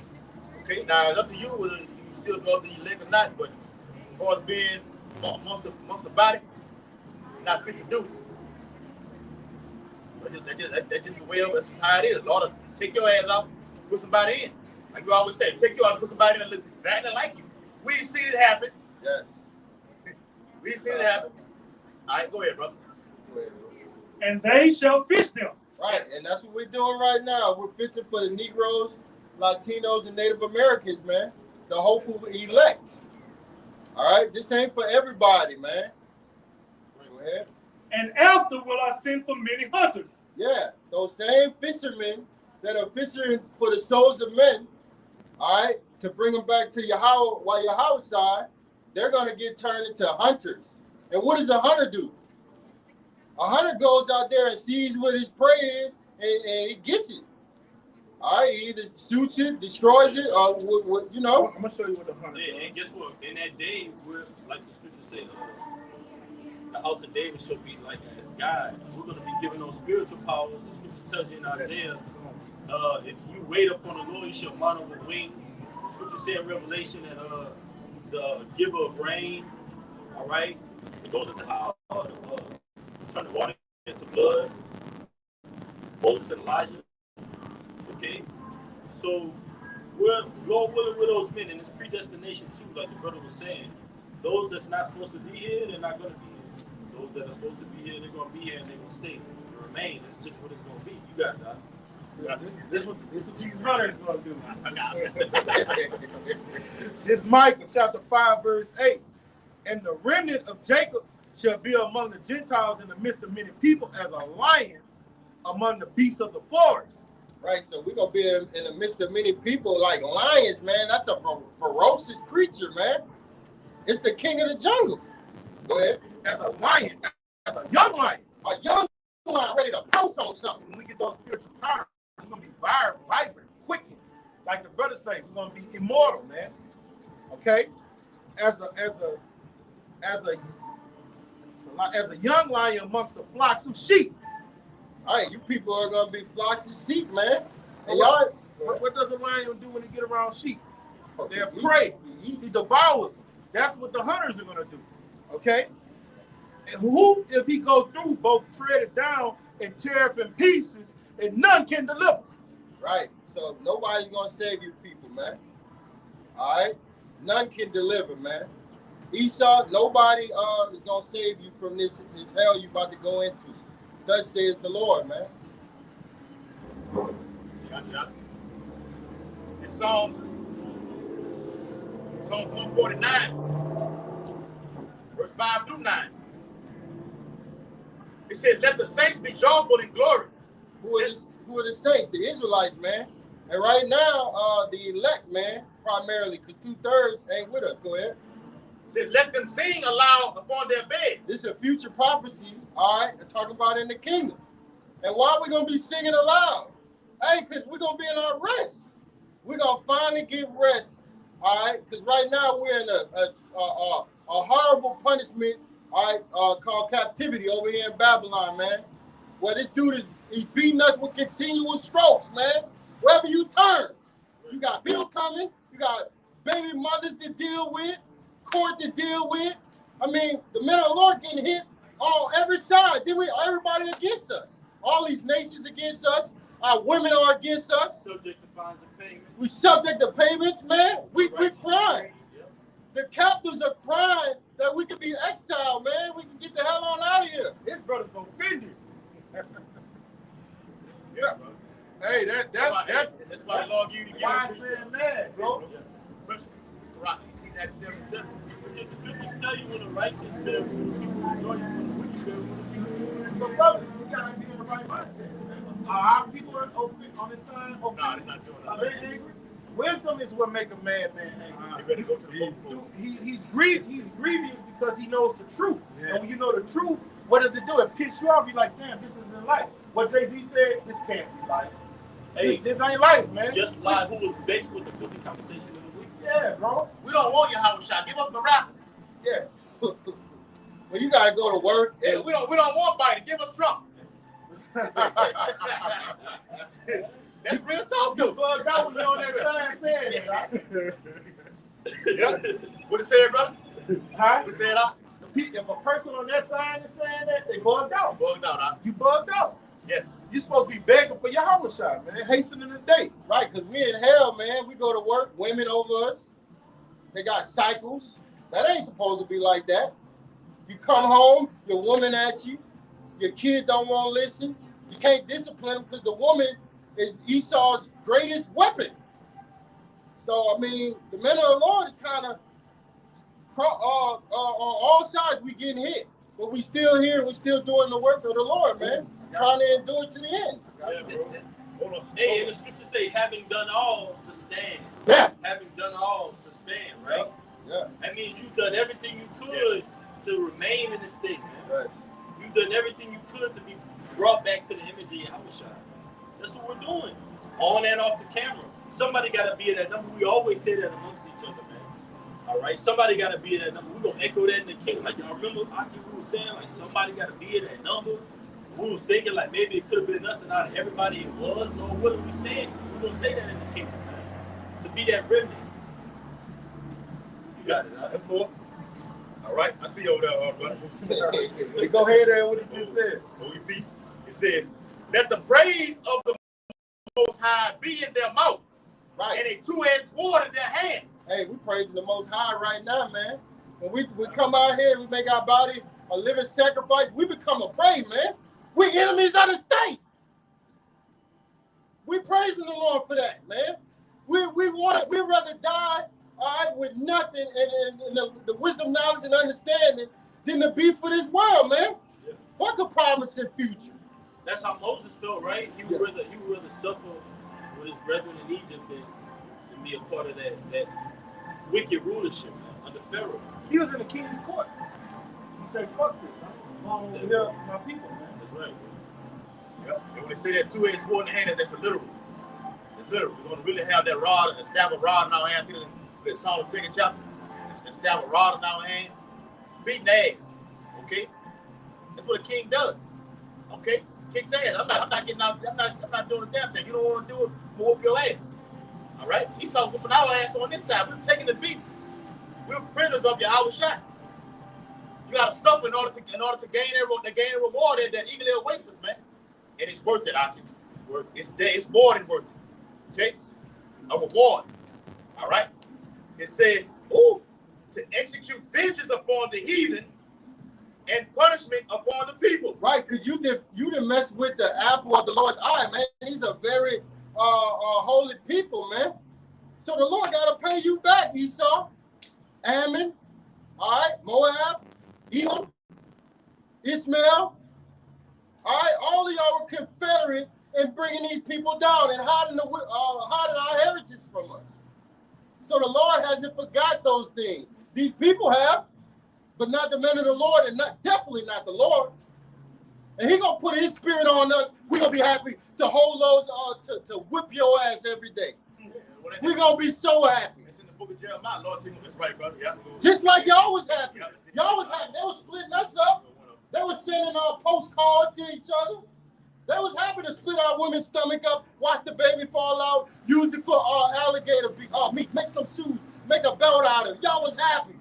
Okay, now it's up to you whether you still know if you elect or not, but as far as being amongst the body, you're not fit to do. That's just the way that's how it is. Lord, take your ass out, put somebody in. Like we always say, take your ass, put somebody in that looks exactly like you. We've seen it happen. Yes. We've seen it happen. All right, go ahead, brother. And they shall fish them. Right, and that's what we're doing right now. We're fishing for the Negroes, Latinos, and Native Americans, man. The hopeful elect. All right, this ain't for everybody, man. Go ahead. And after will I send for many hunters. Yeah, those same fishermen that are fishing for the souls of men, all right, to bring them back to Yahweh side, they're going to get turned into hunters. And what does a hunter do? A hunter goes out there and sees what his prey is, and he gets it. All right, he either shoots it, destroys it, or what you know. I'm gonna show you what the hunter does. And guess what? In that day, we're like the scripture says, the house of David shall be like as God. We're going to be given those spiritual powers. The scriptures tells you in Isaiah, if you wait upon the Lord, you shall mount over wings. The scripture say in Revelation that the giver of rain, all right, it goes into how turn the water into blood. Moses and Elijah. Okay, so we're Lord willing with those men, and it's predestination too, like the brother was saying. Those that's not supposed to be here, they're not going to be here. Those that are supposed to be here, they're going to be here, and they're going to stay and remain. It's just what it's going to be. You got it, Doc. This is what these runners going to do. This Micah chapter 5 verse 8. And the remnant of Jacob shall be among the Gentiles in the midst of many people as a lion among the beasts of the forest. Right, so we're going to be in the midst of many people like lions, man. That's a ferocious creature, man. It's the king of the jungle. Go ahead. As a lion, as a young lion. A young lion ready to pounce on something. When we get those spiritual powers, we're going to be vibrant, quickened. Like the brother says, we're going to be immortal, man. Okay? As a young lion amongst the flocks of sheep. All right, you people are going to be flocks of sheep, man. And y'all, what does a lion do when he get around sheep? They're prey. He devours them. That's what the hunters are going to do. Okay? And who, if he go through, both tread it down and tear it in pieces, and none can deliver. Right. So nobody's going to save you people, man. All right? None can deliver, man. Esau, nobody is going to save you from this hell you about to go into. Thus says the Lord, man. Gotcha. It's Psalms 149, verse 5 through 9. It says, let the saints be joyful in glory. Who are the saints? The Israelites, man. And right now, the elect, man, primarily, because 2/3 ain't with us. Go ahead. It says, let them sing aloud upon their beds. This is a future prophecy, all right, and talking about in the kingdom. And why are we going to be singing aloud? Hey, because we're going to be in our rest. We're going to finally get rest, all right? Because right now we're in a horrible punishment, all right, called captivity over here in Babylon, man. Where this dude he's beating us with continuous strokes, man. Wherever you turn, you got bills coming, you got baby mothers to deal with, court to deal with. I mean, the men of the Lord getting hit on every side. Then everybody against us. All these nations against us. Our women are against us. Subject to fines and payments. We subject to payments, man. We're crying. Yep. The captives are crying that we could be exiled, man. We can get the hell on out of here. His brother's offended. Yeah, bro. Hey, that's why the Lord gave you the wise gift. man mad, bro. It's right. He's at 77. Because the scriptures tell you when the righteous live, people rejoice, when the wicked live. But brother, you gotta be in the right mindset. Our people are on this side. No, they're not doing Are that. they angry? Wisdom is what make a mad man angry. They better go to the book. He's grievous because he knows the truth. Yeah. And when you know the truth, what does it do? It pisses you off. You're like, damn, this isn't life. What Jay-Z said, this can't be life. Hey, this ain't life, man. Just like who was vexed with the filthy conversation of the week. Yeah, bro. We don't want your house shot. Give us the rappers. Yes. Well, you got to go to work. Yeah, we don't want Biden. Give us Trump. That's real talk, You though. bugged out when you on that sign saying it, right? Yeah. What it said, brother? Huh? What it said, If a person on that sign is saying that, they bugged out. bugged out, You bugged out. Yes. You're supposed to be begging for your house shot, man. Hastening the day. Right, because we in hell, man. We go to work, women over us. They got cycles. That ain't supposed to be like that. You come home, your woman at you. Your kid don't want to listen. You can't discipline them because the woman is Esau's greatest weapon. So, I mean, the men of the Lord is kind of on all sides we getting hit. But we still here and we still doing the work of the Lord, man. Trying to endure to the end. Yeah, bro. Hold on. Hey, and the scriptures say, having done all to stand. Yeah. Having done all to stand, right? Yeah. That means you've done everything you could to remain in the state, man. Right. You've done everything you could to be brought back to the image of Yahushua. That's what we're doing. On and off the camera. Somebody got to be at that number. We always say that amongst each other, man. All right, somebody got to be at that number. We're gonna echo that in the kingdom. Like y'all remember, Aki, we was saying like somebody got to be at that number. We was thinking like maybe it could have been us, and not everybody it was. No, what are we saying? We're gonna say that in the kingdom, man. To be that remnant. You got it. Huh? That's cool. All right, I see you over there, brother. Go ahead and what he just said. Holy peace. It says, "Let the praise of the Most High be in their mouth, Right. and a two-edged sword in their hand." Hey, we praising the Most High right now, man. When we come out here, we make our body a living sacrifice. We become a prey, man. We enemies of the state. We praising the Lord for that, man. We'd rather die, all right, with nothing and the wisdom, knowledge, and understanding than to be for this world, man. Yeah. Fuck a promising future. That's how Moses felt, right? He would rather suffer with his brethren in Egypt than be a part of that wicked rulership, man, under Pharaoh. He was in the king's court. He said, "Fuck this, man. I'm going over here with my people, man." That's right. Yep. And when they say that two-edged sword in the hand, that's a literal. It's literal. We're going to really have that rod, a stab of rod in our hand. I think it's Psalm 2nd chapter. A stab of rod in our hand. Beating ass. Okay? That's what a king does. Okay? Kick ass. I'm not getting out. I'm not doing a damn thing. You don't want to do it, we'll whoop your ass. All right? He saw whooping our ass on this side. We're taking the beat. We're prisoners of your hour shot. You got to suffer in order to gain a reward that eagerly awaits us, man. And it's worth it, Aki. It's worth it. It's more than worth it. Okay? A reward. All right? It says, to execute vengeance upon the heathen and punishment upon the people. Right, because you didn't mess with the apple of the Lord's eye, man. These are very holy people, man. So the Lord got to pay you back, Esau, Ammon, all right, Moab, Edom, Ishmael. All right, all of y'all were confederate in bringing these people down and hiding our heritage from us. So the Lord hasn't forgot those things. These people have, but not the men of the Lord, and definitely not the Lord. And He gonna put His spirit on us. We gonna be happy to hold those to whip your ass every day. We gonna be so happy. It's in the book of Jeremiah. Lord, see that's right, brother. Yeah. Just like y'all was happy. Y'all was happy. They was splitting us up. They was sending postcards to each other. They was happy to split our women's stomach up, watch the baby fall out, use it for alligator meat, make some shoes, make a belt out of it. Y'all was happy.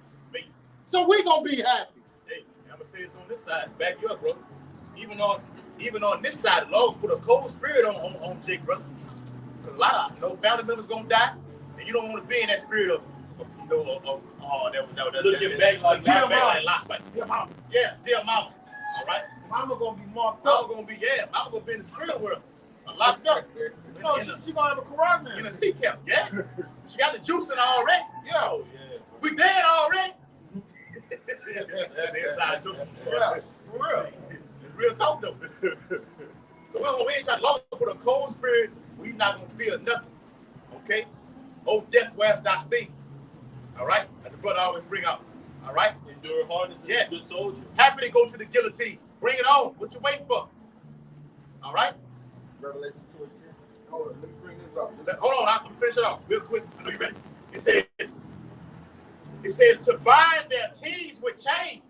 So we gonna be happy. Hey, I'm gonna say this on this side, back you up, bro. Even on this side, the Lord put a cold spirit on Jake, brother. Because a lot of family members gonna die, and you don't want to be in that spirit of looking back like last fight. Dear mama. Yeah, dear mama. All right. Mama gonna be marked Mama up. gonna be in the spirit world. Locked up. She gonna have a Quran man. In a sea camp, yeah. She got the juice in her already. Yeah. Oh yeah. We dead already. That's the inside joke. Yeah, for real. It's real talk though. So we ain't got to put a cold spirit. We not gonna feel nothing. Okay? Oh, death, where's thy sting? All right? Like the brother always bring out. All right? Endure hardness as a good soldier. Happy to go to the guillotine. Bring it on. What you waiting for? All right? Revelation 2:10. Hold on, let me bring this up. Hold on, I'm gonna finish it off real quick. I know you ready. It says to bind their kings with chains.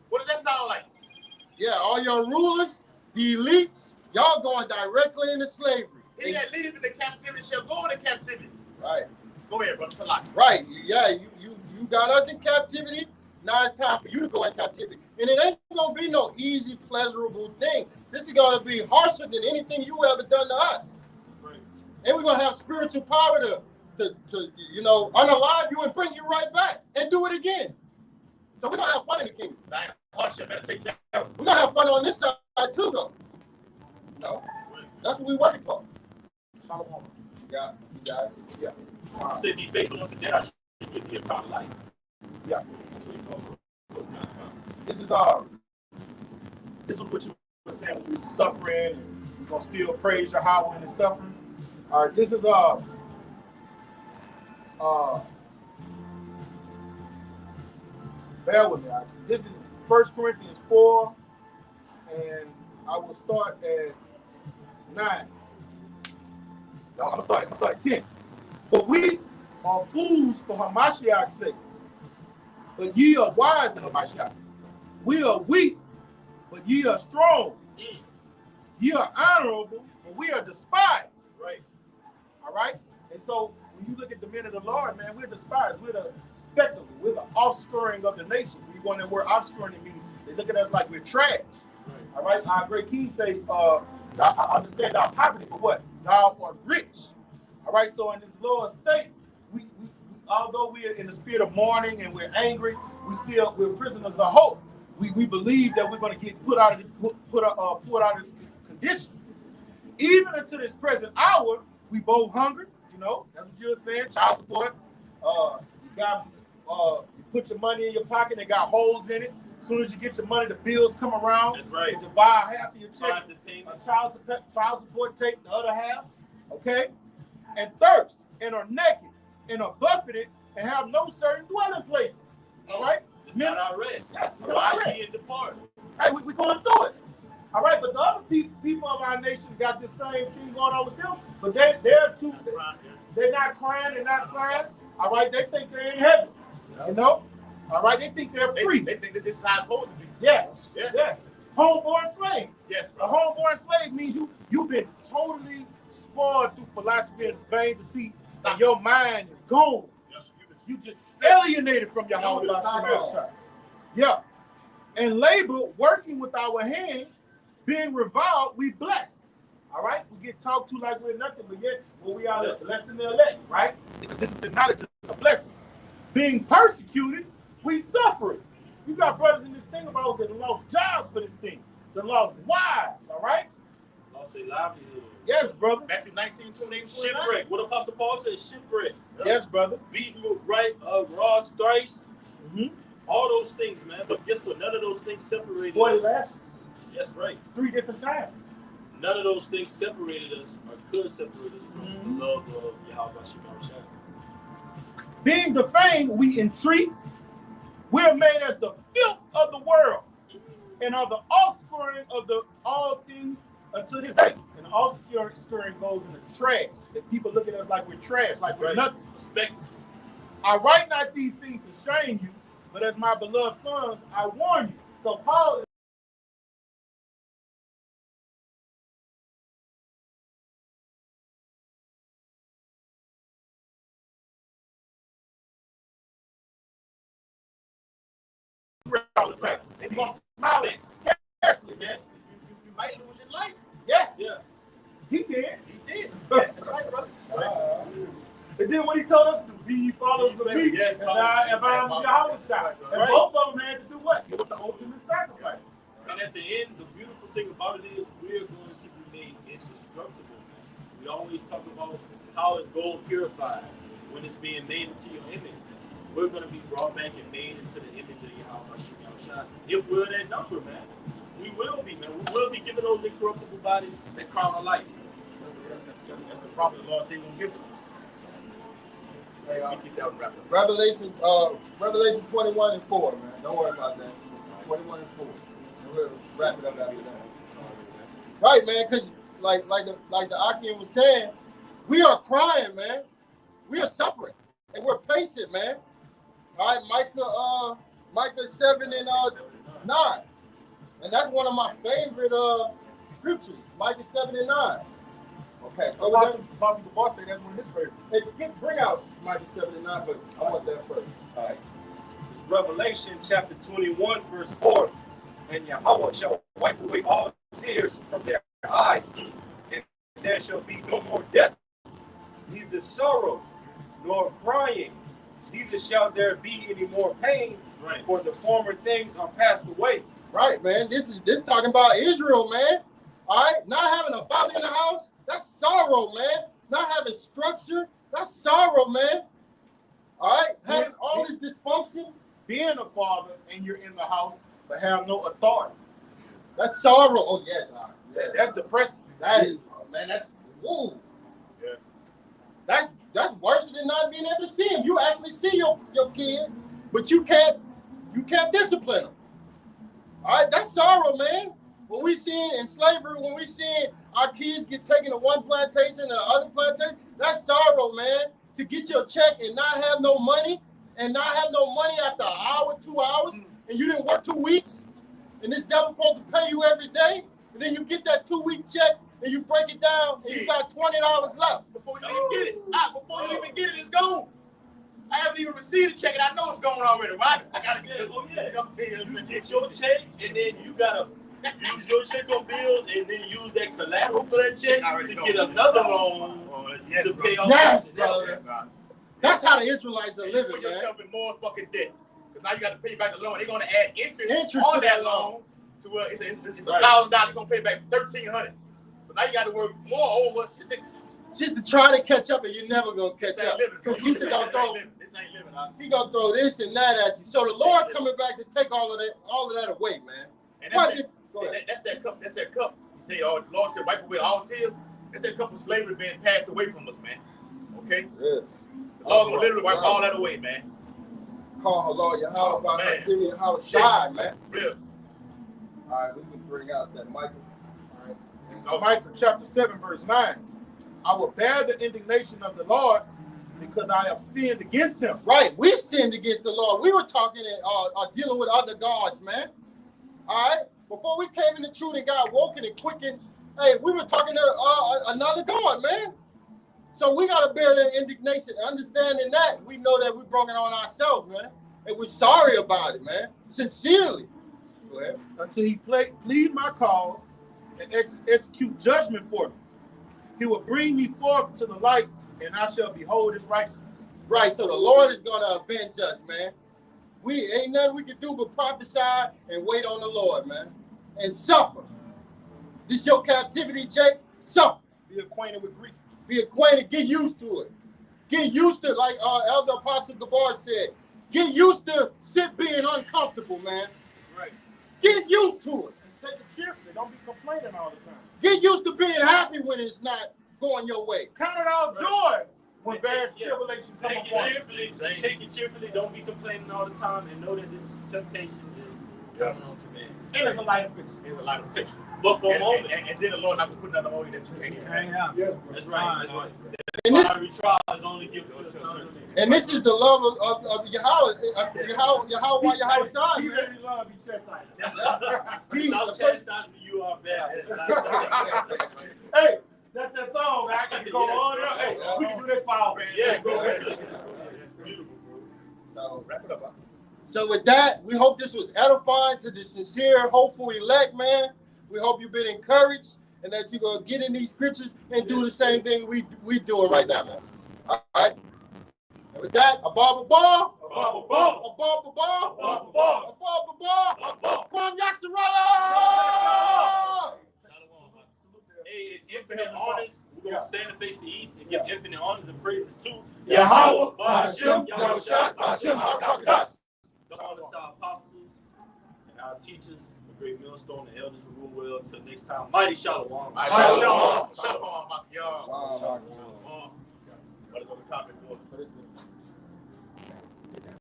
What does that sound like? Yeah, all your rulers, the elites, y'all going directly into slavery. He that leadeth into captivity shall go into captivity. Right. Go ahead, brother. Talk. Right. Yeah, you got us in captivity. Now it's time for you to go in captivity. And it ain't gonna be no easy, pleasurable thing. This is gonna be harsher than anything you ever done to us. Right. And we're gonna have spiritual power to unalive you and bring you right back and do it again. So we're gonna have fun in the kingdom. Hardship, better take care. We're gonna have fun on this side too, though. No, that's what we waiting for. Shalom. Yeah. You said be faithful unto death. I should give you a proud life. Yeah. That's what he calls it. This is what you were saying when you're suffering and you're gonna still praise Yahweh in the suffering. All right, this is bear with me. This is 1 Corinthians 4, and I will start at 9. No, I'm gonna start at 10. For we are fools for Hamashiach's sake, but ye are wise in Hamashiach. We are weak, but ye are strong. Ye are honorable, but we are despised. Right. All right? And so when you look at the men of the Lord, man, we're despised. We're the spectacle. We're the offscouring of the nations. When you go in that word offscouring, it means they look at us like we're trash. Right. All right? Our great king say, I understand our poverty, but what? Thou art rich. All right? So in this lower state, we although we are in the spirit of mourning and we're angry, we're prisoners of hope. We believe that we're going to get put out of this condition. Even until this present hour, we both hungry. You know, that's what you were saying. Child support. You put your money in your pocket and got holes in it. As soon as you get your money, the bills come around. That's right. You divide half of your check. Child support take the other half. Okay? And thirst, and are naked, and are buffeted, and have no certain dwelling place. All right? It's not our rest. Why ye depart? Hey, we're going through it. All right, but the other people of our nation got this same thing going on with them, but they're not crying, they're not sighing. All right, they think they're in heaven. You know? All right, they think they're free. They think that this is how it's supposed to be. Yes, Yeah. yes. Homeborn slave. Yes, A bro. homeborn slave means you've been totally spoiled through philosophy and vain deceit, and your mind is gone. You just alienated from your home. Yeah. And labor, working with our hands, being reviled, we bless. All right? We get talked to like we're nothing, but yet when we are blessing the elect, right? This is not a blessing. Being persecuted, we suffer it. You got brothers in this thing about that lost jobs for this thing. They lost wives, all right? Lost their livelihood. Yes, brother. Matthew 19, 28, Shipwreck. What Apostle Paul said, shipwreck. Yes, brother. Beaten with rod stripes. Mm-hmm. All those things, man. But guess what? None of those things separated 40 us. lashes. Yes, right. 3 different times. None of those things separated us or could separate us from the love of Yahweh Shemar. Being defamed, we entreat. We are made as the filth of the world and are the offscouring of all things until this day. And the offscouring goes in the trash. That people look at us like we're trash, like we're nothing. Respect. I write not these things to shame you, but as my beloved sons, I warn you. So Paul is all the time. They want smiling. Scarcely. Yes. You might lose your life. Yes. Yeah. He did. He did. That's right, brother. And then what he told us to do, be followers of me, Yes, and I am Yahweh side. And Right. both of them had to do what? Give up the ultimate sacrifice. And at the end, the beautiful thing about it is we're going to be made indestructible. We always talk about how is gold purified when it's being made into your image. We're going to be brought back and made into the image of Yahweh. If we're that number, man, we will be, man. We will be given those incorruptible bodies that crown of life. That's the promise the Lord said He gonna give us. Hey, Get that one wrapped up. Revelation 21 and 4, man. Don't worry about that. 21 and 4. And we'll wrap it up after that. Right, man, because like the Akim was saying, we are crying, man. We are suffering. And we're patient, man. All right, Micah 7 and 9. And that's one of my favorite scriptures, Micah 7 and 9. Okay. Apostle Boss say that's one of his favorites. Hey, bring out Micah 7 and 9, but I want that first. All right. It's Revelation chapter 21, verse 4. And Yahweh shall wipe away all tears from their eyes, and there shall be no more death, neither sorrow nor crying, neither shall there be any more pain, Right. for the former things are passed away. Right, man. This talking about Israel, man. All right, not having a father in the house, that's sorrow, man. Not having structure, that's sorrow, man. All right, having all this dysfunction, Being a father and you're in the house, but have no authority. that's sorrow. Oh yes, all right. That's depressing. That is, man. That's woo. Yeah. That's worse than not being able to see him. You actually see your kid, but you can't discipline him. All right, that's sorrow, man. When we see in slavery, when we see our kids get taken to one plantation and the other plantation, that's sorrow, man. to get your check and not have no money, and not have no money after an hour, 2 hours, and you didn't work 2 weeks, and this devil supposed to pay you every day, and then you get that 2-week check and you break it down and you got $20 left. Before you even get it, before you even get it, it's gone. I haven't even received the check and I know it's gone already. Why? I gotta get it. You get your check and then you gotta use your check on bills and then use that collateral for that check to get another loan to pay off. Yes, brother. That's how the Israelites are You living, put man. yourself in more fucking debt. Because now you got to pay back the loan. They're going to add interest to on that that loan to where it's $1,000. You're going to pay back $1,300. So now you got to work more over Just to try to catch up, and you're never gonna catch up. So This ain't living. He gonna throw this and that at you. So the Lord coming back to take all of that away, man. And that's that cup. That's that cup. You say, oh, the Lord said, wipe away all tears. That's that cup of slavery being passed away from us, man. Okay? Yeah. The Lord gonna literally wipe all that away, man. Call her Lord Yahweh by Hashemi Yahweh Shai, man. Real. All right, we can bring out that Michael. All right. So Micah chapter 7, verse 9. I will bear the indignation of the Lord because I have sinned against him. Right, we sinned against the Lord. We were talking and dealing with other gods, man. All right, before we came in the truth and got woken and quickened, hey, we were talking to another God, man. So we got to bear the indignation. Understanding that, we know that we brought it on ourselves, man. And we're sorry about it, man. Sincerely. Go ahead. Until he plead my cause and execute judgment for me. He will bring me forth to the light, and I shall behold his righteousness. Right, so the Lord is going to avenge us, man. We ain't nothing we can do but prophesy and wait on the Lord, man. And suffer. This your captivity, Jake? Suffer. Be acquainted with grief. Be acquainted. Get used to it. Get used to it, like Elder Apostle Gabar said. Get used to being uncomfortable, man. Right. Get used to it. And take it cheerfully. Don't be complaining all the time. Get used to being happy when it's not going your way. Count it all joy when various tribulations come Take upon you. it cheerfully. Don't be complaining all the time, and know that this temptation is coming on to man. And it's a light affliction. It's a lot of fiction. But for a moment, and then the Lord not going to put nothing on you that you can't even handle. Yes, that's right. That's right. And this, Fiery trial is only given to the Son of Man. and this is the love of Yahweh, Yahweh Shai, He man. really loves you, chastise. Without chastisement, you are bastard. Hey, that's that song. I can go on. Hey, we can do this for hours. Yeah, bro. It's beautiful, bro. So, Wrap it up. So with that, we hope this was edifying to the sincere, hopeful elect, man. We hope you've been encouraged and that you're going to get in these scriptures and do the same thing we doing right now, man. All right? And with that, above the ball. Kwam Yasharala! Hey, it's infinite honors. We're going to stand and face the east and give infinite honors and praises to Yahweh, Hashem, Yahushua, Hashem, HaKadosh. the honors to our apostles and our teachers, the great millstone, the elders who rule well. Until next time, mighty shalom. Shalom. Shalom. Shalom. What is on the topic, boy?